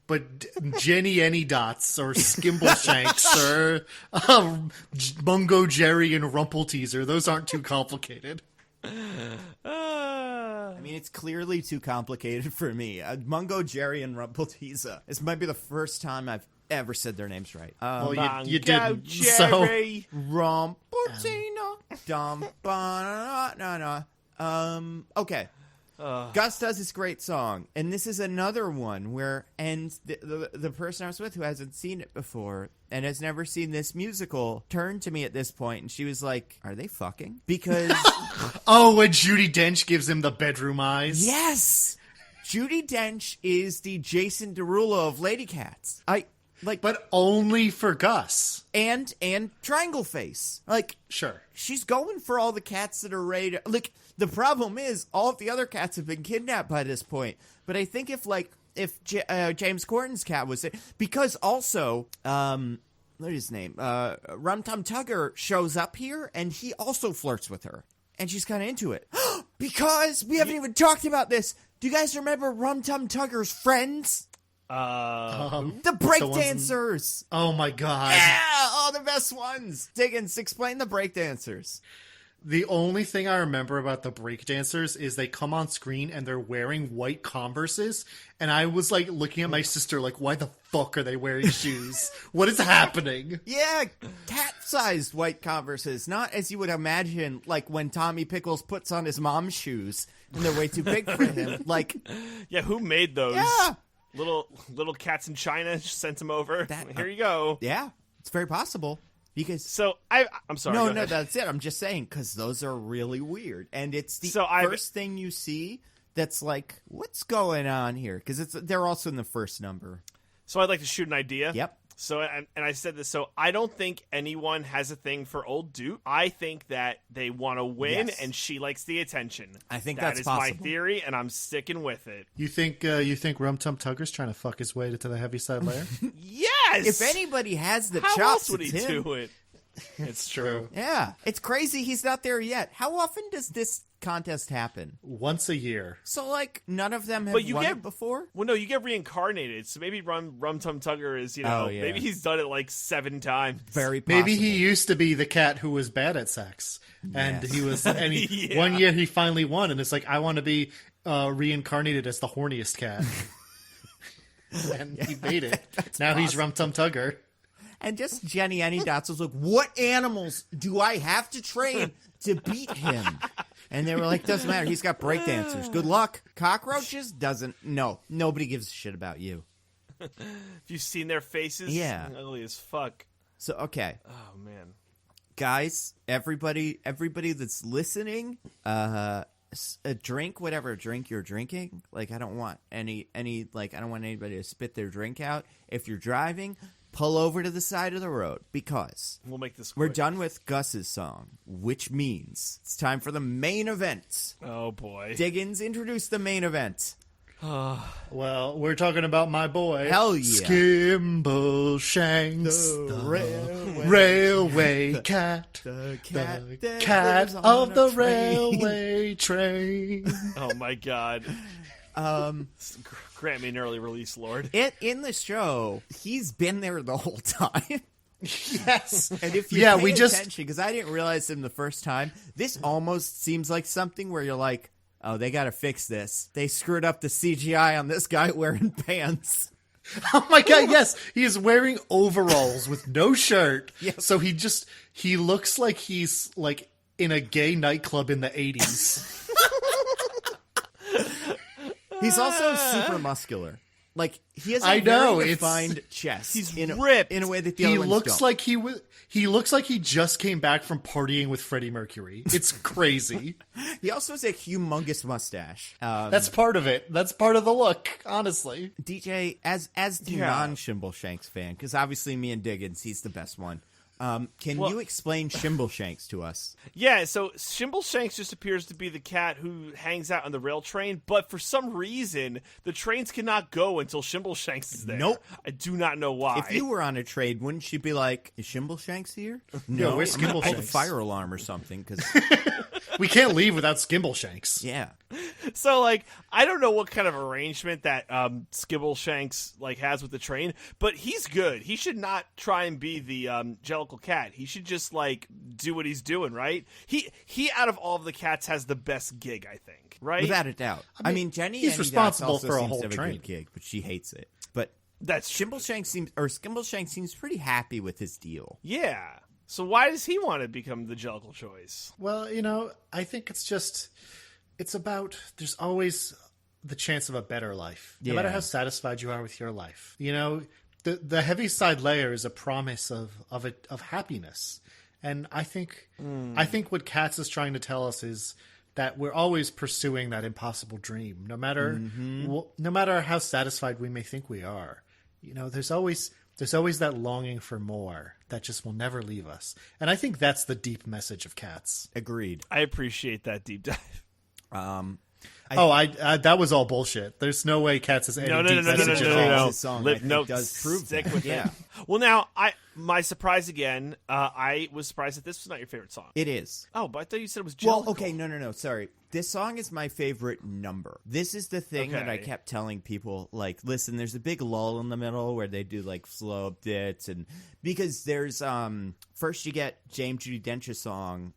But Jenny Any Dots or Skimbleshanks or Mungo Jerry and Rumpelteazer, those aren't too complicated. I mean, it's clearly too complicated for me. Mungo Jerry and Rumpelteazer. This might be the first time I've ever said their names right. Well, you didn't. Jerry. So. Rumpelteazer. Okay. Gus does this great song, and this is another one where, and the person I was with who hasn't seen it before and has never seen this musical turned to me at this point, and she was like, "Are they fucking?" Because oh, when Judi Dench gives him the bedroom eyes. Yes, Judi Dench is the Jason Derulo of Lady Cats. But only for Gus. And Triangle Face. Like, sure. She's going for all the cats that are ready to... Like, the problem is, all of the other cats have been kidnapped by this point. But I think if James Corden's cat was... Because also, what is his name? Rum Tum Tugger shows up here, and he also flirts with her. And she's kind of into it. Because we haven't even talked about this. Do you guys remember Rum Tum Tugger's friends? The breakdancers. Oh my god. Yeah, the best ones. Diggins, explain the breakdancers. The only thing I remember about the breakdancers is they come on screen and they're wearing white Converses, and I was like looking at my sister like, why the fuck are they wearing shoes? What is happening? Yeah, cat-sized white Converses, not as you would imagine, like when Tommy Pickles puts on his mom's shoes and they're way too big for him. Like, yeah, who made those? Yeah. Little cats in China sent them over. Here you go. Yeah, it's very possible. Because I'm sorry. No, that's it. I'm just saying because those are really weird, and it's the first thing you see that's like, what's going on here? Because they're also in the first number. So I'd like to shoot an idea. Yep. So and I said this. So I don't think anyone has a thing for old Duke. I think that they want to win, and she likes the attention. I think that that's is possible. my theory, and I'm sticking with it. You think Rum Tum Tugger's trying to fuck his way to the heaviside layer? Yes. If anybody has the How chops, else would he it's him. do it? It's true. Yeah, it's crazy. He's not there yet. How often does this contest happen? Once a year. So, like, none of them have won it before? Well, no, you get reincarnated. So maybe Rum Tum Tugger is, maybe he's done it like 7 times. Very possible. Maybe he used to be the cat who was bad at sex. And he was, and one year he finally won, and it's like, I want to be reincarnated as the horniest cat. And he made it. Now he's Rum Tum Tugger. And just Jenny Any Dots was like, what animals do I have to train to beat him? And they were like, doesn't matter. He's got breakdancers. Good luck. Cockroaches? Nobody gives a shit about you. Have you seen their faces? Yeah. Ugly as fuck. So, okay. Oh, man. Guys, everybody that's listening, a drink, whatever drink you're drinking. Like, I don't want I don't want anybody to spit their drink out. If you're driving, pull over to the side of the road because we'll make this quick. We're done with Gus's song, which means it's time for the main event. Oh, boy. Diggins, introduce the main event. Well, we're talking about my boy. Hell yeah. Skimbleshanks, The railway cat, The the that cat lives on of a the train. railway train. Oh my god. Grant me an early release, Lord. In the show, he's been there the whole time. Yes. And if you pay attention, because I didn't realize him the first time, this almost seems like something where you're like, oh, they got to fix this. They screwed up the CGI on this guy wearing pants. Oh my god, yes. He is wearing overalls with no shirt. Yep. So he looks like he's like in a gay nightclub in the 80s. He's also super muscular. Like, he has a I know, very it's- defined chest. He's in ripped. in a way that the He other ones looks don't. like he looks like he just came back from partying with Freddie Mercury. It's crazy. He also has a humongous mustache. That's part of it. That's part of the look, honestly. DJ, as the Yeah. non-Shimbleshanks fan, because obviously me and Diggins, he's the best one. Can you explain Shimbleshanks to us? Yeah, so Shimbleshanks just appears to be the cat who hangs out on the rail train, but for some reason, the trains cannot go until Shimbleshanks is there. Nope. I do not know why. If you were on a trade, wouldn't you be like, is Shimbleshanks here? No, where's I'm gonna pull the Skimbleshanks? fire alarm or something, because, We can't leave without Skimbleshanks. yeah. So, like, I don't know what kind of arrangement that Skibbleshanks like has with the train, but he's good. He should not try and be the Jellicle cat. He should just like do what he's doing, right? He out of all of the cats has the best gig, I think, right? Without a doubt. I mean, Jenny he's Annie responsible also for a seems whole to have a train. good gig, but she hates it. But That's Skimbleshanks seems pretty happy with his deal. yeah. So why does he want to become the Jellicle choice? Well, I think it's about there's always the chance of a better life. No matter Yeah. how satisfied you are with your life. The heavy side layer is a promise of happiness. And I think what Katz is trying to tell us is that we're always pursuing that impossible dream, no matter how satisfied we may think we are. There's always that longing for more that just will never leave us. And I think that's the deep message of Katz. Agreed. I appreciate that deep dive. That was all bullshit. There's no way Katz has any No, deep message at all. His song, I think, does prove stick that. with Yeah. it. Well, now my surprise again. I was surprised that this was not your favorite song. It is. Oh, but I thought you said it was. Well, Jellicle. okay, no, sorry. This song is my favorite number. This is the thing that I Okay. kept telling people, like, listen, there's a big lull in the middle where they do, like, slow bits, and because there's, first you get James Judy Dench's song,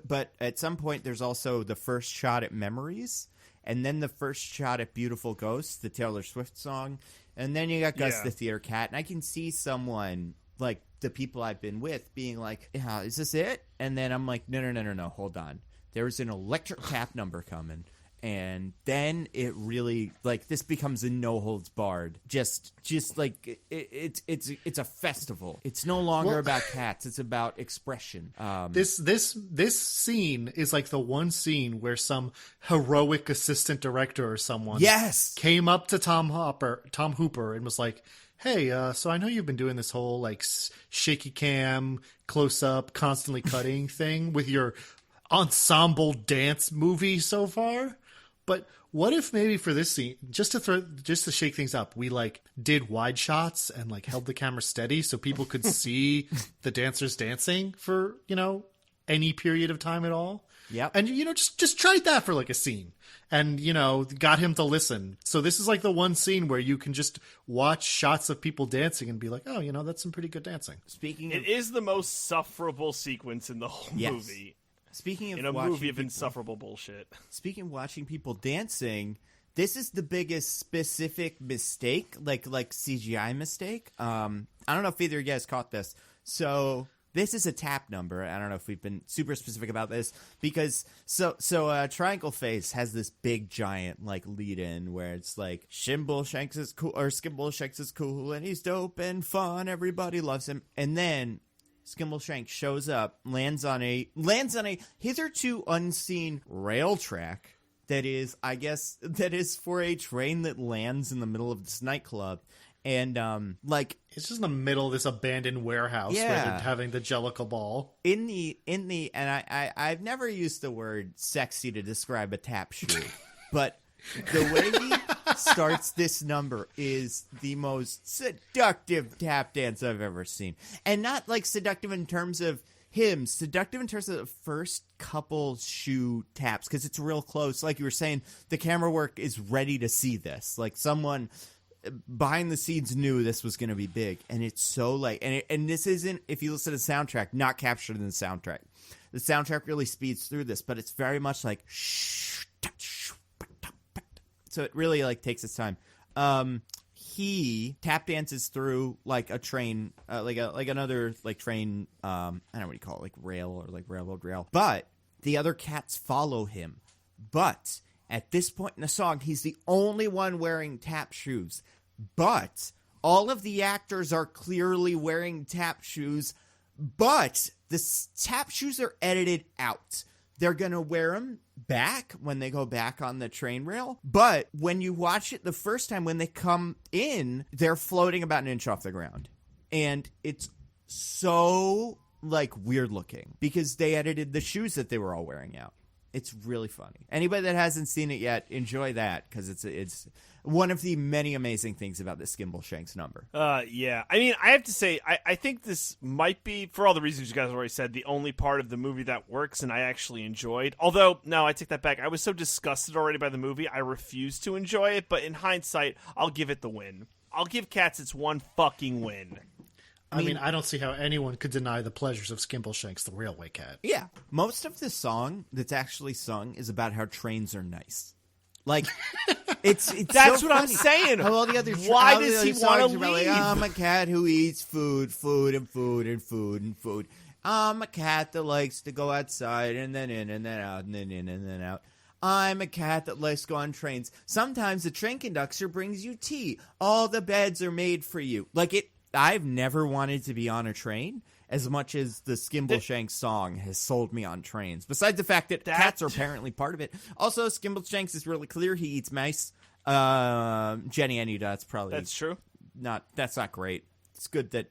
but at some point there's also the first shot at Memories, and then the first shot at Beautiful Ghosts, the Taylor Swift song, and then you got Gus Yeah. the Theater Cat, and I can see someone, like, the people I've been with being like, yeah, is this it? And then I'm like, no, hold on. There's an electric tap number coming, and then it really, like, this becomes a no holds barred. Just like it's a festival. It's no longer about cats. It's about expression. This scene is like the one scene where some heroic assistant director or someone Yes. came up to Tom Hooper, and was like, hey, so I know you've been doing this whole like shaky cam, close up, constantly cutting thing with your ensemble dance movie so far, but what if maybe for this scene, just to shake things up, we like did wide shots and like held the camera steady so people could see the dancers dancing for any period of time at all. Yep. And just tried that for like a scene, and got him to listen. So this is like the one scene where you can just watch shots of people dancing and be like, oh, that's some pretty good dancing. Speaking of It is the most sufferable sequence in the whole Yes. movie. speaking of In a watching movie of people- insufferable bullshit. Speaking of watching people dancing, this is the biggest specific mistake, like CGI mistake. I don't know if either of you guys caught this. So this is a tap number. I don't know if we've been super specific about this because so Triangle Face has this big giant like lead in where it's like Shimbleshanks is cool or Skimbleshanks is cool and he's dope and fun. Everybody loves him, and then Skimbleshanks shows up, lands on a hitherto unseen rail track that is for a train that lands in the middle of this nightclub. And It's just in the middle of this abandoned warehouse where Yeah. they're having the Jellicle ball. in the and I've never used the word sexy to describe a tap shoe, but the way starts this number is the most seductive tap dance I've ever seen. And not like seductive in terms of him, seductive in terms of the first couple shoe taps, because it's real close. Like you were saying, the camera work is ready to see this. Like someone behind the scenes knew this was going to be big, and it's so like, and this isn't, if you listen to the soundtrack, not captured in the soundtrack. The soundtrack really speeds through this, but it's very much like so it really like takes its time. He tap dances through like a train, like another like train. I don't know what you call it, like rail or like railroad rail. But the other cats follow him. But at this point in the song, he's the only one wearing tap shoes. But all of the actors are clearly wearing tap shoes. But the tap shoes are edited out. They're going to wear them back when they go back on the train rail. But when you watch it the first time, when they come in, they're floating about an inch off the ground. And it's so, like, weird looking because they edited the shoes that they were all wearing out. It's really funny. Anybody that hasn't seen it yet, enjoy that because it's one of the many amazing things about the Skimbleshanks number. Yeah. I mean, I have to say, I think this might be, for all the reasons you guys already said, the only part of the movie that works and I actually enjoyed. Although, no, I take that back. I was so disgusted already by the movie, I refused to enjoy it. But in hindsight, I'll give it the win. I'll give Cats its one fucking win. I mean, I don't see how anyone could deny the pleasures of Skimbleshanks the Railway Cat. Yeah. Most of the song that's actually sung is about how trains are nice. Like, it's that's so what funny. I'm saying. How all the other Why does he want to leave? Like, I'm a cat who eats food, and food, and food, and food. I'm a cat that likes to go outside and then in and then out and then in and then out. I'm a cat that likes to go on trains. Sometimes the train conductor brings you tea. All the beds are made for you. Like it. I've never wanted to be on a train as much as the Skimbleshanks song has sold me on trains. Besides the fact that cats are apparently part of it. Also, Skimbleshanks is really clear. He eats mice. Jenny, I knew that's probably... That's true. That's not great. It's good that...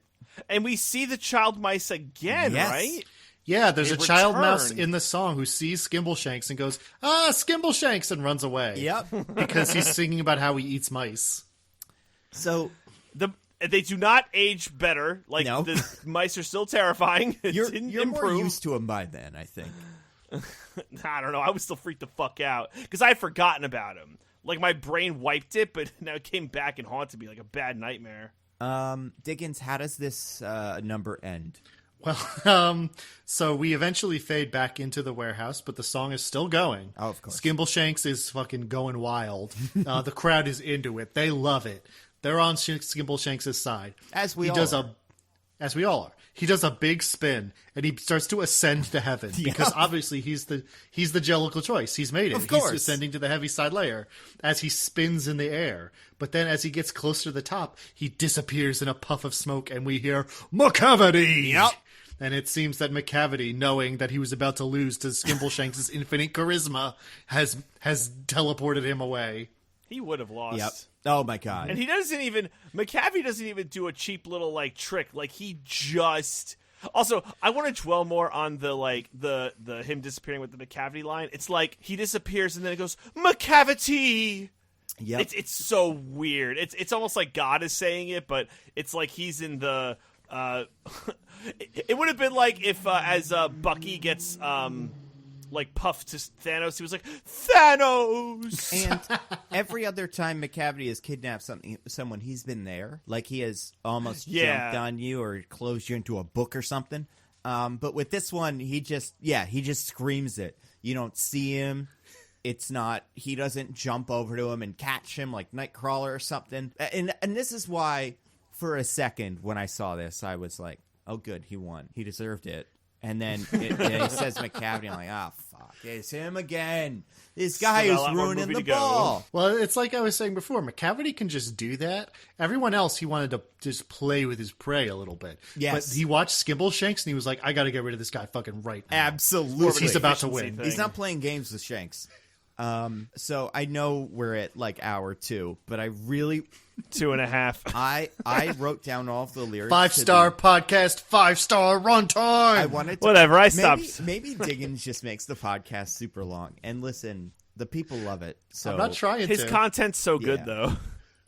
And we see the child mice again, yes. Right? Yeah, there's a child return. mouse in the song who sees Skimbleshanks and goes, Skimbleshanks, and runs away. Yep. Because he's singing about how he eats mice. So... They do not age better. Like, no. The mice are still terrifying. You're more used to them by then, I think. I don't know. I was still freaked the fuck out because I had forgotten about him. Like, my brain wiped it, but now it came back and haunted me like a bad nightmare. Diggins, how does this number end? Well, so we eventually fade back into the warehouse, but the song is still going. Oh, of course. Skimbleshanks is fucking going wild. The crowd is into it. They love it. They're on Skimbleshanks' side. As we all are. He does a big spin, and he starts to ascend to heaven because obviously he's the Jellicle choice. He's made it. Of course. He's ascending to the heavy side layer as he spins in the air. But then as he gets closer to the top, he disappears in a puff of smoke, and we hear McCavity. Yep. And it seems that McCavity, knowing that he was about to lose to Skimbleshanks' infinite charisma, has teleported him away. He would have lost. Yep. Oh my god. And McCavity doesn't even do a cheap little like trick. Like he just. Also, I want to dwell more on the him disappearing with the McCavity line. It's like he disappears and then it goes McCavity. Yep. It's so weird. It's almost like God is saying it, but it's like he's in the. It would have been like if as Bucky gets like puffed to Thanos, he was like Thanos. And every other time McCavity has kidnapped someone, he's been there. Like he has almost jumped on you or closed you into a book or something. But with this one, he just screams it. You don't see him. It's not. He doesn't jump over to him and catch him like Nightcrawler or something. And this is why, for a second, when I saw this, I was like, "Oh, good, he won. He deserved it." And then he says McCavity. I'm like, fuck, it's him again. This guy is ruining the ball. Well, it's like I was saying before. McCavity can just do that. Everyone else, he wanted to just play with his prey a little bit. Yes. But he watched Skimbleshanks and he was like, I got to get rid of this guy fucking right now. Absolutely. He's about to win. He's not playing games with Shanks. So I know we're at like hour 2, but I really 2.5. I wrote down all of the lyrics. 5-star podcast, 5-star runtime. I wanted to, whatever. I stopped. Maybe Diggins just makes the podcast super long. And listen, The people love it. So I'm not trying His to. content's so good, though.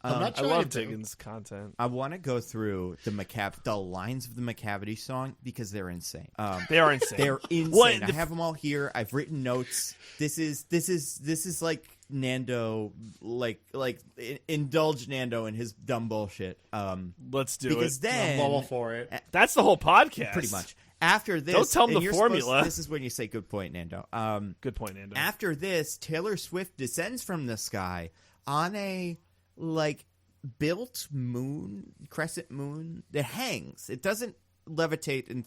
I'm not I trying love to. Diggins' content. I want to go through the lines of the McCavity song because they're insane. They are insane. They're insane. What? I have them all here. I've written notes. This is like Nando, like indulge Nando in his dumb bullshit. Let's do because it. then I'm all for it. That's the whole podcast. pretty much after this. Don't tell him and the you're formula. This is when you say good point, Nando. Good point, Nando. After this, Taylor Swift descends from the sky on a built crescent moon that hangs. It doesn't levitate and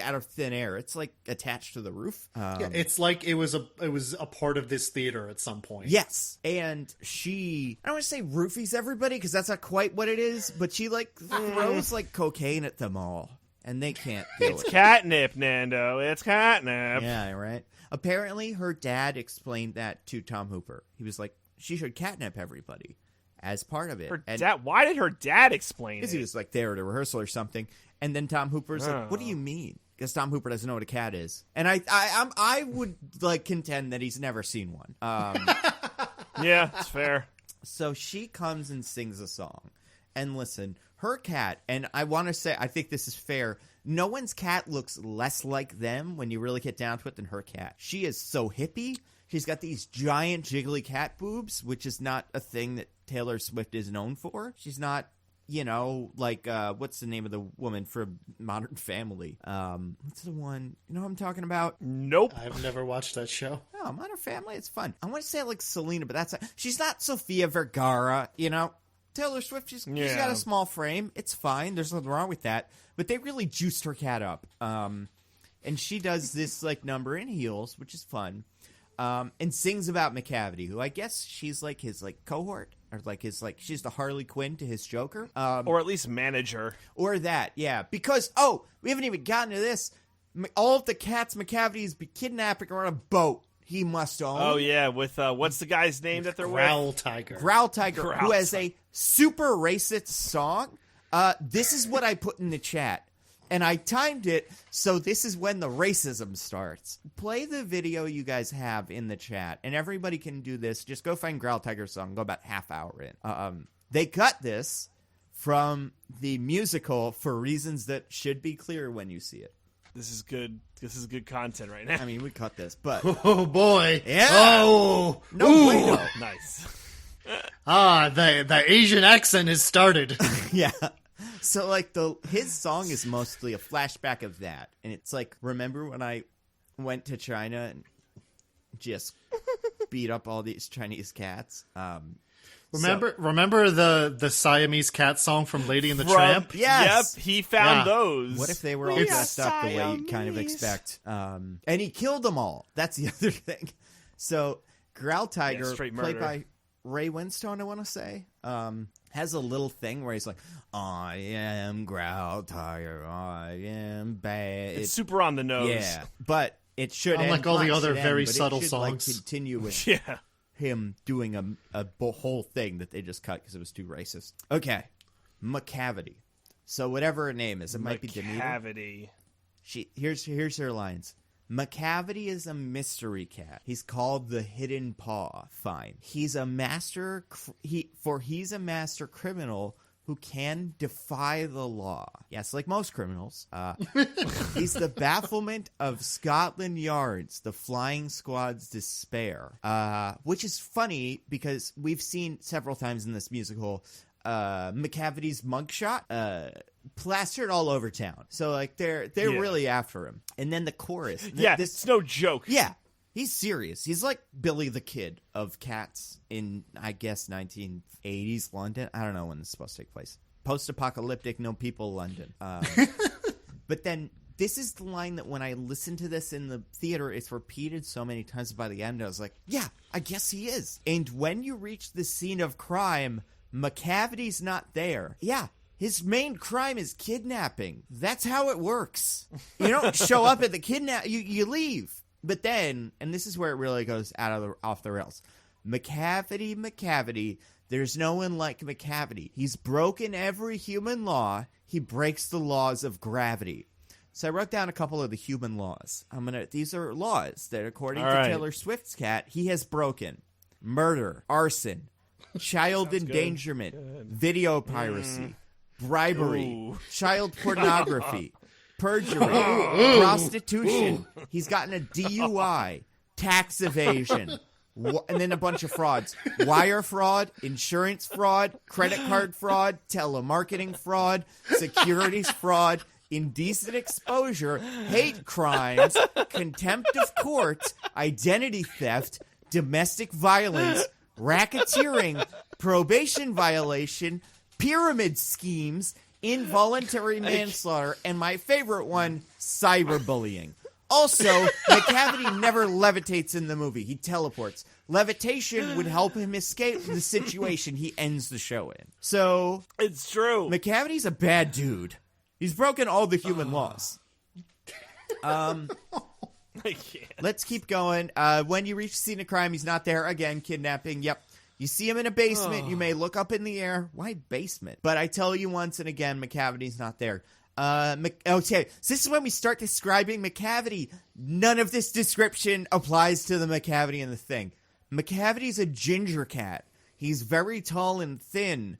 out of thin air. It's attached to the roof. Yeah, it's like it was a part of this theater at some point. Yes, and she, I don't want to say roofies everybody because that's not quite what it is, but she throws cocaine at them all, and they can't do It's it. catnip, Nando. It's catnip. Yeah, right. Apparently, her dad explained that to Tom Hooper. He was like, she should catnip everybody as part of it. Why did her dad explain it? Because he was there at a rehearsal or something, and then Tom Hooper's like, "What do you mean?" Because Tom Hooper doesn't know what a cat is, and I would contend that he's never seen one. Yeah, it's fair. So she comes and sings a song, and listen, her cat, and I want to say, I think this is fair. No one's cat looks less like them when you really get down to it than her cat. She is so hippie. She's got these giant jiggly cat boobs, which is not a thing that Taylor Swift is known for. She's not, what's the name of the woman from Modern Family? What's the one? You know what I'm talking about? Nope. I've never watched that show. Oh, Modern Family, it's fun. I want to say Selena, but she's not Sofia Vergara, Taylor Swift, she's got a small frame. It's fine. There's nothing wrong with that. But they really juiced her cat up. And she does this number in heels, which is fun. And sings about McCavity, who I guess she's his cohort, or she's the Harley Quinn to his Joker, or at least manager, or that, yeah. Because we haven't even gotten to this. All of the cats McCavity is kidnapping are on a boat. He must own. Oh yeah, with what's the guy's name that they're Growl with? Tiger. Growl Tiger, who has a super racist song. This is what I put in the chat. And I timed it, so this is when the racism starts. Play the video you guys have in the chat, and everybody can do this. Just go find Growl Tiger's song, go about half hour in. They cut this from the musical for reasons that should be clear when you see it. This is good. This is good content right now. I mean, we cut this, but... Oh, boy. Yeah. Oh. No Ooh. bueno. Nice. The Asian accent has started. Yeah. So, his song is mostly a flashback of that. And it's remember when I went to China and just beat up all these Chinese cats? Remember the Siamese cat song from Lady and the Tramp? Yes. Yep, he found Yeah. those. What if they were all dressed up the way you kind of expect? And he killed them all. That's the other thing. So, Growl Tiger, straight played murder. by Ray Winstone, I want to say, has a little thing where he's like, I am Growl Tiger, I am bad. It's super on the nose. Yeah, but it should Unlike end, all the not other should end, very but it subtle should, songs. continue with Yeah. him doing a whole thing that they just cut because it was too racist. Okay, McCavity. So whatever her name is, it might be Demeter. Cavity. Here's her lines. McCavity is a mystery cat. He's called the Hidden Paw. Fine. He's a master. He's a master criminal who can defy the law. Yes, like most criminals. He's the bafflement of Scotland Yard's, the flying squad's despair. Which is funny because we've seen several times in this musical McCavity's mugshot plastered all over town. So they're really after him. And then the chorus. Yeah, it's no joke. Yeah. He's serious. He's like Billy the Kid of Cats in, I guess, 1980s London. I don't know when this is supposed to take place. Post-apocalyptic, no people London. But then this is the line that when I listened to this in the theater, it's repeated so many times by the end. I was like, yeah, I guess he is. And when you reach the scene of crime, McCavity's not there. Yeah. His main crime is kidnapping. That's how it works. You don't show up at the kidnap. You leave. But then, and this is where it really goes off the rails. McCavity. There's no one like McCavity. He's broken every human law. He breaks the laws of gravity. So I wrote down a couple of the human laws. These are laws that, according All to right. Taylor Swift's cat, he has broken: murder, arson, child endangerment, video piracy, bribery, Ooh. child pornography, perjury, prostitution. He's gotten a DUI, tax evasion, and then a bunch of frauds: wire fraud, insurance fraud, credit card fraud, telemarketing fraud, securities fraud, indecent exposure, hate crimes, contempt of court, identity theft, domestic violence, racketeering, probation violation, pyramid schemes, involuntary manslaughter, and my favorite one, cyberbullying. Also, McCavity never levitates in the movie. He teleports. Levitation would help him escape the situation he ends the show in. So, It's true. McCavity's a bad dude. He's broken all the human laws. I can't. Let's keep going. When you reach the scene of crime, he's not there. Again, kidnapping. Yep. You see him in a basement. You may look up in the air. Why basement? But I tell you once and again, McCavity's not there. Okay, so this is when we start describing McCavity. None of this description applies to the McCavity in the thing. McCavity's a ginger cat. He's very tall and thin.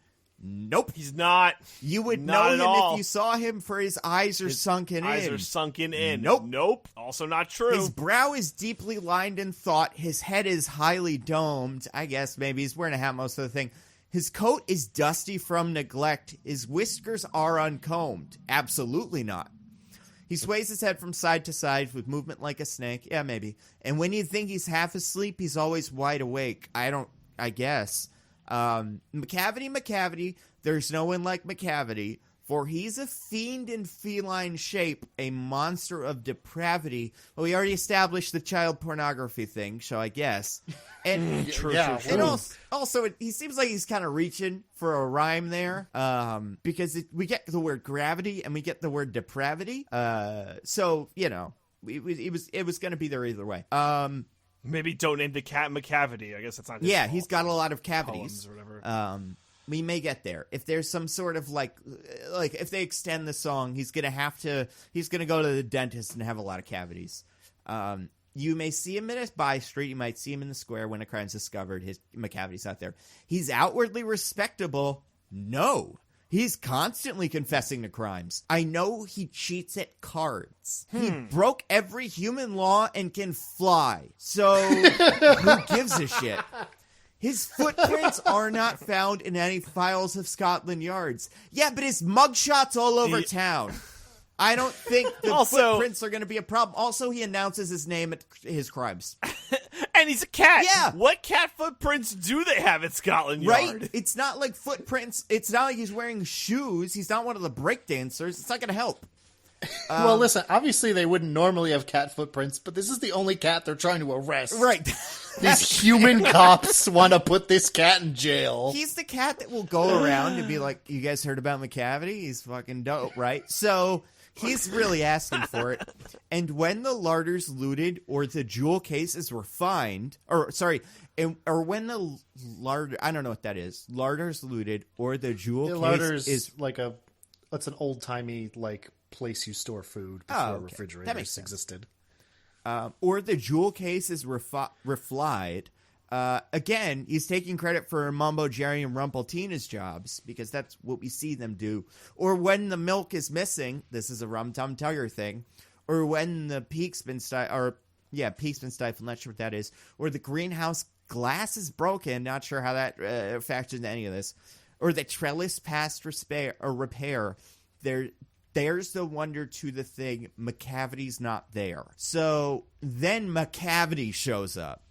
Nope. He's not. You would Not know at him all. if you saw him, for his eyes are sunken Eyes in. are sunken in. Nope. Also not true. His brow is deeply lined in thought. His head is highly domed. I guess maybe he's wearing a hat most of the thing. His coat is dusty from neglect. His whiskers are uncombed. Absolutely not. He sways his head from side to side with movement like a snake. Yeah, maybe. And when you think he's half asleep, he's always wide awake. I guess. McCavity, there's no one like McCavity, for he's a fiend in feline shape, a monster of depravity. Well, we already established the child pornography thing, so I guess. And and also, he seems like he's kind of reaching for a rhyme there, because we get the word gravity and we get the word depravity. So you know, it was going to be there either way. Maybe don't name the cat McCavity. I guess that's not his fault. He's got a lot of cavities. Poems or whatever. We may get there. If there's some sort of like if they extend the song, he's gonna go to the dentist and have a lot of cavities. You may see him in a by street. You might see him in the square when a crime's discovered. His McCavity's out there. He's outwardly respectable. No. He's constantly confessing to crimes. I know he cheats at cards. He broke every human law and can fly. So, who gives a shit? His footprints are not found in any files of Scotland Yards. Yeah, but his mugshot's all over town. I don't think the footprints are going to be a problem. Also, he announces his name at his crimes. And he's a cat. Yeah. What cat footprints do they have at Scotland Yard? Right? It's not like footprints. It's not like he's wearing shoes. He's not one of the breakdancers. It's not going to help. Well, listen, obviously they wouldn't normally have cat footprints, but this is the only cat they're trying to arrest. Right. These human cops want to put this cat in jail. He's the cat that will go around and be like, you guys heard about McCavity? He's fucking dope, right? So he's really asking for it. And when the larders looted or the jewel cases were fined, or when the larder, I don't know what that is, larders looted or the jewel case Larders is like that's an old-timey, like, place you store food before refrigerators existed. Or the jewel case is reflied. Again, he's taking credit for Mambo, Jerry, and Rumpeltina's jobs because that's what we see them do. Or when the milk is missing, this is a Rum Tum Tugger thing. Or when the peak's been stifled, not sure what that is. Or the greenhouse glass is broken, not sure how that factors into any of this. Or the trellis past repair. There's the wonder to the thing. McCavity's not there. So then McCavity shows up.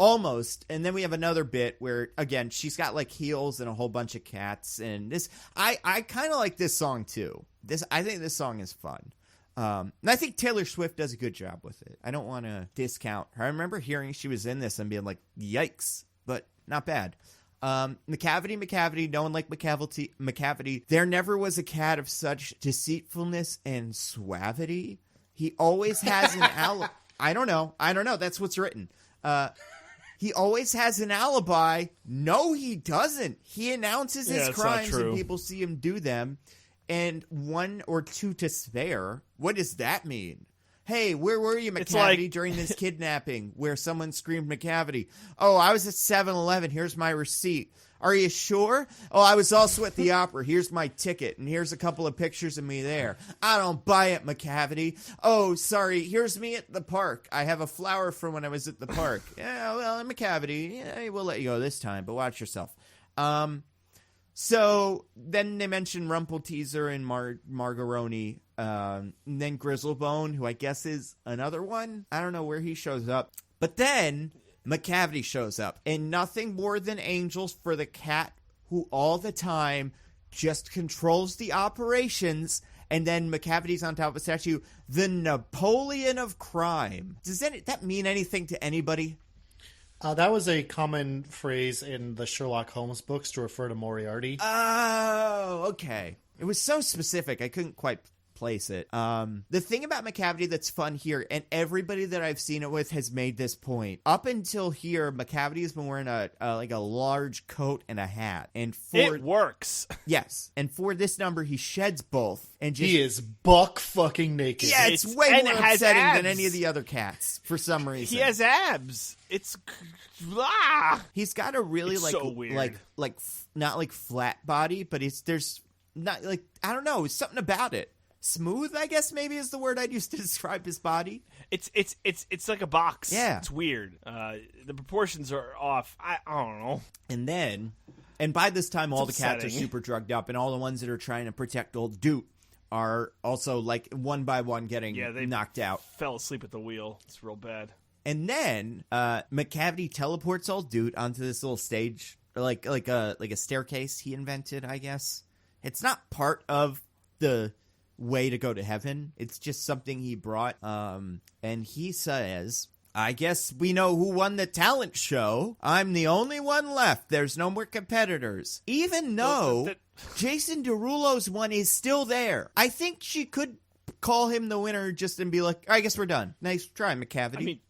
Almost. And then we have another bit where, again, she's got like heels and a whole bunch of cats. And this, I kind of like this song too. I think this song is fun. And I think Taylor Swift does a good job with it. I don't want to discount her. I remember hearing she was in this and being like, yikes, but not bad. McCavity, no one like McCavity. There never was a cat of such deceitfulness and suavity. He always has an alibi. I don't know. That's what's written. He always has an alibi. No, he doesn't. He announces his crimes and people see him do them. and 1 or 2 to spare. What does that mean? Hey, where were you, It's McCavity, during this kidnapping where someone screamed McCavity? Oh, I was at 7-Eleven. Here's my receipt. Are you sure? Oh, I was also at the opera. Here's my ticket, and here's a couple of pictures of me there. I don't buy it, McCavity. Oh, sorry. Here's me at the park. I have a flower from when I was at the park. Yeah, well, McCavity, yeah, we'll let you go this time, but watch yourself. So then they mention Rumpelteazer and Margaroni, and then Grizzlebone, who I guess is another one. I don't know where he shows up. But then McCavity shows up, and nothing more than angels for the cat who all the time just controls the operations. And then McCavity's on top of a statue, the Napoleon of crime. Does that mean anything to anybody? That was a common phrase in the Sherlock Holmes books to refer to Moriarty. Oh, okay. It was so specific, I couldn't quite place it. The thing about McCavity that's fun here, and everybody that I've seen it with has made this point. Up until here, McCavity has been wearing a large coat and a hat, and it works. Yes, and for this number, he sheds both, and just he is buck fucking naked. Yeah, it's way more upsetting abs. than any of the other cats for some reason. He has abs. It's He's got a really it's so weird. Not like flat body, but there's not like, I don't know, something about it. Smooth, I guess maybe is the word I'd use to describe his body. It's like a box. Yeah, it's weird. The proportions are off. I don't know. And by this time, all the upsetting. cats are super drugged up, and all the ones that are trying to protect old Doot are also like one by one getting knocked out. Fell asleep at the wheel. It's real bad. And then McCavity teleports old Doot onto this little stage, like a staircase he invented, I guess. It's not part of the way to go to heaven. It's just something he brought. And he says, I guess we know who won the talent show. I'm the only one left. There's no more competitors. Even though Jason Derulo's one is still there. I think she could call him the winner just and be like, I guess we're done. Nice try, McCavity. I mean,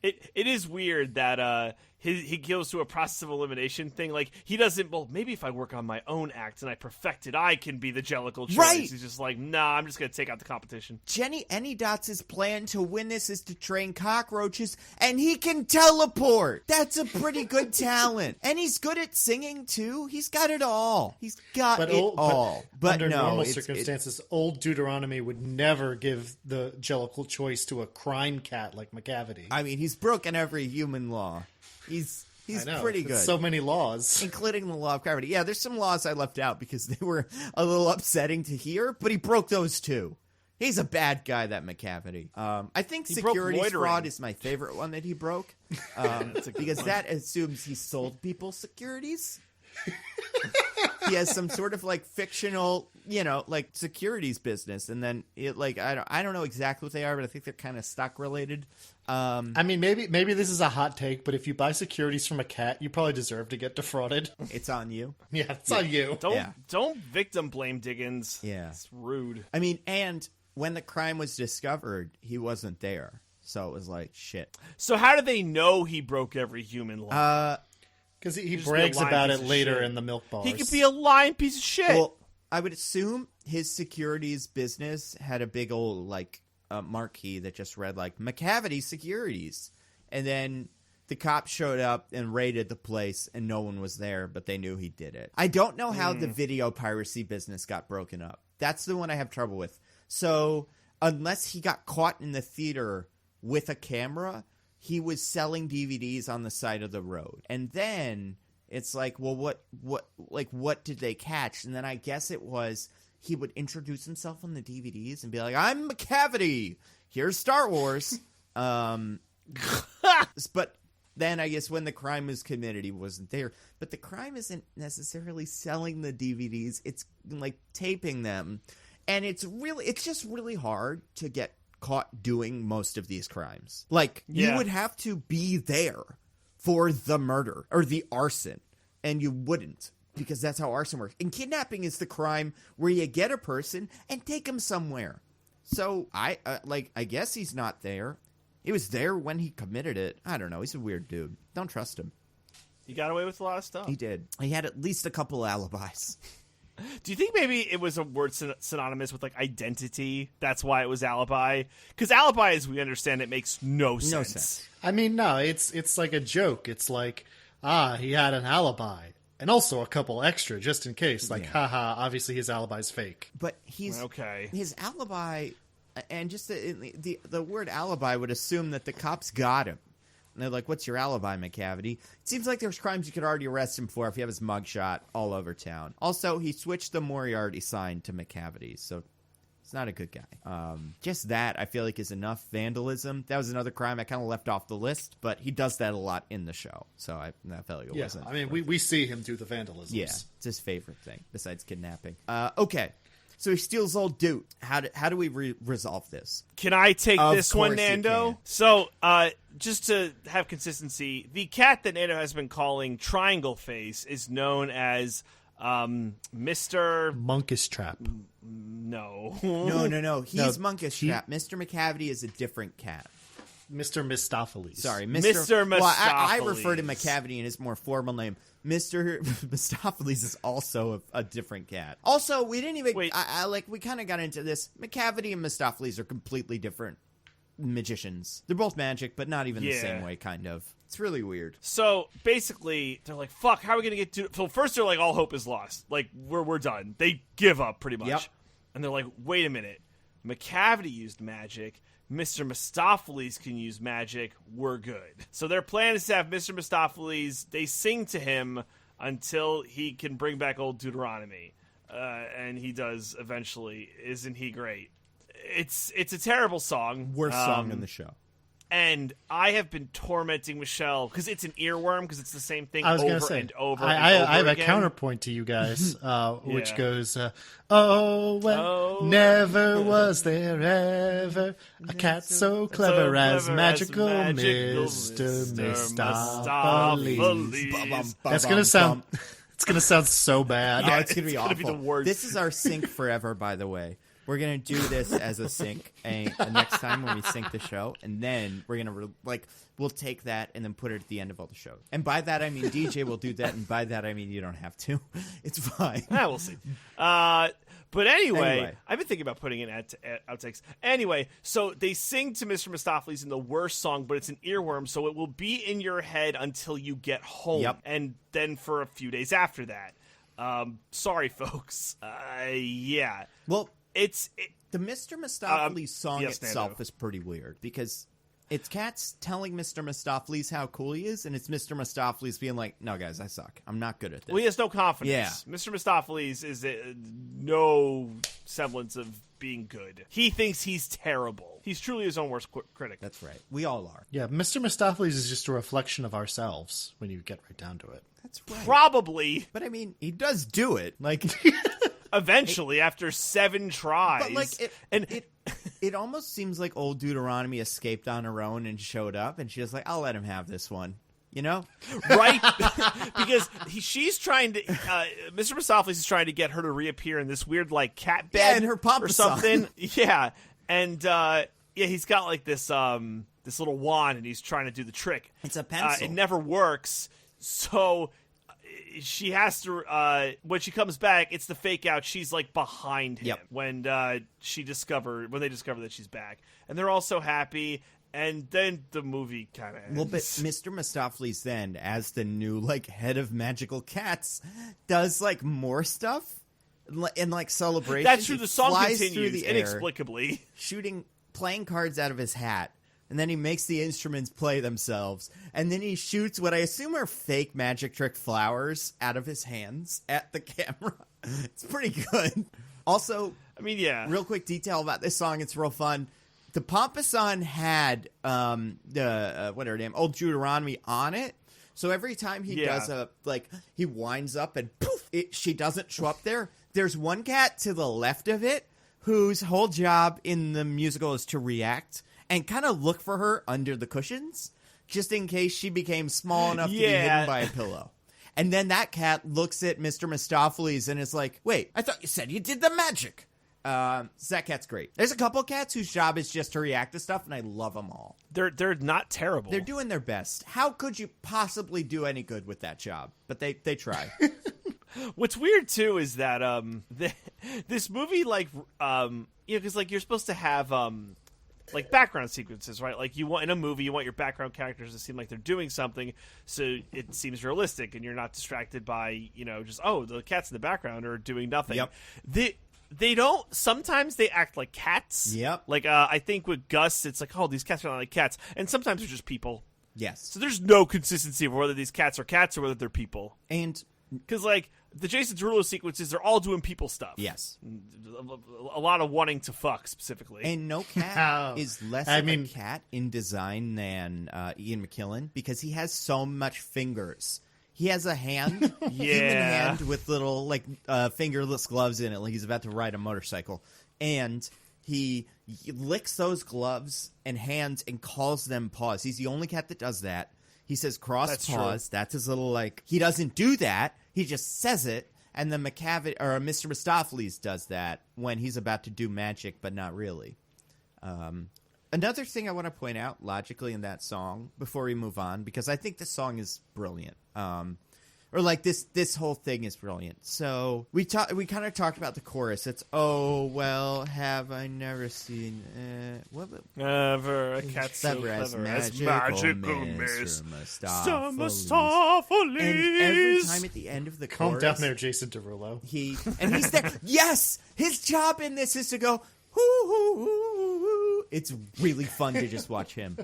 it is weird that he goes through a process of elimination thing. Like, he doesn't, well, maybe if I work on my own act and I perfect it, I can be the Jellicle choice. Right. He's just like, nah, I'm just going to take out the competition. Jenny Anydots' plan to win this is to train cockroaches, and he can teleport. That's a pretty good talent. And he's good at singing, too. He's got it all. He's got it all. But under no, normal circumstances, old Deuteronomy would never give the Jellicle choice to a crime cat like McCavity. I mean, he's broken every human law. He's pretty good. So many laws. Including the law of gravity. Yeah, there's some laws I left out because they were a little upsetting to hear, but he broke those too. He's a bad guy, that McCavity. I think securities fraud is my favorite one that he broke. Because that assumes he sold people securities. He has some sort of like fictional, like securities business, and then I don't know exactly what they are, but I think they're kind of stock related. I mean, maybe this is a hot take, but if you buy securities from a cat, you probably deserve to get defrauded. It's on you. Yeah, it's on you. Don't victim blame Diggins. Yeah, it's rude. I mean, and when the crime was discovered, he wasn't there, so it was like shit. So how do they know he broke every human law? Because he brags about it later in the milk bars. He could be a lying piece of shit. Well, I would assume his securities business had a big old marquee that just read McCavity Securities, and then the cops showed up and raided the place, and no one was there, but they knew he did it. I don't know how the video piracy business got broken up. That's the one I have trouble with. So unless he got caught in the theater with a camera, he was selling DVDs on the side of the road. And then it's like, well, what did they catch? And then I guess it was he would introduce himself on the DVDs and be like, I'm McCavity. Here's Star Wars. But then I guess when the crime was committed, he wasn't there. But the crime isn't necessarily selling the DVDs. It's like taping them. And it's just really hard to get caught doing most of these crimes. You would have to be there for the murder or the arson, and you wouldn't, because that's how arson works. And kidnapping is the crime where you get a person and take them somewhere. So I guess he's not there. He was there when he committed it. I don't know. He's a weird dude. Don't trust him. He got away with a lot of stuff. He did. He had at least a couple alibis. Do you think maybe it was a word synonymous with like identity? That's why it was alibi? Because alibi, as we understand it, makes no sense. I mean, no, it's like a joke. It's like, he had an alibi. And also a couple extra, just in case. Like, haha, obviously his alibi's fake. But he's... Okay. His alibi... And just the word alibi would assume that the cops got him. And they're like, what's your alibi, McCavity? It seems like there's crimes you could already arrest him for if you have his mugshot all over town. Also, he switched the Moriarty sign to McCavity, so he's not a good guy. Just that, I feel like, is enough vandalism. That was another crime I kind of left off the list, but he does that a lot in the show, so I felt like it wasn't. I mean, we see him do the vandalism. Yeah, it's his favorite thing, besides kidnapping. Okay. So he steals old Doot. How do we resolve this? Can I take this one, Of course you Nando? can. So, just to have consistency, the cat that Nando has been calling Triangle Face is known as Mr. Monkish Trap. No. No. He's No, Monkish Trap. Mr. McCavity is a different cat. Mr. Mistopheles. Sorry, Mr. Well, I Mistopheles. refer to McCavity in his more formal name. Mr. Mistopheles is also a different cat. Also, we didn't even... Wait. we kind of got into this. McCavity and Mistopheles are completely different magicians. They're both magic, but not even the same way, kind of. It's really weird. So, basically, they're like, fuck, how are we going to get to... So, first they're like, all hope is lost. Like, we're done. They give up, pretty much. Yep. And they're like, wait a minute. McCavity used magic. Mr. Mistopheles can use magic. We're good. So their plan is to have Mr. Mistopheles, they sing to him until he can bring back old Deuteronomy. And he does eventually. Isn't he great? It's a terrible song. Worst song in the show. And I have been tormenting Michelle because it's an earworm because it's the same thing I was over gonna say, and over I and over have again. a counterpoint to you guys, which Yeah. goes, oh, well, Oh, never was there ever a cat so clever as magical Mr. Mistopheles. That's going to sound... It's going to sound so bad. Oh, it's going to be it's awful. gonna be the worst. This is our sync forever, by the way. We're going to do this as a sync next time when we sync the show. And then we're going to, we'll take that and then put it at the end of all the shows. And by that, I mean DJ will do that. And by that, I mean you don't have to. It's fine. We'll see. But anyway, I've been thinking about putting in outtakes. Anyway, so they sing to Mr. Mistopheles in the worst song, but it's an earworm, so it will be in your head until you get home. Yep. And then for a few days after that. Sorry, folks. Yeah. Well, The Mr. Mistopheles song yes, itself Nando. is pretty weird because it's cats telling Mr. Mistopheles how cool he is, and it's Mr. Mistopheles being like, no, guys, I suck. I'm not good at this. Well, he has no confidence. Yeah. Mr. Mistopheles is no semblance of being good. He thinks he's terrible. He's truly his own worst critic. That's right. We all are. Yeah, Mr. Mistopheles is just a reflection of ourselves when you get right down to it. That's right. Probably. But, I mean, he does do it. Like... Eventually, after 7 tries. But it almost seems like old Deuteronomy escaped on her own and showed up, and she was like, "I'll let him have this one," you know? Right? Because she's trying to. Mr. Mistopheles is trying to get her to reappear in this weird cat bed in her or pompous something. Yeah, and he's got this this little wand, and he's trying to do the trick. It's a pencil. It never works, so. She has to when she comes back, it's the fake out. She's behind him. Yep. When they discover that she's back, and they're all so happy. And then the movie kind of ends. Well, but Mr. Mistopheles then, as the new head of magical cats, does more stuff in celebration. That's true. He The song flies continues through the air, inexplicably, playing cards out of his hat. And then he makes the instruments play themselves. And then he shoots what I assume are fake magic trick flowers out of his hands at the camera. It's pretty good. Also, I mean, yeah. Real quick detail about this song. It's real fun. The Pompous-on had whatever name, Old Deuteronomy on it. So every time he does he winds up and poof, she doesn't show up there. There's one cat to the left of it whose whole job in the musical is to react and kind of look for her under the cushions, just in case she became small enough to be hidden by a pillow. And then that cat looks at Mr. Mistopheles and is like, wait, I thought you said you did the magic. So that cat's great. There's a couple cats whose job is just to react to stuff, and I love them all. They're not terrible. They're doing their best. How could you possibly do any good with that job? But they try. What's weird too is that this movie because you're supposed to have like background sequences, right? Like in a movie you want your background characters to seem like they're doing something, so it seems realistic and you're not distracted by just the cats in the background are doing nothing. Yep. They don't. Sometimes they act like cats. Yep. Like I think with Gus, it's like these cats are not like cats, and sometimes they're just people. Yes. So there's no consistency of whether these cats are cats or whether they're people. And because the Jason Derulo sequences, they're all doing people stuff. yes, a lot of wanting to fuck specifically. and no cat is less of a cat in design than Ian McKellen because he has so much fingers. He has a hand, human hand with little fingerless gloves in it, like he's about to ride a motorcycle, and he licks those gloves and hands and calls them paws. He's the only cat that does that. He says cross paws. True. That's his little he doesn't do that. He just says it. And then Mr. Mistopheles does that when he's about to do magic, but not really. Another thing I want to point out logically in that song before we move on, because I think this song is brilliant. This whole thing is brilliant. So we kind of talked about the chorus. It's have I never seen ever a cat so clever as magical Mr. Mistopheles. And every time at the end of the chorus, calm down there, Jason Derulo. He's there. Yes, his job in this is to go hoo hoo hoo hoo. It's really fun to just watch him.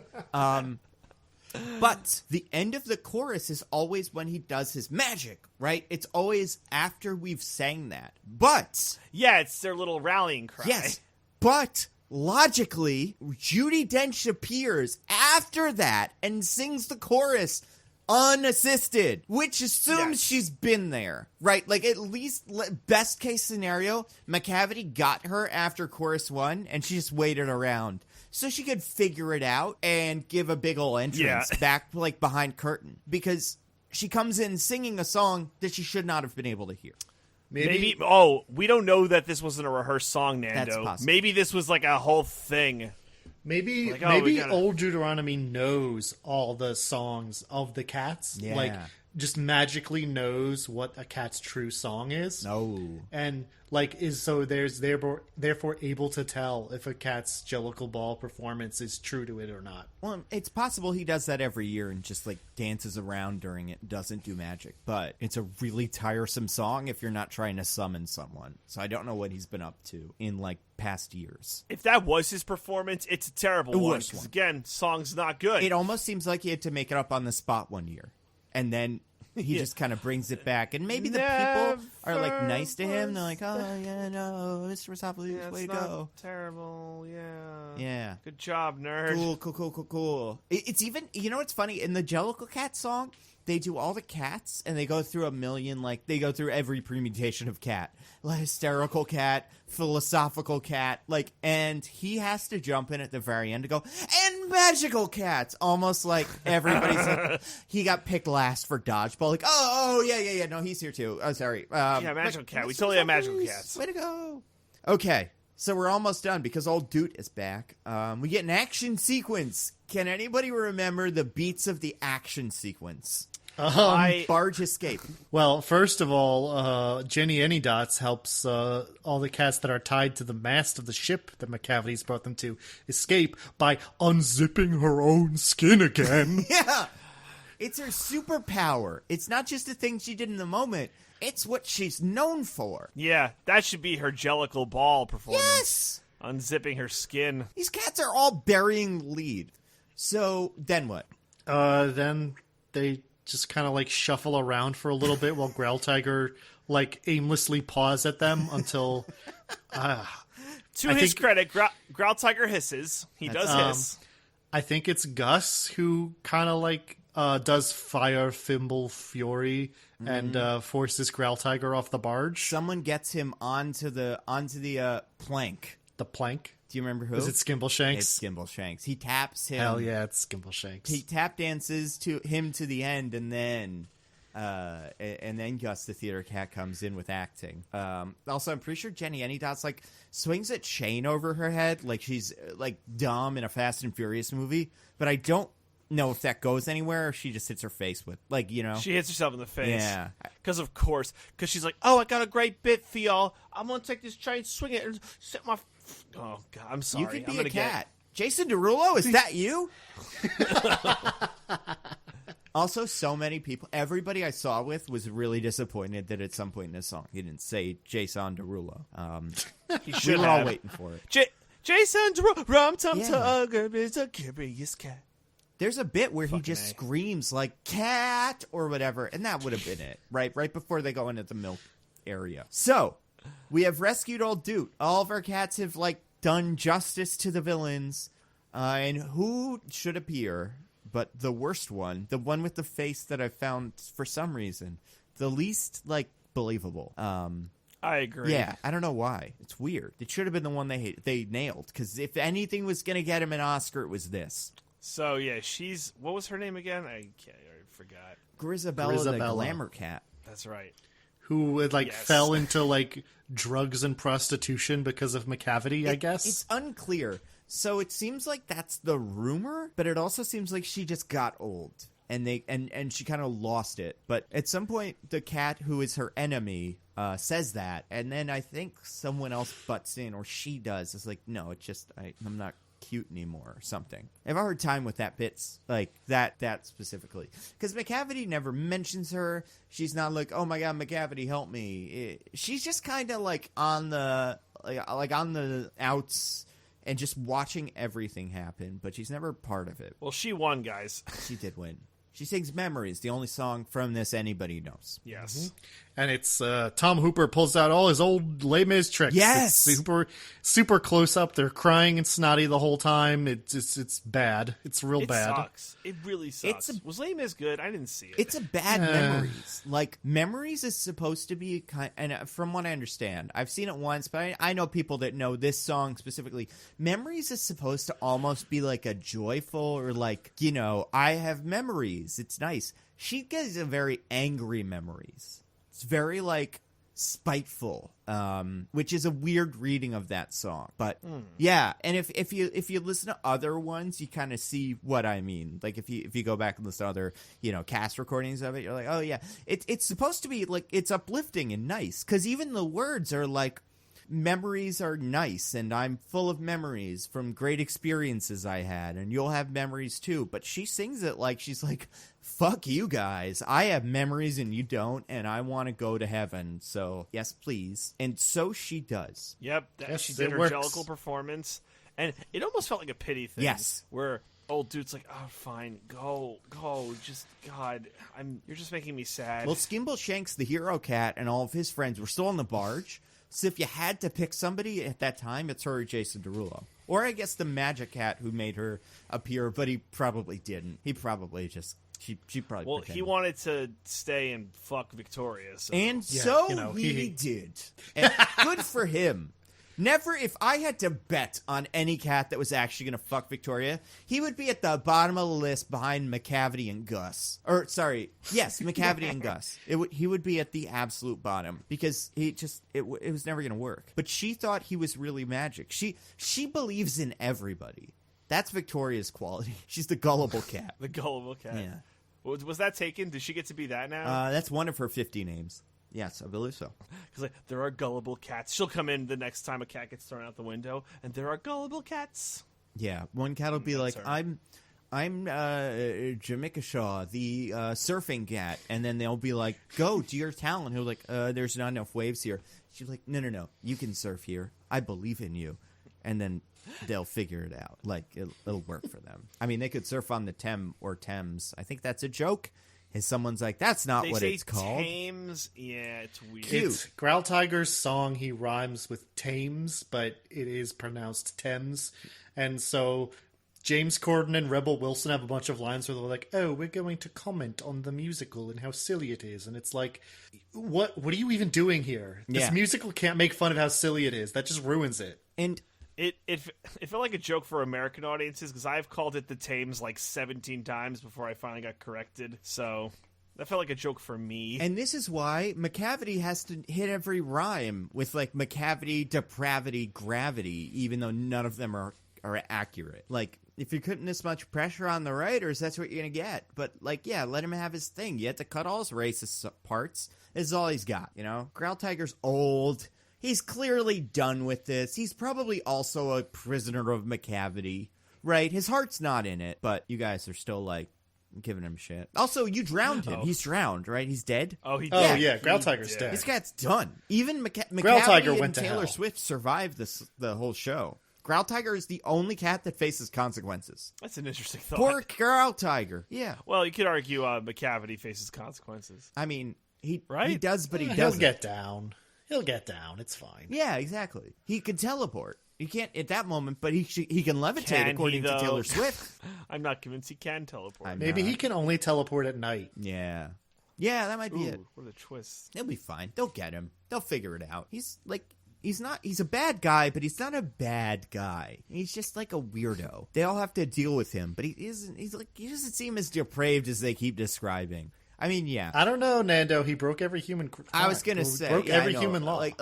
But the end of the chorus is always when he does his magic, right? It's always after we've sang that. But yeah, it's their little rallying cry. Yes, but logically, Judi Dench appears after that and sings the chorus unassisted, which assumes she's been there, right? Like, at least best case scenario, McCavity got her after chorus 1 and she just waited around so she could figure it out and give a big ol' entrance back behind curtain, because she comes in singing a song that she should not have been able to hear. Maybe we don't know that this wasn't a rehearsed song, Nando. That's possible. Maybe this was like a whole thing. Maybe Old Deuteronomy knows all the songs of the cats. Yeah. Just magically knows what a cat's true song is. No. And there's therefore able to tell if a cat's Jellicle Ball performance is true to it or not. Well, it's possible he does that every year and just dances around during it, doesn't do magic. But it's a really tiresome song if you're not trying to summon someone. So I don't know what he's been up to in past years. If that was his performance, it's a terrible one. Because again, song's not good. It almost seems like he had to make it up on the spot one year. And then he just kind of brings it back. And maybe the people are nice to him. They're like, oh, yeah, no, Mr. Mistopheles, way to go. Terrible, yeah. Yeah. Good job, nerd. Cool. It's even, what's funny? In the Jellicle Cat song, they do all the cats, and they go through a million, they go through every permutation of cat. Hysterical cat, philosophical cat, and he has to jump in at the very end to go, and magical cats! Almost like everybody's he got picked last for dodgeball. Yeah, no, he's here too. Oh, sorry. Magical cat. We totally have magical cats. Way to go. Okay, so we're almost done because old Doot is back. We get an action sequence. Can anybody remember the beats of the action sequence? Barge escape. Well, first of all, Jenny Anydots helps all the cats that are tied to the mast of the ship that McCavity's brought them to escape by unzipping her own skin again. Yeah! It's her superpower. It's not just a thing she did in the moment. It's what she's known for. Yeah, that should be her Jellicle Ball performance. Yes! Unzipping her skin. These cats are all burying lead. So, then what? Then they just kind of shuffle around for a little bit while Growl Tiger aimlessly paws at them until to his credit, Growl Tiger hisses. He does hiss. I think it's Gus who kind of does Fire Thimble Fury and forces Growl Tiger off the barge. Someone gets him onto the plank. The plank? Do you remember who? Is it Skimbleshanks? It's Skimbleshanks. He taps him. Hell yeah, it's Skimbleshanks. He tap dances to him to the end, and then Gus, the theater cat, comes in with acting. Also, I'm pretty sure Jenny Anydots swings a chain over her head like she's dumb in a Fast and Furious movie, but I don't know if that goes anywhere or she just hits her face with, like, you know. She hits herself in the face. Yeah. Because, of course, because she's like, oh, I got a great bit for y'all. I'm going to take this chain, swing it, and set my... Oh, God, I'm sorry. You could be I'm a cat. Jason Derulo, is that you? Also, so many people, everybody I saw with was really disappointed that at some point in this song he didn't say Jason Derulo. He should we were have. all waiting for it. Jason Derulo, rum tum Yeah. tugger is a curious cat. There's a bit where he Fucking just A. screams like cat or whatever, and that would have been it, right? Right before they go into the milk area. So, we have rescued old Doot. All of our cats have, like, done justice to the villains, and who should appear but the worst one, the one with the face that I found, for some reason, the least, like, believable. I agree. Yeah, I don't know why. It's weird. It should have been the one they nailed, because if anything was going to get him an Oscar, it was this. So, yeah, she's... What was her name again? I forgot. Grisabella the glamour cat. That's right. Who would, like, Yes. fell into, like, drugs and prostitution because of McCavity, I guess? It's unclear. So it seems like that's the rumor, but it also seems like she just got old. And she kind of lost it. But at some point, the cat who is her enemy says that. And then I think someone else butts in, or she does. It's like, no, it's just, I'm not cute anymore or something. I have a hard time with that bits, like that specifically. Because McCavity never mentions her. She's not like, oh my god, McCavity, help me. She's just kind of like on the, like on the outs and just watching everything happen, but she's never part of it. Well, she won, guys. She did win. She sings Memories, the only song from this anybody knows. Yes. And it's Tom Hooper pulls out all his old Les Mis tricks. Yes! It's super close up. They're crying and snotty the whole time. It's bad. It's real It bad. sucks. It really sucks. Was Les Mis good? I didn't see it. It's a bad Memories. Like, Memories is supposed to be and from what I understand, I've seen it once, but I know people that know this song specifically. Memories is supposed to almost be like a joyful, or like, you know, I have memories. It's nice. She gets a very angry Memories. It's very, like, spiteful, which is a weird reading of that song. But yeah, and if you listen to other ones, you kind of see what I mean. Like if you go back and listen to other, you know, cast recordings of it, you're like, oh yeah, it's supposed to be like, it's uplifting and nice, because even the words are like, memories are nice, and I'm full of memories from great experiences I had, and you'll have memories too. But she sings it like she's like, fuck you guys, I have memories and you don't, and I want to go to heaven, so yes please. And so she does. Yep. Yes, she did it her works. Jellicle performance, and it almost felt like a pity thing. Yes. Where old dude's like, oh fine, go, just God, you're just making me sad. Well, Skimble Shanks, the hero cat, and all of his friends were still on the barge. So if you had to pick somebody at that time, it's her or Jason Derulo. Or I guess the magic cat who made her appear, but he probably didn't. He probably just, she probably well, pretended. he wanted to stay and fuck Victoria. So. And Yeah, so you know, he did. And good for him. Never, if I had to bet on any cat that was actually going to fuck Victoria, he would be at the bottom of the list behind McCavity and Gus. Or, sorry, yes, McCavity and Gus. He would be at the absolute bottom, because it was never going to work. But she thought he was really magic. She believes in everybody. That's Victoria's quality. She's the gullible cat. The gullible cat. Yeah. Was that taken? Did she get to be that now? That's one of her 50 names. Yes, I believe so. Because like, there are gullible cats. She'll come in the next time a cat gets thrown out the window, and there are gullible cats. Yeah, one cat will be like, her. I'm Jamaica Shaw, the surfing cat, and then they'll be like, go to your talent. He'll be like, there's not enough waves here. She's like, no, you can surf here. I believe in you. And then they'll figure it out. Like, it'll work for them. I mean, they could surf on the Thames. I think that's a joke. And someone's like, that's not what it's called. Thames. Yeah, it's weird. Cute. It's Growl Tiger's song. He rhymes with Thames, but it is pronounced Thames. And so James Corden and Rebel Wilson have a bunch of lines where they're like, oh, we're going to comment on the musical and how silly it is. And it's like, what are you even doing here? This Yeah. musical can't make fun of how silly it is. That just ruins it. And It felt like a joke for American audiences, because I've called it the Thames like 17 times before I finally got corrected. So that felt like a joke for me. And this is why McCavity has to hit every rhyme with, like, McCavity, depravity, gravity, even though none of them are are accurate. Like, if you're putting this much pressure on the writers, that's what you're going to get. But, like, yeah, let him have his thing. You have to cut all his racist parts. This is all he's got, you know? Growl Tiger's old. He's clearly done with this. He's probably also a prisoner of McCavity, right? His heart's not in it, but you guys are still, like, giving him shit. Also, you drowned him. He's drowned, right? He's dead? Oh, he Oh, did. yeah, Growl Tiger's dead. This guy's done. Even Growl McCavity Tiger and went to Taylor hell. Swift survived the whole show. Growl Tiger is the only cat that faces consequences. That's an interesting thought. Poor Growl Tiger. Yeah. Well, you could argue McCavity faces consequences. I mean, he Right? does, but he He'll doesn't. get down. He'll get down. It's fine. Yeah, exactly. He can teleport. He can't at that moment, but he can levitate Can he, according to though? Taylor Swift. I'm not convinced he can teleport. I'm Maybe not. he can only teleport at night. Yeah. Yeah, that might be it. Ooh, what a twist. He'll be fine. They'll get him. They'll figure it out. He's a bad guy, but he's not a bad guy. He's just like a weirdo. They all have to deal with him, but he doesn't seem as depraved as they keep describing. I mean, yeah. I don't know, Nando. He broke every human. I was gonna say broke yeah, every I know. human law. Like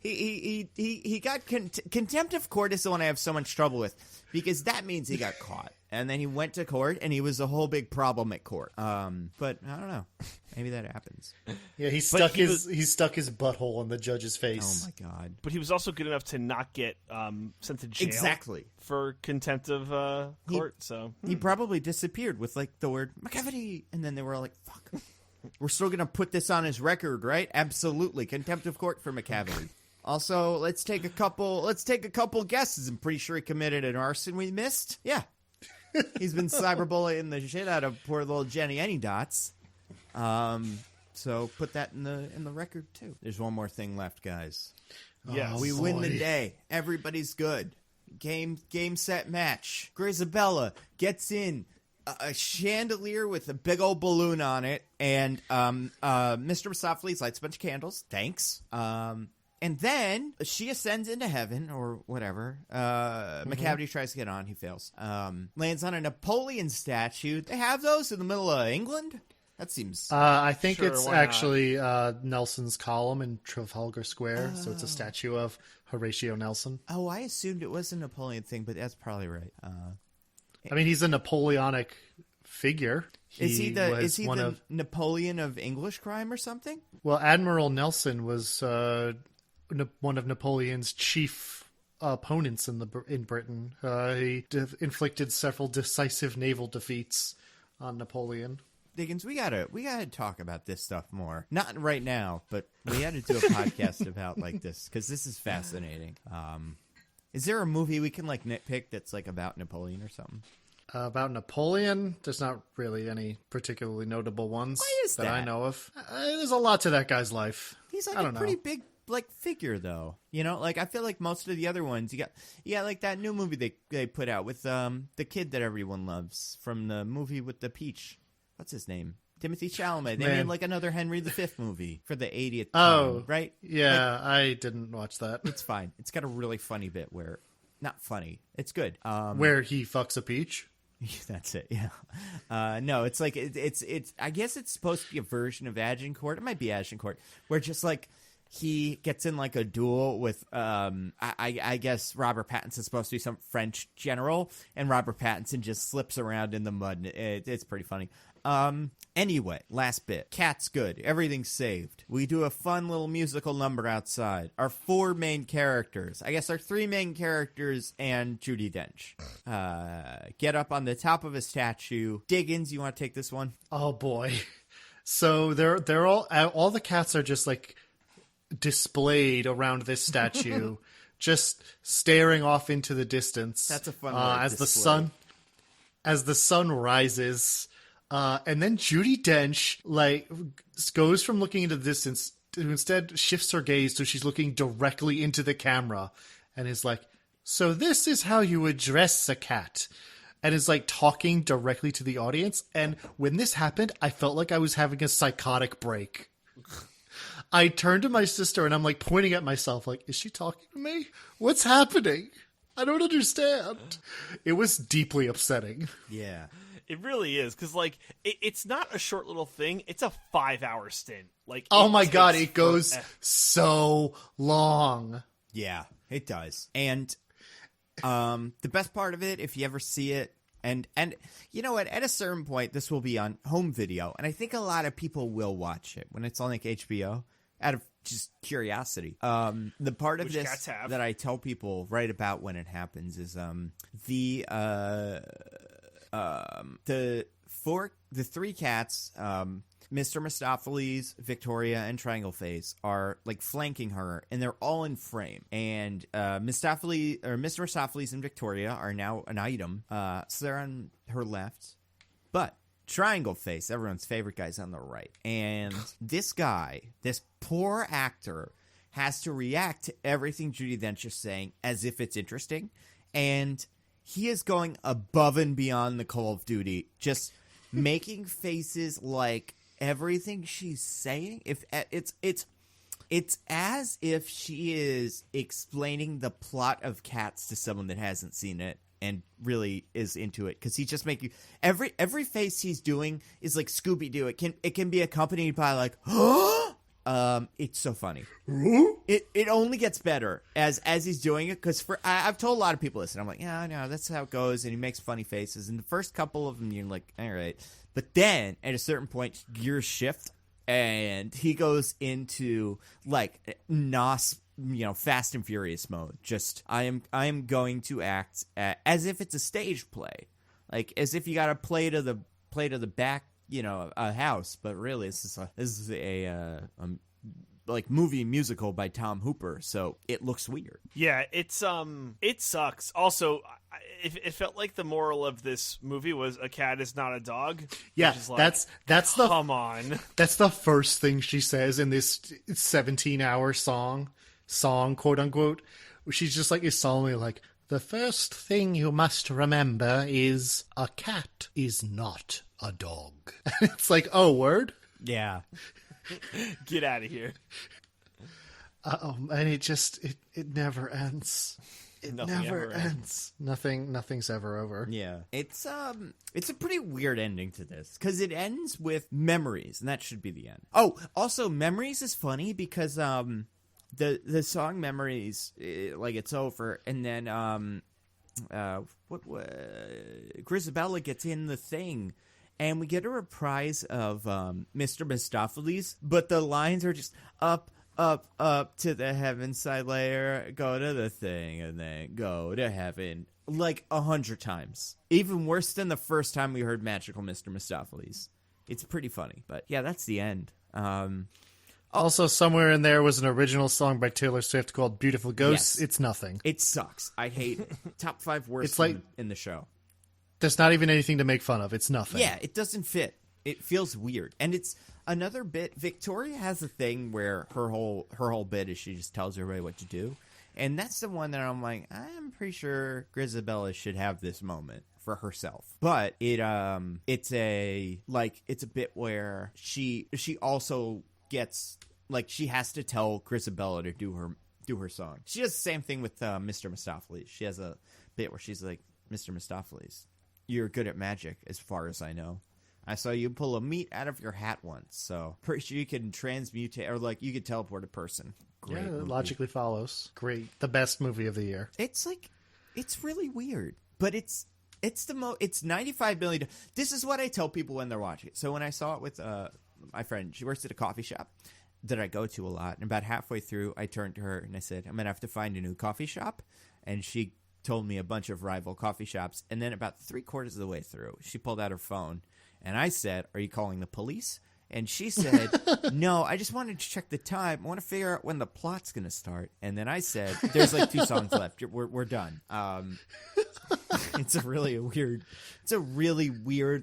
he got contempt of court is the one I have so much trouble with because that means he got caught and then he went to court and he was a whole big problem at court. But I don't know. Maybe that happens. Yeah, he stuck his butthole in the judge's Oh face. my god. But he was also good enough to not get sent to jail. Exactly. For contempt of court. So He probably disappeared with like the word McCavity, and then they were all like, "Fuck, we're still gonna put this on his record, right? Absolutely, contempt of court for McCavity." Also, let's take a couple guesses. I'm pretty sure he committed an arson we missed. Yeah, he's been cyberbullying the shit out of poor little Jenny Anydots. So put that in the record too. There's one more thing left, guys. yes. We win the day. Everybody's good. Game, set, match. Grisabella gets in a chandelier with a big old balloon on it, and Mr. Softleys lights a bunch of candles. Thanks. And then she ascends into heaven or whatever. McCavity tries to get on. He fails. Lands on a Napoleon statue. They have those in the middle of England? That seems... I think Sure, it's why not? actually Nelson's column in Trafalgar Square, so it's a statue of Horatio Nelson. Oh, I assumed it was a Napoleon thing, but that's probably right. I mean, he's a Napoleonic figure. Is he was one the of Napoleon of English crime or something? well, Admiral Nelson was one of Napoleon's chief opponents in Britain. He inflicted several decisive naval defeats on Napoleon. Diggins, we gotta talk about this stuff more. Not right now, but we had to do a podcast about like this because this is fascinating. Is there a movie we can like nitpick that's like about Napoleon or something? About Napoleon, there's not really any particularly notable ones Why is I that? know of. There's a lot to that guy's life. He's like I a don't know. pretty big like figure though. You know, like I feel like most of the other ones you got like that new movie they put out with the kid that everyone loves from the movie with the peach. What's his name? Timothy Chalamet. They Man. made like another Henry V movie for the 80th Oh, time, right? Yeah, Like, I didn't watch that. it's fine. It's got a really funny bit where, not funny. It's good. Where he fucks a peach. That's it. Yeah. No, it's like it's. I guess it's supposed to be a version of Agincourt. It might be Agincourt, where just like he gets in like a duel with. I guess Robert Pattinson's supposed to be some French general, and Robert Pattinson just slips around in the mud. It's pretty funny. Anyway, last bit. Cat's good. Everything's saved. We do a fun little musical number outside. Our 4 main characters, I guess our 3 main characters and Judi Dench, get up on the top of a statue. Diggins, you want to take this one? Oh boy. So they're all the cats are just like displayed around this statue, just staring off into the distance. That's a fun word, as display. the sun rises. And then Judi Dench like goes from looking into the distance to instead shifts her gaze so she's looking directly into the camera and is like, "So this is how you address a cat," and is like talking directly to the audience. And when this happened, I felt like I was having a psychotic break. I turned to my sister and I'm like pointing at myself like, "Is she talking to me? What's happening? I don't understand." It was deeply upsetting. Yeah. It really is, because like it's not a short little thing; it's a 5-hour stint. Like, Oh it my god, takes it goes forever. so long. Yeah, it does. And The best part of it, if you ever see it, and you know what, at a certain point, this will be on home video, and I think a lot of people will watch it when it's on like HBO out of just curiosity. The part of Which this cats have. that I tell people right about when it happens is the three cats, Mr. Mistopheles, Victoria, and Triangle Face are like flanking her, and they're all in frame. And Mr. Mistopheles and Victoria are now an item, so they're on her left. But Triangle Face, everyone's favorite guy's on the right. And this guy, this poor actor, has to react to everything Judi Dench is saying as if it's interesting. And he is going above and beyond the Call of Duty, just making faces like everything she's saying. If it's as if she is explaining the plot of Cats to someone that hasn't seen it and really is into it, because he just make you every face he's doing is like Scooby-Doo. It can be accompanied by like it's so funny. It only gets better as he's doing it, because I've told a lot of people this, and I'm like, yeah, I know, that's how it goes, and he makes funny faces, and the first couple of them you're like, all right, but then at a certain point gears shift, and he goes into like NOS, Fast and Furious mode. Just I am going to act as if it's a stage play, like as if you got to play to the back, a house, but really this is a like movie musical by Tom Hooper, so it looks weird. Yeah, it sucks. Also, it felt like the moral of this movie was a cat is not a dog. Yeah, like, come on. That's the first thing she says in this 17-hour song, quote unquote. She's just like, is solemnly like, the first thing you must remember is a cat is not a dog. It's like, oh, word? Yeah. Get out of here. And it never ends. Nothing never ends. Nothing's ever over. Yeah. It's a pretty weird ending to this, because it ends with memories, and that should be the end. Oh, also Memories is funny because the song Memories, like it's over, and then Grisabella gets in the thing, and we get a reprise of Mr. Mistopheles, but the lines are just up to the heaven side layer, go to the thing, and then go to heaven, like 100 times. Even worse than the first time we heard Magical Mr. Mistopheles. It's pretty funny, but yeah, that's the end. Also, somewhere in there was an original song by Taylor Swift called Beautiful Ghosts. Yes. It's nothing. It sucks. I hate top 5 worst It's like, in the show. There's not even anything to make fun of. It's nothing. Yeah, it doesn't fit. It feels weird. And it's another bit. Victoria has a thing where her whole bit is she just tells everybody what to do. And that's the one that I'm like, I'm pretty sure Grisabella should have this moment for herself. But it's a bit where she also gets, like, she has to tell Grisabella to do her song. She does the same thing with Mr. Mistopheles. She has a bit where she's like, Mr. Mistopheles, you're good at magic as far as I know. I saw you pull a meat out of your hat once, so pretty sure you can transmutate, or like you could teleport a person. Great. Yeah, it movie. logically follows. Great. The best movie of the year. It's like, it's really weird, but it's $95 million. This is what I tell people when they're watching it. So when I saw it with my friend, she works at a coffee shop that I go to a lot, and about halfway through, I turned to her and I said, I'm gonna have to find a new coffee shop, and she told me a bunch of rival coffee shops, and then about 3/4 of the way through, she pulled out her phone, and I said, are you calling the police? And she said, no, I just wanted to check the time. I want to figure out when the plot's going to start. And then I said, there's like 2 songs left. We're done. It's a really weird,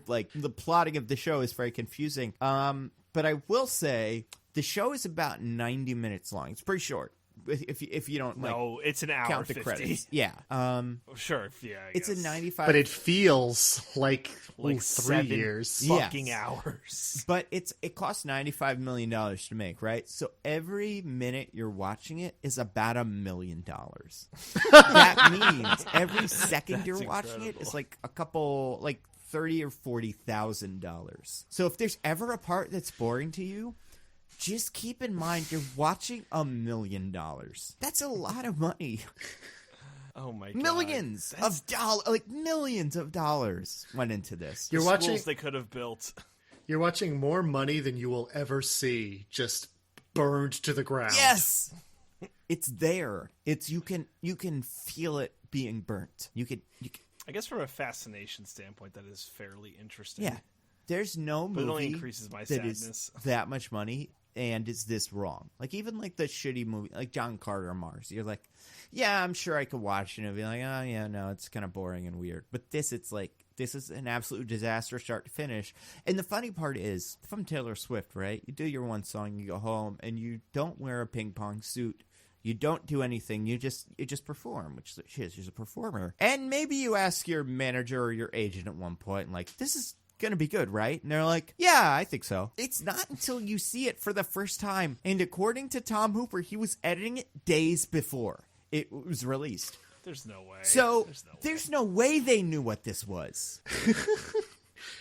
like, the plotting of the show is very confusing. But I will say the show is about 90 minutes long. It's pretty short. If you don't, like, no, it's an hour count 50. the credits. Yeah. Sure. Yeah. It's a 95. But it feels like 3 7 years. fucking hours. But it costs $95 million to make, right? So every minute you're watching it is about $1 million. That means every second you're watching it is like a couple, like $30,000 or $40,000. So if there's ever a part that's boring to you, just keep in mind you're watching $1 million. That's a lot of money. Oh my god! Millions of dollars went into this. You're Schools watching. they could have built. You're watching more money than you will ever see just burned to the ground. Yes, it's there. It's you can feel it being burnt. You can. I guess from a fascination standpoint, that is fairly interesting. Yeah, there's no But it only movie increases my that is sadness. that much money and is this wrong. Like even like the shitty movie, like John Carter on Mars. You're like, yeah, I'm sure I could watch it and be like, oh yeah, no, it's kind of boring and weird. But this is an absolute disaster start to finish. And the funny part is, from Taylor Swift, right? You do your one song, you go home, and you don't wear a ping pong suit. You don't do anything. You just perform, which she is. She's a performer. And maybe you ask your manager or your agent at one point, like, this is going to be good, right? And they're like, yeah, I think so. It's not until you see it for the first time. And according to Tom Hooper, he was editing it days before it was released. There's no way. So there's no way they knew what this was.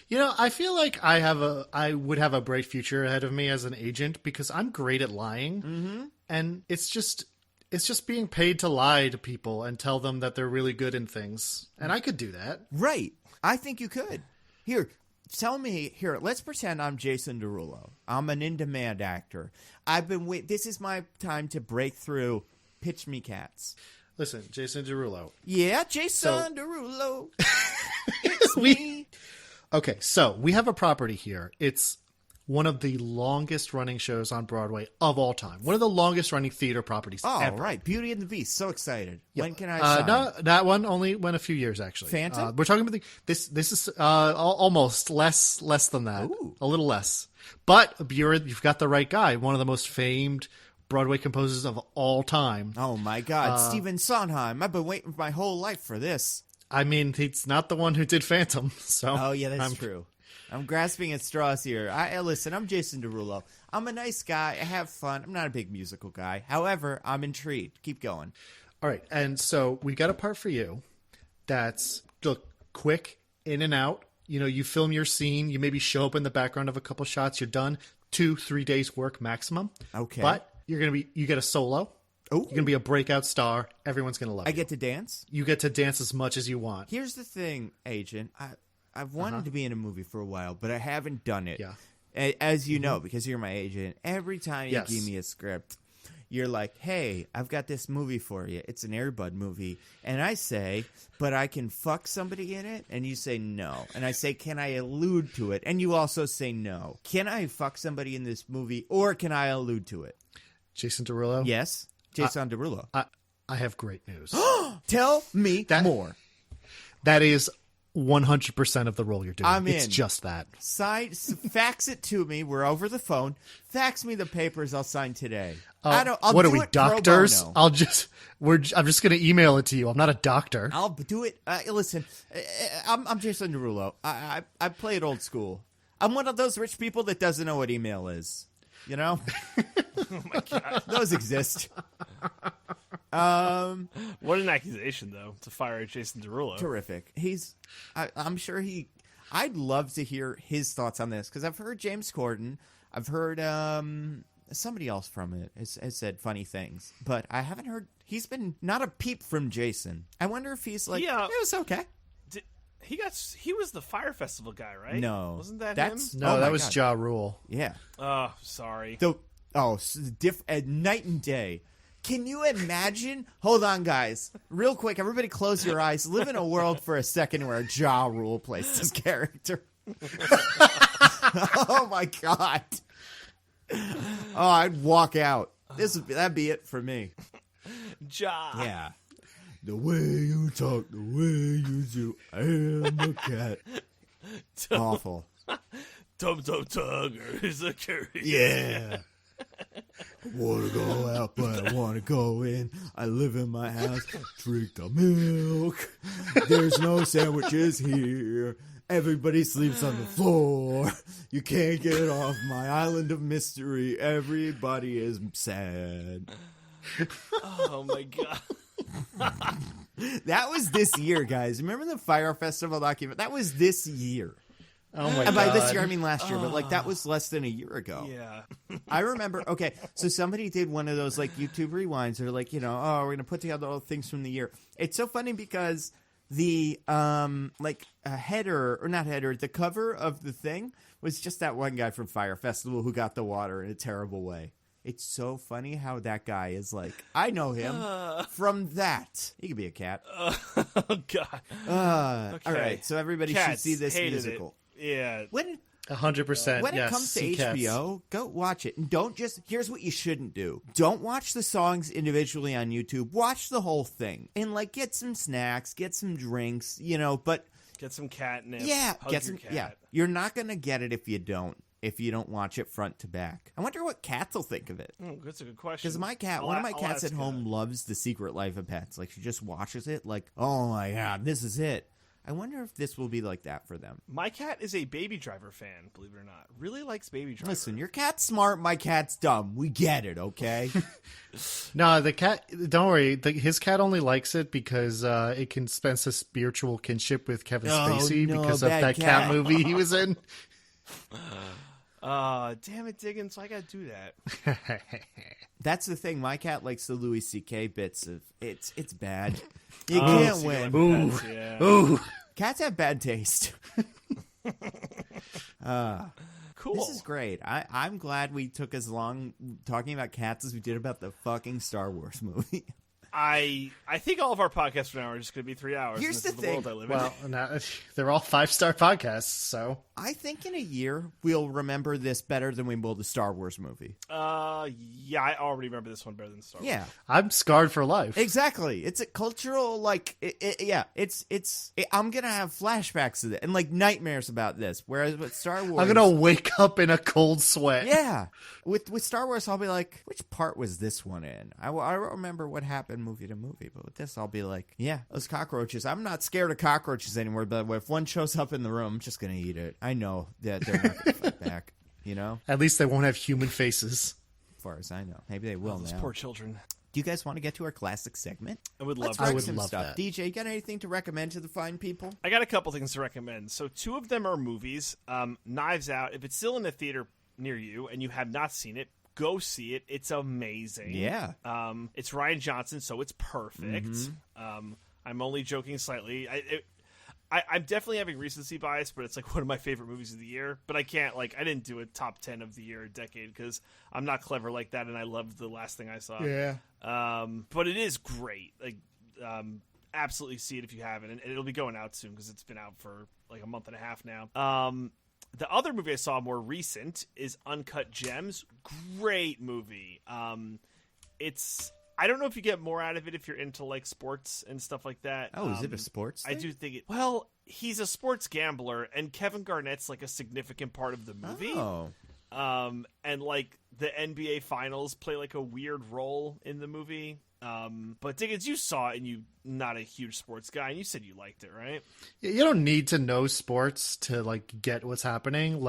You know, I feel like I would have a bright future ahead of me as an agent because I'm great at lying, and it's just being paid to lie to people and tell them that they're really good in things, and I could do that. Right. I think you could. Here, tell me. Here, let's pretend I'm Jason Derulo. I'm an in-demand actor. I've been this is my time to break through. Pitch me cats. Listen, Jason Derulo. Yeah, Jason Derulo. It's me. Okay, so we have a property here. It's one of the longest running shows on Broadway of all time. One of the longest running theater properties ever. Right. Beauty and the Beast. So excited. Yep. When can I sign? No, that one only went a few years, actually. Phantom? We're talking about this is almost less than that. Ooh. A little less. But you've got the right guy. One of the most famed Broadway composers of all time. Oh, my God. Stephen Sondheim. I've been waiting my whole life for this. I mean, he's not the one who did Phantom. So Oh, yeah, that's true. I'm grasping at straws here. Listen, I'm Jason Derulo. I'm a nice guy. I have fun. I'm not a big musical guy. However, I'm intrigued. Keep going. All right. And so we got a part for you that's quick, in and out. You know, you film your scene. You maybe show up in the background of a couple shots. You're done. 2-3 days work maximum. Okay. But you get a solo. Oh, You're going to be a breakout star. Everyone's going to love you. I get to dance? You get to dance as much as you want. Here's the thing, Agent. I've wanted to be in a movie for a while, but I haven't done it. Yeah. As you know, because you're my agent, every time you give me a script, you're like, hey, I've got this movie for you. It's an Air Bud movie. And I say, but I can fuck somebody in it? And you say no. And I say, can I allude to it? And you also say no. Can I fuck somebody in this movie, or can I allude to it? Jason Derulo? Yes, Jason Derulo. I have great news. Tell me more. That is 100% of the role you're doing. I'm It's in. just that. Fax it to me. We're over the phone. Fax me the papers. I'll sign today. What I'll are do we, it pro doctors? bono. I'm just going to email it to you. I'm not a doctor. I'll do it. Listen, I'm Jason Derulo. I play it old school. I'm one of those rich people that doesn't know what email is. You know? Oh my god, those exist. what an accusation, though, to fire at Jason Derulo. Terrific. I'm sure I'd love to hear his thoughts on this, because I've heard James Corden. I've heard somebody else from it has said funny things, but I haven't heard. He's been not a peep from Jason. I wonder if he's like, Yeah. it was okay. He was the Fire Festival guy, right? No. Wasn't that That's- him? No, Oh that my was God. Ja Rule. Yeah. Oh, sorry. Night and day. Can you imagine? Hold on, guys. Real quick, everybody close your eyes. Live in a world for a second where Ja Rule plays this character. Oh, my God. Oh, I'd walk out. That'd be it for me. Ja. Yeah. The way you talk, the way you do, I am a cat. Awful. Tum Tum Tugger is a curry. Yeah. I want to go out, but I want to go in. I live in my house, drink the milk. There's no sandwiches here. Everybody sleeps on the floor. You can't get off my island of mystery. Everybody is sad. Oh my god. That was this year, guys. Remember the Fire Festival document? That was this year. Oh my And by god! this year, I mean last year, but like that was less than a year ago. Yeah. I remember. Okay, so somebody did one of those like YouTube rewinds. They're like, oh, we're gonna put together all the things from the year. It's so funny because the like a header or not header, the cover of the thing was just that one guy from Fire Festival who got the water in a terrible way. It's so funny how that guy is like, I know him from that. He could be a cat. Oh God. Okay. Okay. All right, so everybody Cats, should see this hated musical. It. Yeah. 100%. When yes, it comes to see Cats. HBO, go watch it. And don't just, here's what you shouldn't do. Don't watch the songs individually on YouTube. Watch the whole thing. And like get some snacks, get some drinks, but Get some catnip. yeah, Hug get your some, cat. yeah. You're not going to get it if you don't watch it front to back. I wonder what cats will think of it. That's a good question. Because one of my cats at home loves The Secret Life of Pets. Like, she just watches it like, oh my God, this is it. I wonder if this will be like that for them. My cat is a Baby Driver fan, believe it or not. Really likes Baby Driver. Listen, your cat's smart, my cat's dumb. We get it, okay? No, the cat. Don't worry. His cat only likes it because it can sense a spiritual kinship with Kevin Spacey because of that cat movie he was in. Damn it, Diggins! I gotta do that. That's the thing. My cat likes the Louis C.K. bits of it's bad. You can't win. Ooh, Pets, yeah. ooh. Cats have bad taste. Cool. This is great. I'm glad we took as long talking about cats as we did about the fucking Star Wars movie. I think all of our podcasts from now are just going to be 3 hours. Here's and this the is thing. the world I live Well, no, they're all 5-star podcasts, so. I think in a year we'll remember this better than we will the Star Wars movie. Yeah, I already remember this one better than Star Wars. Yeah. I'm scarred for life. Exactly. It's a cultural, like, I'm going to have flashbacks to it and, like, nightmares about this. Whereas with Star Wars. I'm going to wake up in a cold sweat. Yeah. With Star Wars, I'll be like, which part was this one in? I don't remember what happened movie to movie. But with this, I'll be like, yeah, those cockroaches. I'm not scared of cockroaches anymore. But if one shows up in the room, I'm just going to eat it. I know that they're not going to fight back, At least they won't have human faces. As far as I know. Maybe they will Those now. poor children. Do you guys want to get to our classic segment? I would love Let's that. wreck would some love stuff. that. DJ, you got anything to recommend to the fine people? I got a couple things to recommend. So 2 of them are movies. Knives Out. If it's still in the theater near you and you have not seen it, go see it. It's amazing. Yeah. It's Ryan Johnson, so it's perfect. I'm only joking slightly. I'm definitely having recency bias, but it's like one of my favorite movies of the year. But I can't, I didn't do a top 10 of the year or decade because I'm not clever like that, and I loved the last thing I saw. Yeah. But it is great. Absolutely see it if you haven't, and it'll be going out soon because it's been out for a month and a half now. The other movie I saw more recent is Uncut Gems. Great movie. I don't know if you get more out of it if you're into sports and stuff like that. Oh, is it a sports thing? I do think it. Well, he's a sports gambler, and Kevin Garnett's a significant part of the movie. Oh. And the NBA Finals play a weird role in the movie. But Diggins, you saw it, and you're not a huge sports guy, and you said you liked it, right? You don't need to know sports to get what's happening.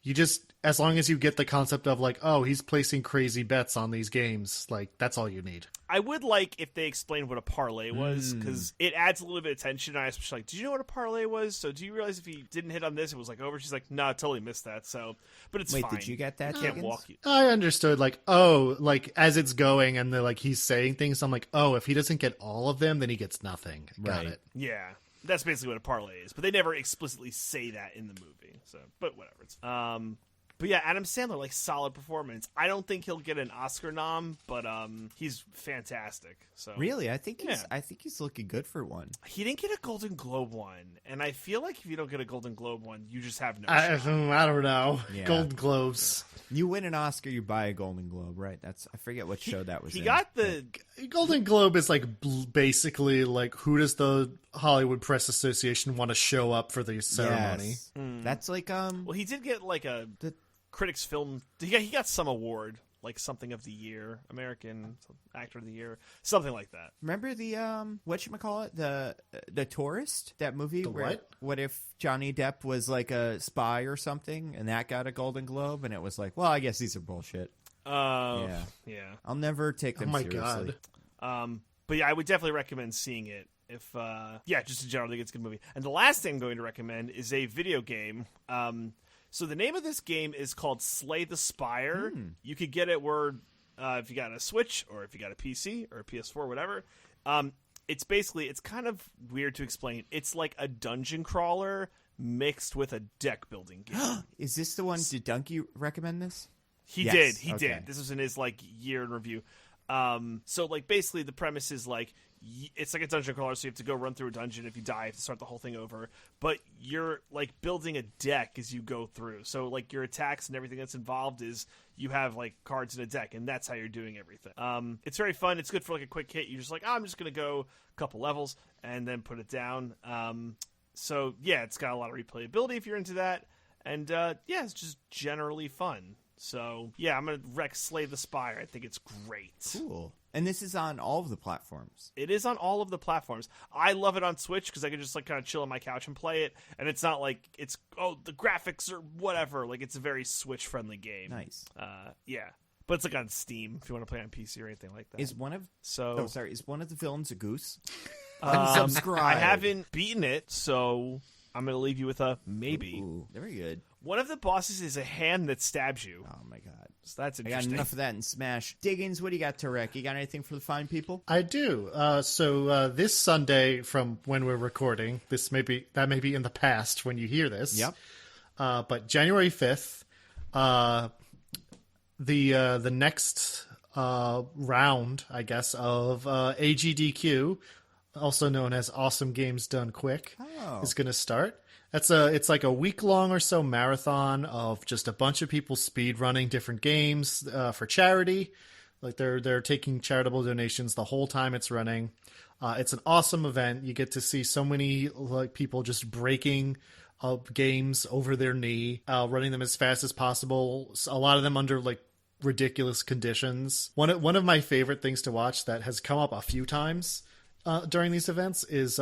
You just, as long as you get the concept of he's placing crazy bets on these games, that's all you need. I would like if they explained what a parlay was, because it adds a little bit of tension. I was did you know what a parlay was? So do you realize if he didn't hit on this, it was over? She's like, no, I totally missed that. So, but it's Wait, fine. did you get that? I can't walk you. I understood, as it's going and he's saying things, I'm like, oh, if he doesn't get all of them, then he gets nothing. Got it. Yeah. That's basically what a parlay is, but they never explicitly say that in the movie. So, but whatever. But yeah, Adam Sandler, solid performance. I don't think he'll get an Oscar nom, but he's fantastic. So Really? I think he's looking good for one. he didn't get a Golden Globe one, and I feel like if you don't get a Golden Globe one, you just have no I shot. don't know. Yeah. Golden Globes. You win an Oscar, you buy a Golden Globe, right? I forget what show that was He in. got the Golden Globe is basically who does the Hollywood Press Association want to show up for the ceremony? Yes. That's well, he did get the critics film. He got some award, something of the year, American actor of the year, something like that. Remember the whatchamacallit? The Tourist? That movie The where what if Johnny Depp was a spy or something and that got a Golden Globe and it was well, I guess these are bullshit. Yeah. I'll never take them Oh my seriously. God. But yeah, I would definitely recommend seeing it Just in general, I think it's a good movie. And the last thing I'm going to recommend is a video game. So the name of this game is called Slay the Spire. You could get it where if you got a Switch or if you got a PC or a PS4 or whatever. It's kind of weird to explain. It's like a dungeon crawler mixed with a deck building game. Is this the one? Did Donkey recommend this? He Yes. did. Okay. This was in his year in review. So basically the premise is it's like a dungeon crawler, so you have to go run through a dungeon. If you die, you have to start the whole thing over. But you're building a deck as you go through. So your attacks and everything that's involved is you have cards in a deck, and that's how you're doing everything. It's very fun. It's good for a quick hit. You're just I'm just gonna go a couple levels and then put it down. So it's got a lot of replayability if you're into that, and it's just generally fun. So I'm gonna rec Slay the Spire. I think it's great. Cool. And this is on all of the platforms. It is on all of the platforms. I love it on Switch because I can just kind of chill on my couch and play it, and it's not the graphics or whatever. It's a very Switch friendly game. Nice. But it's on Steam if you want to play on PC or anything like that. Is one of the villains a goose? Unsubscribe. I haven't beaten it, so I'm going to leave you with a maybe. Ooh, very good. One of the bosses is a hand that stabs you. Oh, my God. So that's I got interesting. enough of that in Smash. Diggins, what do you got to rec? You got anything for the fine people? I do. So this Sunday, from when we're recording, that may be in the past when you hear this. Yep. But January 5th, the next round, I guess, of AGDQ, also known as Awesome Games Done Quick, is going to start. It's like a week-long or so marathon of just a bunch of people speed-running different games for charity. They're taking charitable donations the whole time it's running. It's an awesome event. You get to see so many people just breaking up games over their knee, running them as fast as possible. A lot of them under ridiculous conditions. One of my favorite things to watch that has come up a few times during these events is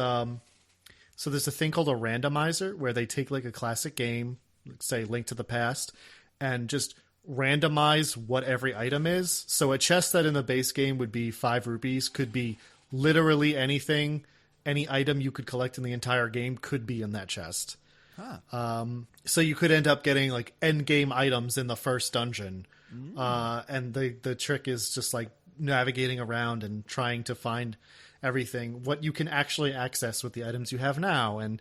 so there's a thing called a randomizer where they take a classic game, say Link to the Past, and just randomize what every item is. So a chest that in the base game would be 5 rupees could be literally anything. Any item you could collect in the entire game could be in that chest. So you could end up getting end game items in the first dungeon. And the trick is just navigating around and trying to find everything, what you can actually access with the items you have now, and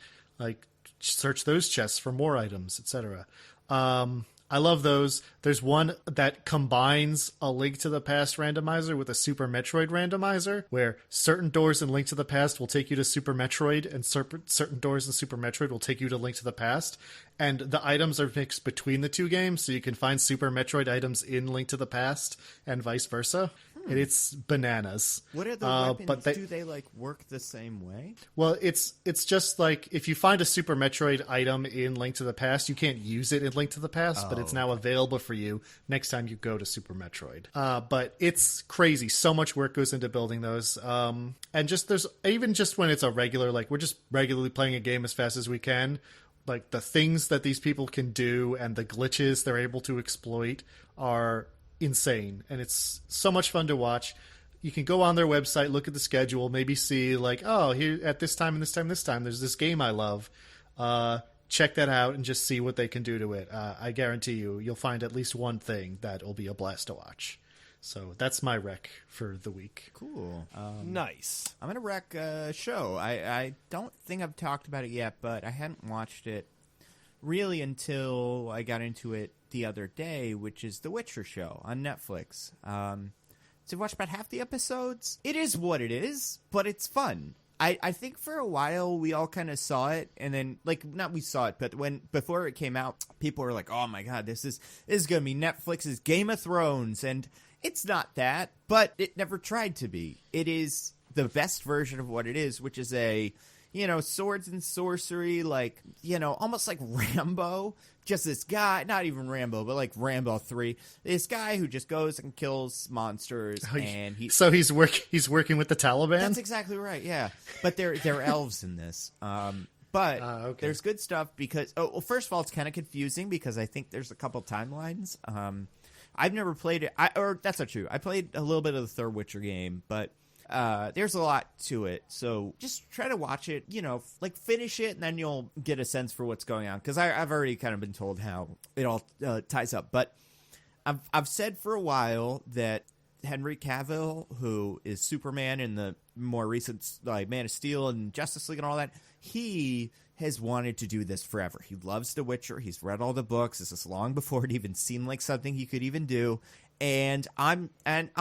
search those chests for more items, etc. I love those. There's one that combines a Link to the Past randomizer with a Super Metroid randomizer, where certain doors in Link to the Past will take you to Super Metroid, and certain doors in Super Metroid will take you to Link to the Past. And the items are mixed between the two games, so you can find Super Metroid items in Link to the Past and vice versa. And it's bananas. What are the weapons? Do they work the same way? Well, it's just if you find a Super Metroid item in Link to the Past, you can't use it in Link to the Past, but it's now available for you next time you go to Super Metroid. But it's crazy. So much work goes into building those. And there's even just when it's a regular, we're just regularly playing a game as fast as we can, the things that these people can do and the glitches they're able to exploit are insane, and it's so much fun to watch. You can go on their website, look at the schedule, maybe see here at this time and this time there's this game I love. Check that out and just see what they can do to it. I guarantee you'll find at least one thing that'll be a blast to watch. So that's my rec for the week. Cool. Nice. I'm gonna rec a show. I don't think I've talked about it yet, but I hadn't watched it really until I got into it the other day, which is The Witcher show on Netflix. So I've watched about half the episodes. It is what it is, but it's fun. I think for a while we all kind of saw it, and then not we saw it, but before it came out, people were like, "Oh my god, this is gonna be Netflix's Game of Thrones," and it's not that, but it never tried to be. It is the best version of what it is, which is a swords and sorcery, almost like Rambo. Just this guy, not even Rambo, but Rambo 3. This guy who just goes and kills monsters, and he's working with the Taliban. That's exactly right. Yeah, but they're elves in this. But okay. There's good stuff because first of all, it's kind of confusing because I think there's a couple timelines. I've never played it, or that's not true. I played a little bit of the third Witcher game, but there's a lot to it. So just try to watch it, like finish it, and then you'll get a sense for what's going on. Because I've already kind of been told how it all ties up. But I've said for a while that Henry Cavill, who is Superman in the more recent like Man of Steel and Justice League and all that, he has wanted to do this forever. He loves The Witcher. He's read all the books. This is long before it even seemed like something he could even do. And I'm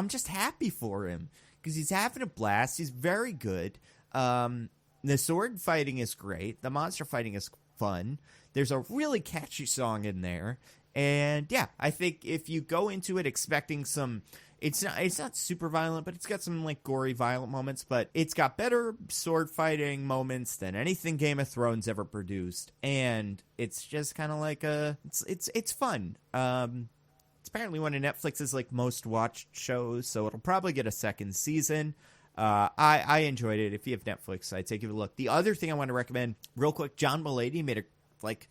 just happy for him because he's having a blast. He's very good. The sword fighting is great. The monster fighting is fun. There's a really catchy song in there. And yeah, I think if you go into it expecting some, it's not super violent, but it's got some like gory, violent moments. But it's got better sword fighting moments than anything Game of Thrones ever produced, and it's just kind of like it's fun. It's apparently one of Netflix's like most watched shows, so it'll probably get a second season. I enjoyed it. If you have Netflix, I'd take a look. The other thing I want to recommend real quick, John Mulaney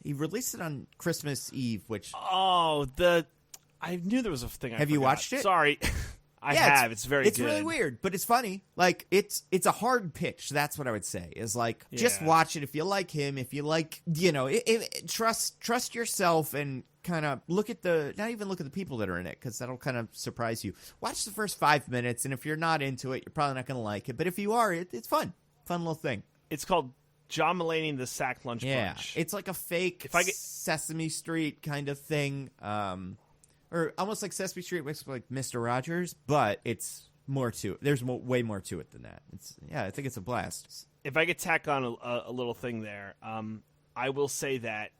he released it on Christmas Eve, which I knew there was a thing. Have you watched it? Sorry, I have. It's very. It's good. really weird, but it's funny. Like it's a hard pitch. That's what I would say. Is like just watch it if you like him. If you like, trust yourself and kind of not even look at the people that are in it because that'll kind of surprise you. Watch the first 5 minutes, and if you're not into it, you're probably not going to like it. But if you are, it's fun little thing. It's called John Mulaney and the Sack Lunch Bunch. It's like a fake Sesame Street kind of thing, or almost like Sesame Street mixed with like Mr. Rogers, but it's more to it. There's way more to it than that. I think it's a blast. If I could tack on a little thing there, I will say that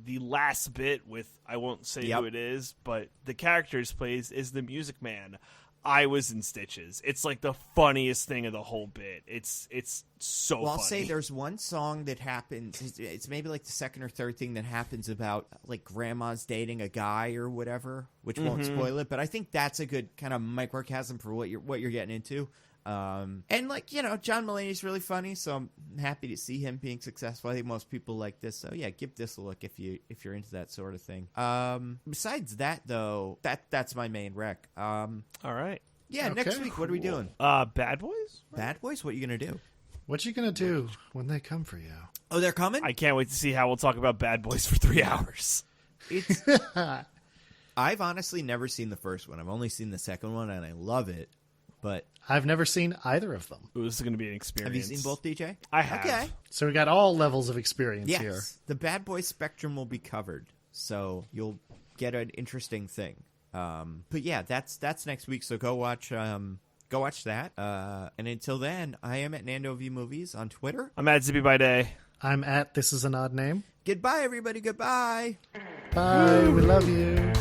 the last bit with, I won't say who it is, but the character he plays is the Music Man. I was in stitches. It's like the funniest thing of the whole bit. It's so funny. I'll say there's one song that happens. It's maybe like the second or third thing that happens about like grandma's dating a guy or whatever, which won't spoil it. But I think that's a good kind of microcosm for what you're getting into. And like, John Mulaney's really funny, so I'm happy to see him being successful. I think most people like this, so yeah, give this a look if you're into that sort of thing. Besides that though, that's my main rec. All right. Yeah, okay, next week what are we doing? Bad Boys? Right? Bad Boys? What are you gonna do? What you gonna do when they come for you? Oh, they're coming? I can't wait to see how we'll talk about Bad Boys for 3 hours. I've honestly never seen the first one. I've only seen the second one, and I love it. But I've never seen either of them. Ooh, this is going to be an experience. Have you seen both, DJ? I have. Okay. So we got all levels of experience yes. here. The Bad Boy spectrum will be covered, so you'll get an interesting thing. But yeah, that's next week. So go watch that. And until then, I am at Nando V Movies on Twitter. I'm at Zippy by Day. I'm at This Is an Odd Name. Goodbye, everybody. Goodbye. Bye. We love you.